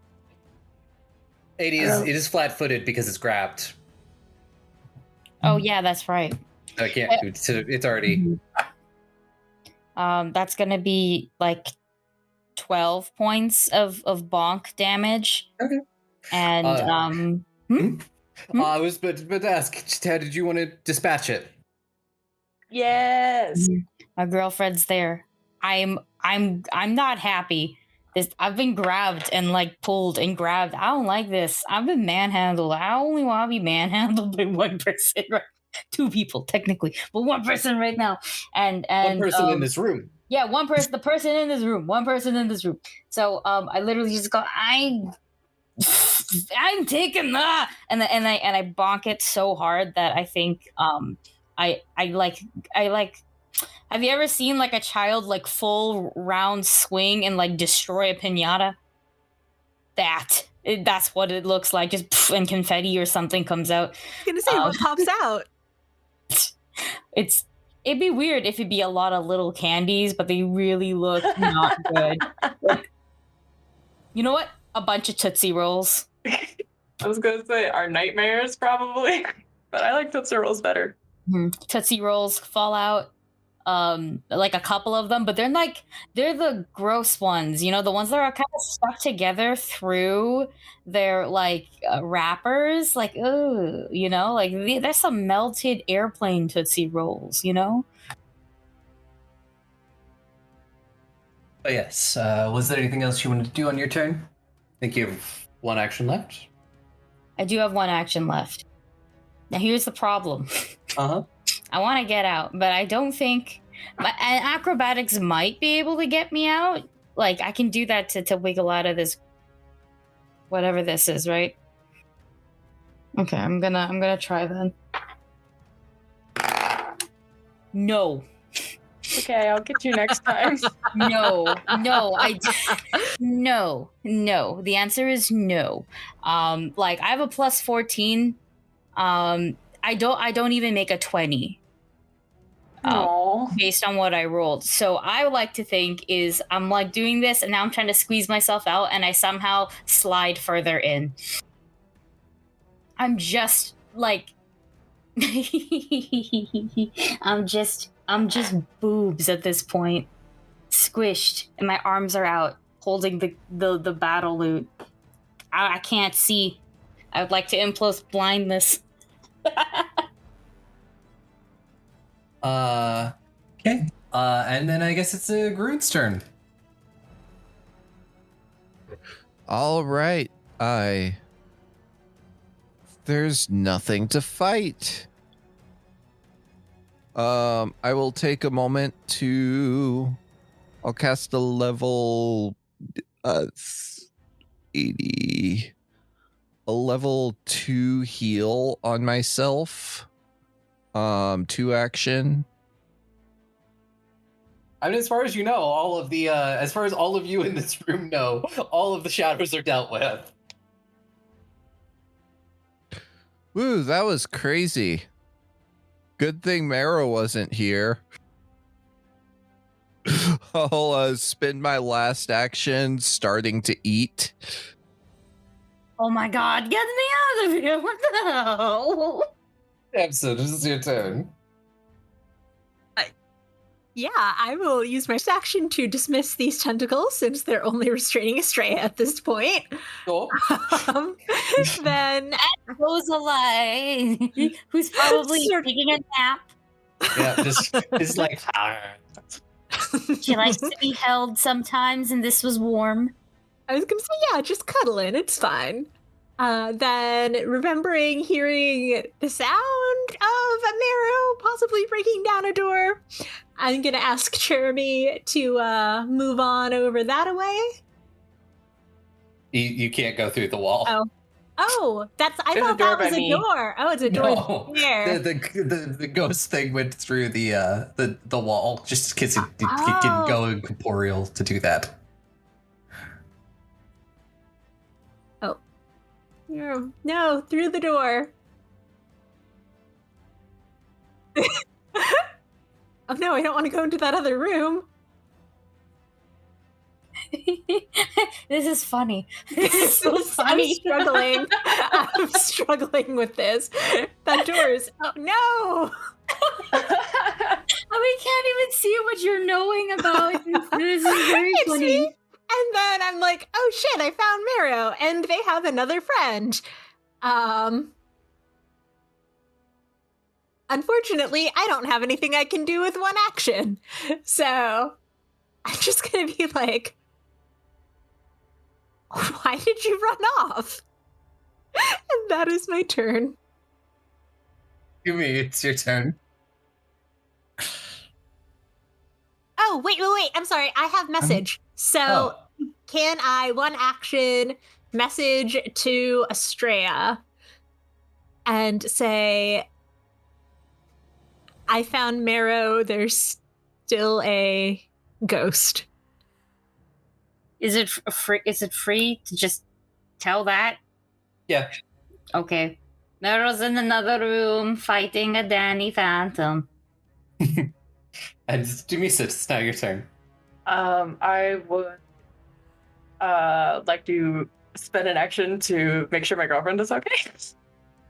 It is flat-footed because it's grabbed. Oh yeah, that's right. I can't. It's already. That's gonna be like 12 points of bonk damage. Okay. And I was but to ask, how did you want to dispatch it? Yes. My girlfriend's there. I'm not happy. I've been grabbed and like pulled and grabbed. I don't like this. I've been manhandled. I only want to be manhandled by one person, right? 2 people technically, but 1 person right now. And one person in this room. Yeah, one person. The person in this room. 1 person in this room. So I literally just go. I'm taking that, and I bonk it so hard that I think I like. Have you ever seen like a child like full round swing and like destroy a piñata? That's what it looks like. Just and confetti or something comes out. I was gonna say what pops out. It'd be weird if it'd be a lot of little candies, but they really look not good. Like, you know what? A bunch of Tootsie Rolls. I was gonna say our nightmares probably, but I like Tootsie Rolls better. Tootsie Rolls fall out. Like a couple of them, but they're the gross ones, the ones that are kind of stuck together through their like wrappers, like there's some melted airplane Tootsie Rolls, But yes, was there anything else you wanted to do on your turn? I think you have 1 action left. I do have 1 action left. Now here's the problem. I want to get out, but I don't think acrobatics might be able to get me out. Like I can do that to wiggle out of this, whatever this is, right? Okay, I'm gonna try then. No. Okay, I'll get you next time. No. The answer is no. Like I have a plus 14. I don't even make a 20 based on what I rolled. So I would like to think is I'm like doing this and now I'm trying to squeeze myself out and I somehow slide further in. I'm just like I'm just boobs at this point, squished, and my arms are out holding the battle loot. I can't see. I would like to impose blindness. Okay. And then I guess it's a Groot's turn. All right. There's nothing to fight. I will take a moment to... I'll cast a level 80... A level 2 heal on myself. 2 action. I mean, as far as you know, all of the as far as all of you in this room know, all of the shadows are dealt with. Woo, that was crazy. Good thing Marrow wasn't here. I'll spend my last action starting to eat. Oh my god, get me out of here! What the hell? So this is your turn. Yeah, I will use my action to dismiss these tentacles since they're only restraining Estrella at this point. Cool. Then Goes alive, who's probably taking a nap. Yeah, just like. She likes to be held sometimes, and this was warm. I was gonna say, yeah, just cuddle in, it's fine. Then remembering hearing the sound of a Marrow possibly breaking down a door, I'm gonna ask Jeremy to move on over that away. You can't go through the wall. Oh, I There's thought a door that was by a me. door. Oh, it's a door there. The ghost thing went through the wall just because it can go incorporeal to do that. No, through the door. Oh no, I don't want to go into that other room. This is funny. This is so funny. I'm struggling with this. That door is. Oh no! We can't even see what you're knowing about. This is very funny. Me. And then I'm like, oh shit, I found Marrow, and they have another friend. Unfortunately, I don't have anything I can do with one action. So I'm just gonna be like, why did you run off? And that is my turn. Yumi, it's your turn. Oh, wait. I'm sorry. I have message. So can I one action message to Estrella and say, I found Marrow, there's still a ghost. Is it free? Is it free to just tell that? Yeah. Okay. Marrow's in another room fighting a Danny Phantom. And Dumisa, it's now your turn. I would like to spend an action to make sure my girlfriend is okay.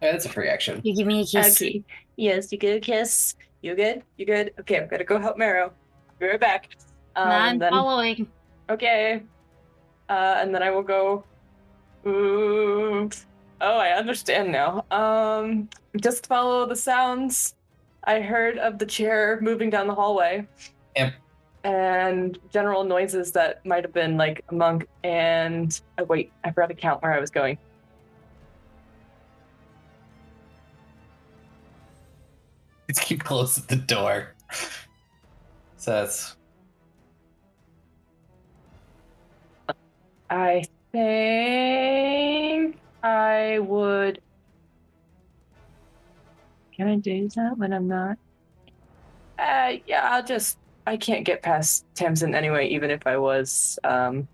Yeah, that's a free action. You give me a kiss. Okay. Yes, you get a kiss. You good? You good? Okay, I'm gonna go help Marrow. Be right back. I'm following. Okay. And then I will go. Ooh. Oh, I understand now. Just follow the sounds I heard of the chair moving down the hallway. Yep. And general noises that might have been like a monk and... Oh, wait, I forgot to count where I was going. Let's keep close at the door. So that's... I think I would... Can I do that when I'm not? Yeah, I can't get past Tamsin anyway, even if I was... I mean,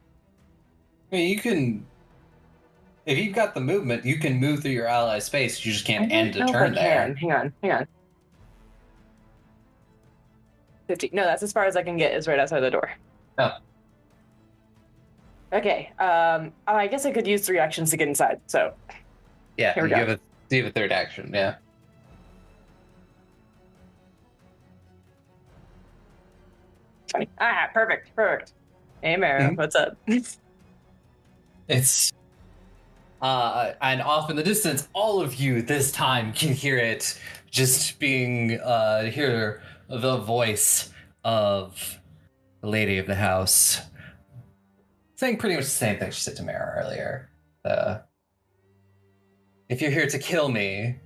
you can... If you've got the movement, you can move through your ally space. You just can't end a turn there. Hang on. 50. No, that's as far as I can get, is right outside the door. Oh. Okay. I guess I could use 3 actions to get inside, so... Yeah, Here we you go. have a third action, yeah. Funny. Perfect. Hey, Marrow, what's up? It's... And off in the distance, all of you this time can hear it, just hear the voice of the lady of the house saying pretty much the same thing she said to Marrow earlier. If you're here to kill me,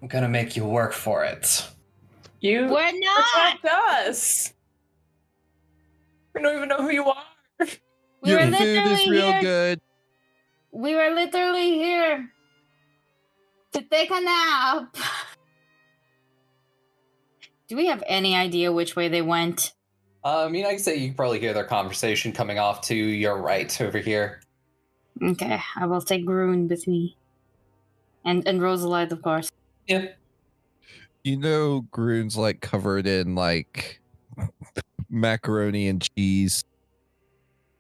I'm gonna make you work for it. You We're not. protect us. We don't even know who you are. We Your were food is literally real here. good. We were literally here to take a nap. Do we have any idea which way they went? I mean, I can say you can probably hear their conversation coming off to your right over here. Okay, I will take Groon with me. And Rosalite, of course. Yeah. You know, Groon's like covered in like macaroni and cheese.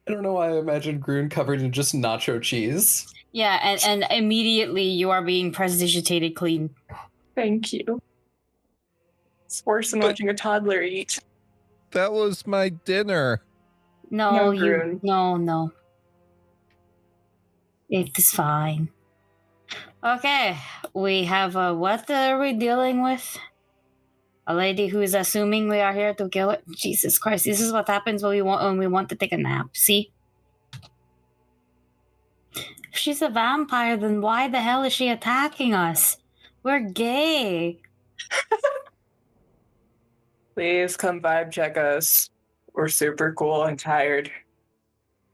I don't know why I imagine Groon covered in just nacho cheese. Yeah, and immediately you are being prestidigitated clean. Thank you. It's worse than watching a toddler eat. That was my dinner. No, Groon. No. It is fine. Okay, we have what are we dealing with? A lady who is assuming we are here to kill her. Jesus Christ, this is what happens when we want to take a nap. See? If she's a vampire, then why the hell is she attacking us? We're gay. Please come vibe check us. We're super cool and tired.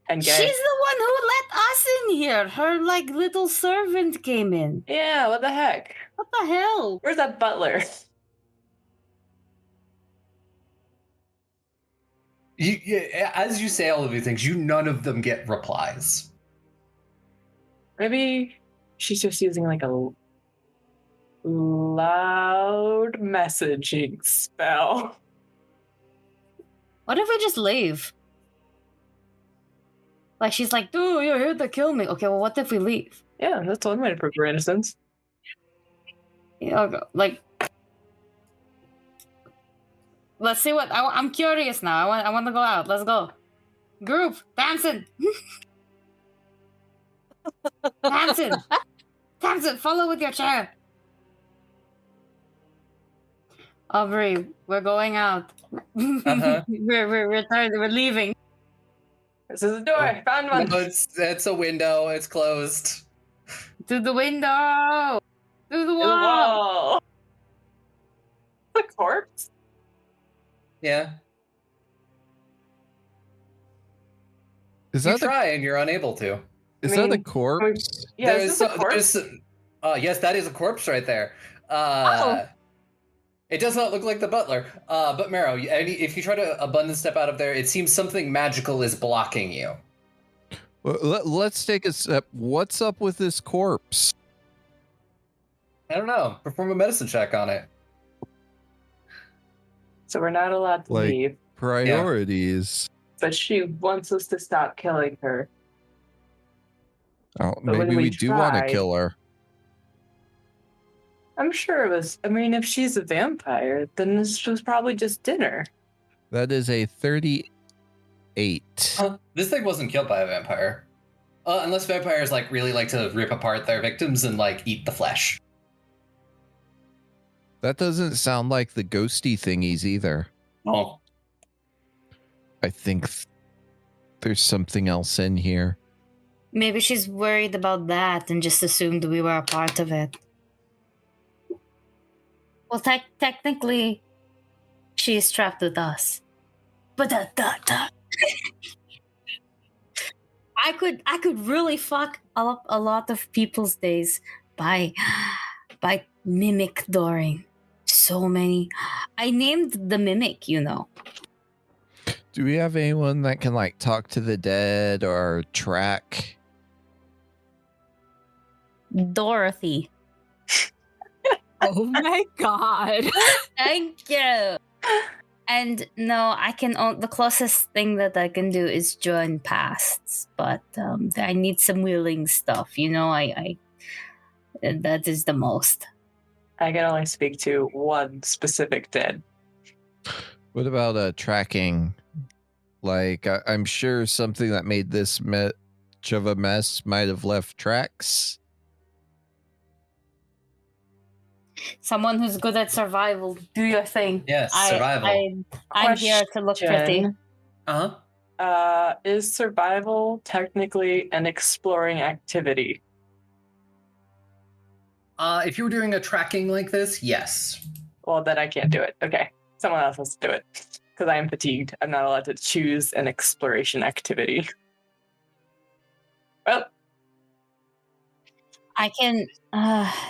And gay. She's the one who let us in here. Her like little servant came in. Yeah, what the heck? What the hell? Where's that butler? As you say all of these things, none of them get replies. Maybe she's just using like a loud messaging spell. What if we just leave? Like she's like, dude, you're here to kill me. Okay, well, what if we leave? Yeah, that's one way to prove her innocence. Yeah, like, let's see what I'm curious now. I want to go out. Let's go, group dancing. Tamsin, follow with your chair. Aubrey, we're going out. Uh-huh. We're leaving. This is the door. Found one. No, it's a window. It's closed. To the window. To the In wall. The corpse? Yeah. Is You that try and you're unable to. Is that a corpse? Yeah, is this a corpse? Yes, that is a corpse right there. It does not look like the butler. But Marrow, if you try to abundance step out of there, it seems something magical is blocking you. Well, let's take a step. What's up with this corpse? I don't know. Perform a medicine check on it. So we're not allowed to Like- leave. Priorities. But she wants us to stop killing her. Oh, But when maybe we we do want to tried- kill her. I'm sure it was. I mean, if she's a vampire, then this was probably just dinner. That is a 38. This thing wasn't killed by a vampire. Unless vampires really like to rip apart their victims and eat the flesh. That doesn't sound like the ghosty thingies either. Oh. I think there's something else in here. Maybe she's worried about that and just assumed we were a part of it. Well, technically, she is trapped with us. But I could really fuck up a lot of people's days by mimic dooring. So many. I named the mimic, you know. Do we have anyone that can talk to the dead or track? Dorothy. Oh my god. Thank you. And no, I can. The closest thing that I can do is join pasts, but I need some wheeling stuff. You know, I that is the most. I can only speak to one specific dead. What about tracking? I'm sure something that made this much of a mess might have left tracks. Someone who's good at survival, do your thing. Yes, survival. I'm here to look pretty. Uh-huh. Is survival technically an exploring activity? If you were doing a tracking like this, yes. Well, then I can't do it. Okay. Someone else has to do it. Because I am fatigued. I'm not allowed to choose an exploration activity. Well, I can.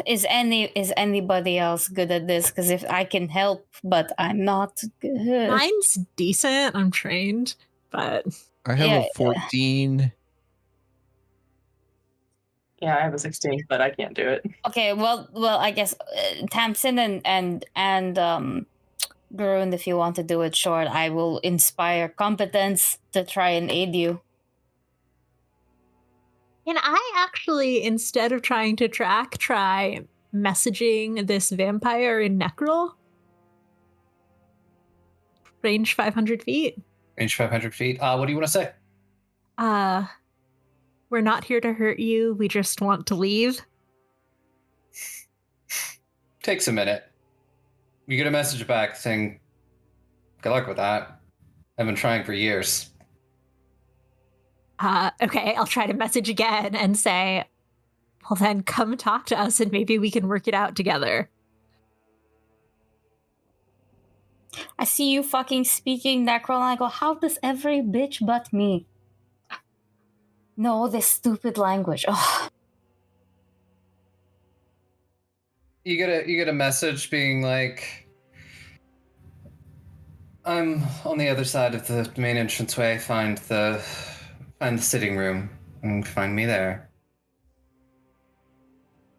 Is anybody else good at this? Because if I can help, but I'm not good. Mine's decent. I'm trained, but I have a 14. yeah, I have a 16, but I can't do it. Okay, well, I guess Tamsin and Garun, if you want to do it short, I will inspire competence to try and aid you. can I actually, instead of trying to track, try messaging this vampire in Necrol? Range 500 feet. Range 500 feet. What do you want to say? We're not here to hurt you. We just want to leave. Takes a minute. You get a message back saying, good luck with that. I've been trying for years. Okay, I'll try to message again and say, well then come talk to us and maybe we can work it out together. I see you fucking speaking Necrol, and I go, how does every bitch but me know this stupid language? Oh. You get a message being like, I'm on the other side of the main entranceway. Find the sitting room and find me there.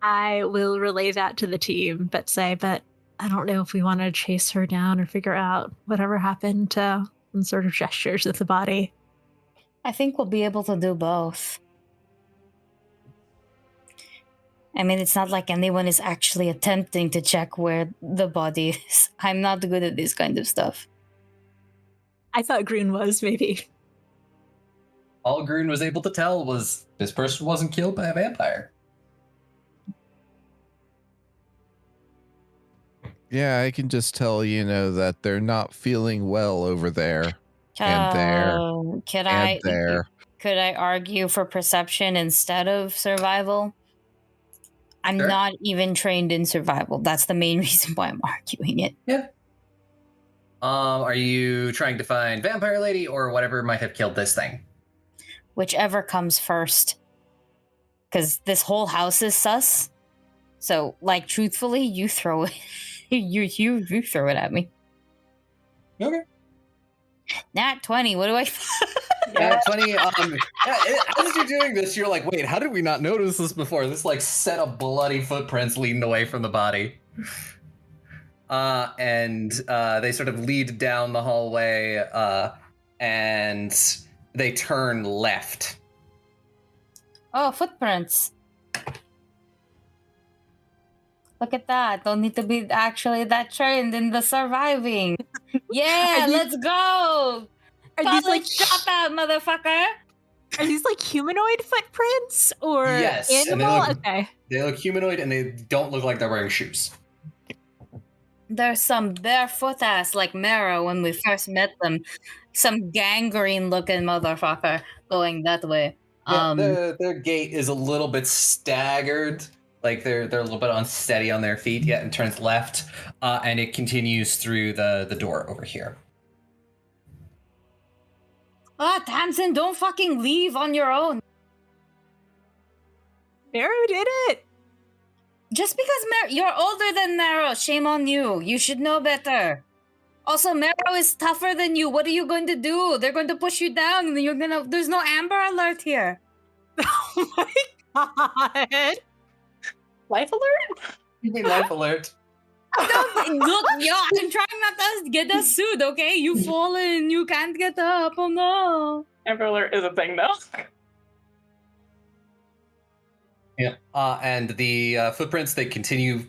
I will relay that to the team, but I don't know if we want to chase her down or figure out whatever happened to some sort of gestures with the body. I think we'll be able to do both. I mean, it's not like anyone is actually attempting to check where the body is. I'm not good at this kind of stuff. I thought Green was, maybe. All Green was able to tell was this person wasn't killed by a vampire. Yeah, I can just tell, that they're not feeling well over there. And there. Could I argue for perception instead of survival? I'm Sure. not even trained in survival. That's the main reason why I'm arguing it. Yeah. Are you trying to find Vampire Lady or whatever might have killed this thing? Whichever comes first. Because this whole house is sus. So, truthfully, you throw it. you throw it at me. Okay. Nat 20, what do I... Yeah, 20. As you're doing this, you're like, wait, how did we not notice this before? This set of bloody footprints leading away from the body. And they sort of lead down the hallway, and they turn left. Oh, footprints. Look at that. Don't need to be actually that trained in the surviving. Yeah, let's go. College dropout, motherfucker. Are these humanoid footprints or yes, animal? And they look humanoid and they don't look like they're wearing shoes. There's some barefoot ass like Marrow when we first met them. Some gangrene looking motherfucker going that way. Yeah, their gait is a little bit staggered. Like they're a little bit unsteady on their feet yet, and turns left, and it continues through the door over here. Tamsin, don't fucking leave on your own. Marrow did it. Just because you're older than Marrow, shame on you. You should know better. Also, Marrow is tougher than you. What are you going to do? They're going to push you down, and there's no Amber Alert here. Oh my god. Life alert? You mean life alert? Look, I'm trying not to get us sued, okay? You've fallen. You can't get up. Oh no. Amber alert is a thing, though. Yeah. And the footprints, they continue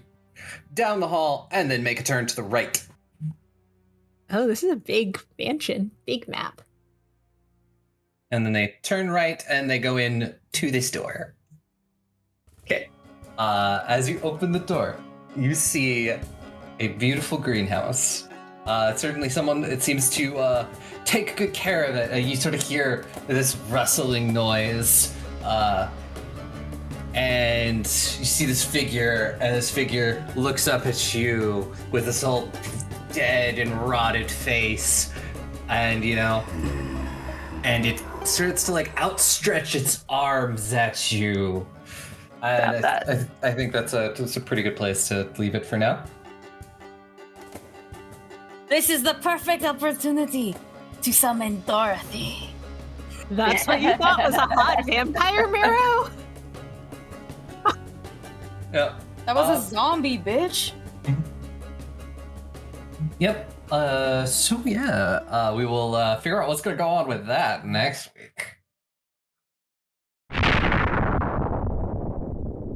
down the hall and then make a turn to the right. Oh, this is a big mansion. Big map. and then they turn right and they go in to this door. Okay. As you open the door, you see a beautiful greenhouse. Certainly someone, it seems to take good care of it. You sort of hear this rustling noise, and you see this figure, and this figure looks up at you with this whole dead and rotted face, and and it starts to like outstretch its arms at you. And I think that's a pretty good place to leave it for now. This is the perfect opportunity to summon Dorothy. That's what you thought was a hot vampire, Marrow? Yeah. That was a zombie, bitch. Yep. So yeah, we will figure out what's going to go on with that next week.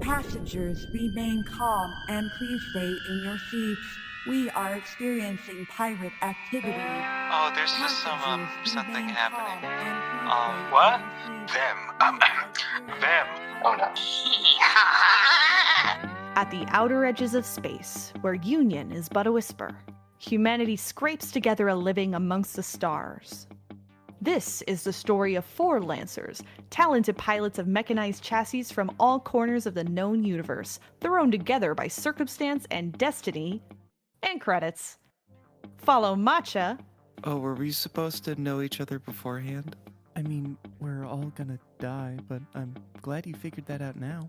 Passengers, remain calm and please stay in your seats. We are experiencing pirate activity. Oh, there's just something happening. What? Them. Them. Oh no. At the outer edges of space, where union is but a whisper, humanity scrapes together a living amongst the stars. This is the story of 4 Lancers, talented pilots of mechanized chassis from all corners of the known universe, thrown together by circumstance and destiny. And credits. Follow Matcha. Oh, were we supposed to know each other beforehand? I mean, we're all gonna die, but I'm glad you figured that out now.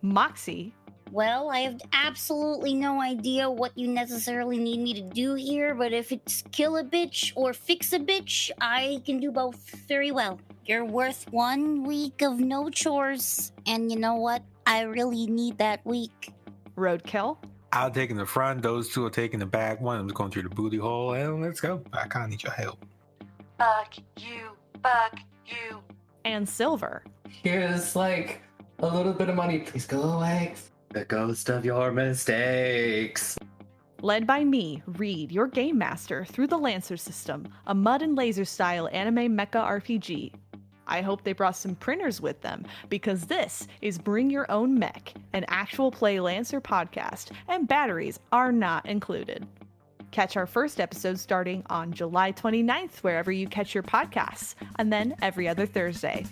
Moxie. Well, I have absolutely no idea what you necessarily need me to do here, but if it's kill a bitch or fix a bitch, I can do both very well. You're worth 1 week of no chores, and you know what? I really need that week. Roadkill. I'll take in the front, those 2 are taking the back. One of them's going through the booty hole, and let's go. I kinda need your help. Fuck you, fuck you. And Silver. Here's like a little bit of money. Please go away. The ghost of your mistakes. Led by me, Reed, your game master, through the Lancer system, a mud and laser style anime mecha RPG. I hope they brought some printers with them, because this is Bring Your Own Mech, an actual play Lancer podcast, and batteries are not included. Catch our first episode starting on July 29th, wherever you catch your podcasts, and then every other Thursday.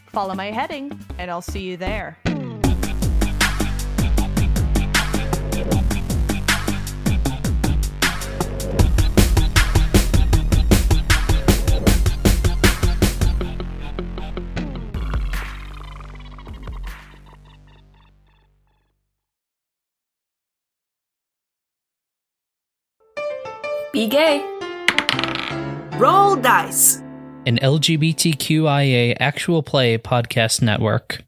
Follow my heading, and I'll see you there. Be gay. Roll dice. An LGBTQIA actual play podcast network.